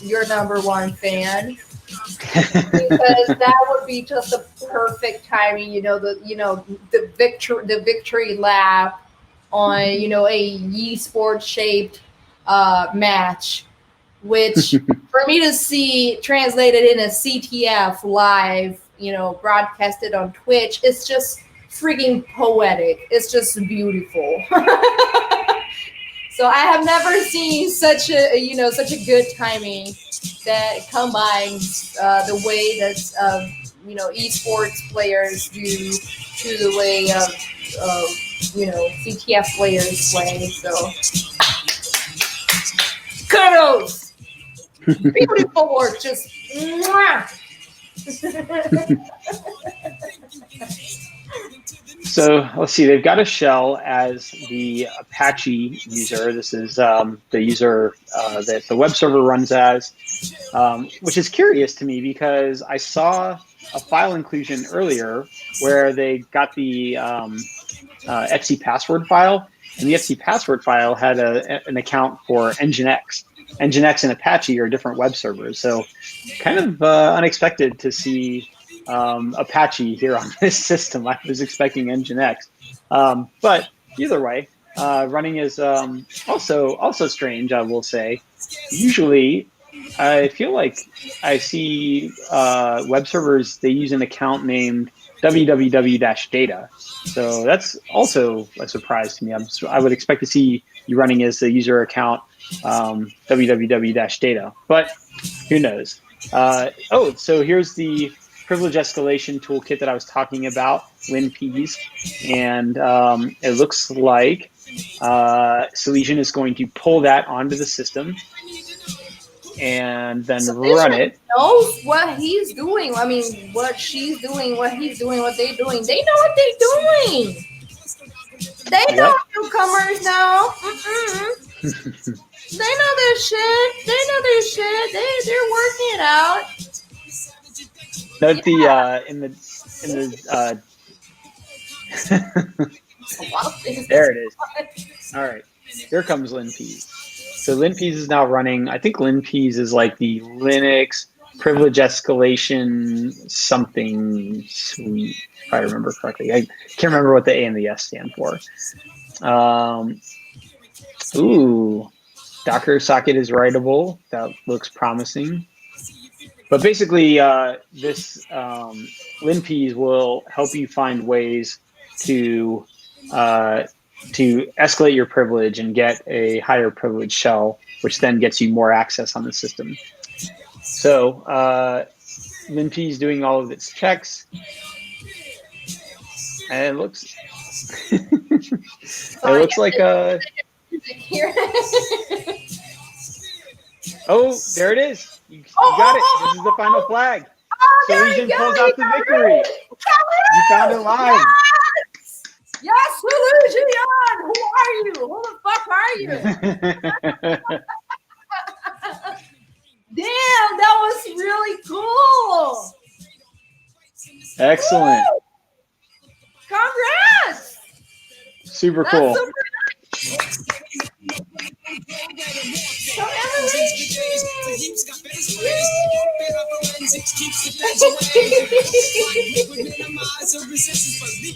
your #1 fan. Because that would be just the perfect timing, the victory lap on, a esports shaped match, which for me to see translated in a CTF live, broadcasted on Twitch, it's just freaking poetic. It's just beautiful. So I have never seen such a good timing that combines the way that esports players do to the way of CTF players play. So kudos, beautiful work, just mwah. So let's see, they've got a shell as the Apache user. This is the user that the web server runs as, which is curious to me because I saw a file inclusion earlier where they got the etc password file, and the etc password file had an account for Nginx. Nginx and Apache are different web servers, so kind of unexpected to see Apache here on this system. I was expecting Nginx, but either way, running is also strange. I will say, usually, I feel like I see web servers, they use an account named www-data. So that's also a surprise to me. I would expect to see you running as the user account www-data, but who knows? So here's the privilege escalation toolkit that I was talking about, LinPeas, and it looks like Celesian is going to pull that onto the system and then run it. Knows what he's doing. I mean, what she's doing, what he's doing, what they're doing. They know what they're doing. They know newcomers now. They know their shit. They're working it out. Note in the there it is. All right, here comes LinPeas. So LinPeas is now running. I think LinPeas is like the Linux privilege escalation something suite, if I remember correctly. I can't remember what the A and the S stand for. Docker socket is writable. That looks promising. But basically, this LinPeas will help you find ways to escalate your privilege and get a higher privilege shell, which then gets you more access on the system. So LinPeas doing all of its checks, and it looks it looks like oh, there it is. You got it. This is the final flag. Celesian pulls out the victory. You found it live. Yes, Celesian. Who are you? Who the fuck are you? Damn, that was really cool. Excellent. Woo! Congrats. Super cool. Super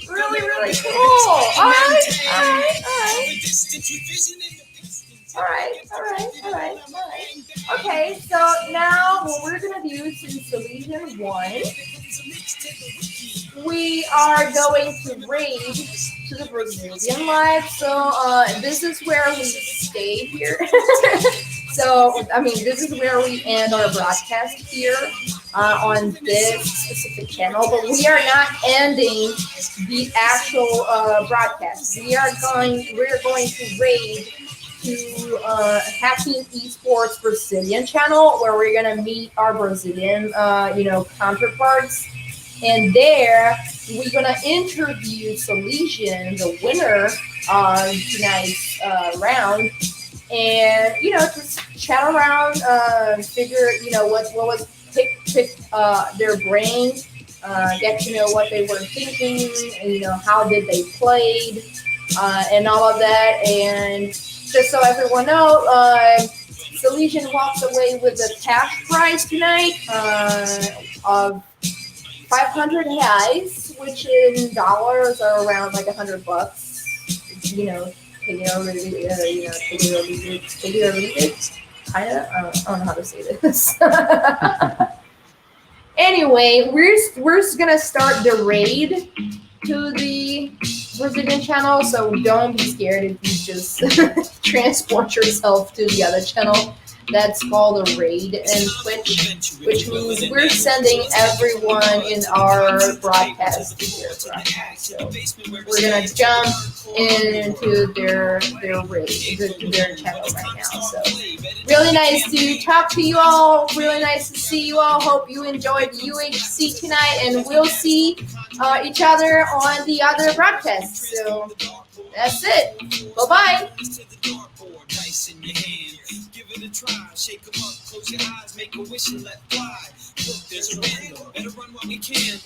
Really, really cool. All right. Okay, so now what we're gonna do since Celesian won, we are going to raid to the Brazilian live. So this is where we stay here. So I mean, this is where we end our broadcast here on this specific channel. But we are not ending the actual broadcast. We're going to raid to Hacking Esports Brazilian channel, where we're gonna meet our Brazilian counterparts. And there, we're going to interview Celesian, the winner of tonight's round. And, just chat around, figure, what was pick their brain, get to know what they were thinking, and, how did they played, and all of that. And just so everyone knows, Celesian walked away with the cash prize tonight of 500 reais, which in dollars are around like $100. Take it or leave it. Kind of. I don't know how to say this. Anyway, we're gonna start the raid to the Brazilian channel, so don't be scared if you just transport yourself to the other channel. That's called a raid in Twitch, which means we're sending everyone in our broadcast to their broadcast. So we're gonna jump into their raid, to their channel right now. So really nice to talk to you all. Really nice to see you all. Hope you enjoyed UHC tonight, and we'll see each other on the other broadcast. So that's it. Bye-bye. Give it a try, shake 'em up, close your eyes, make a wish and let fly. Look, there's a rainbow, better run while we can.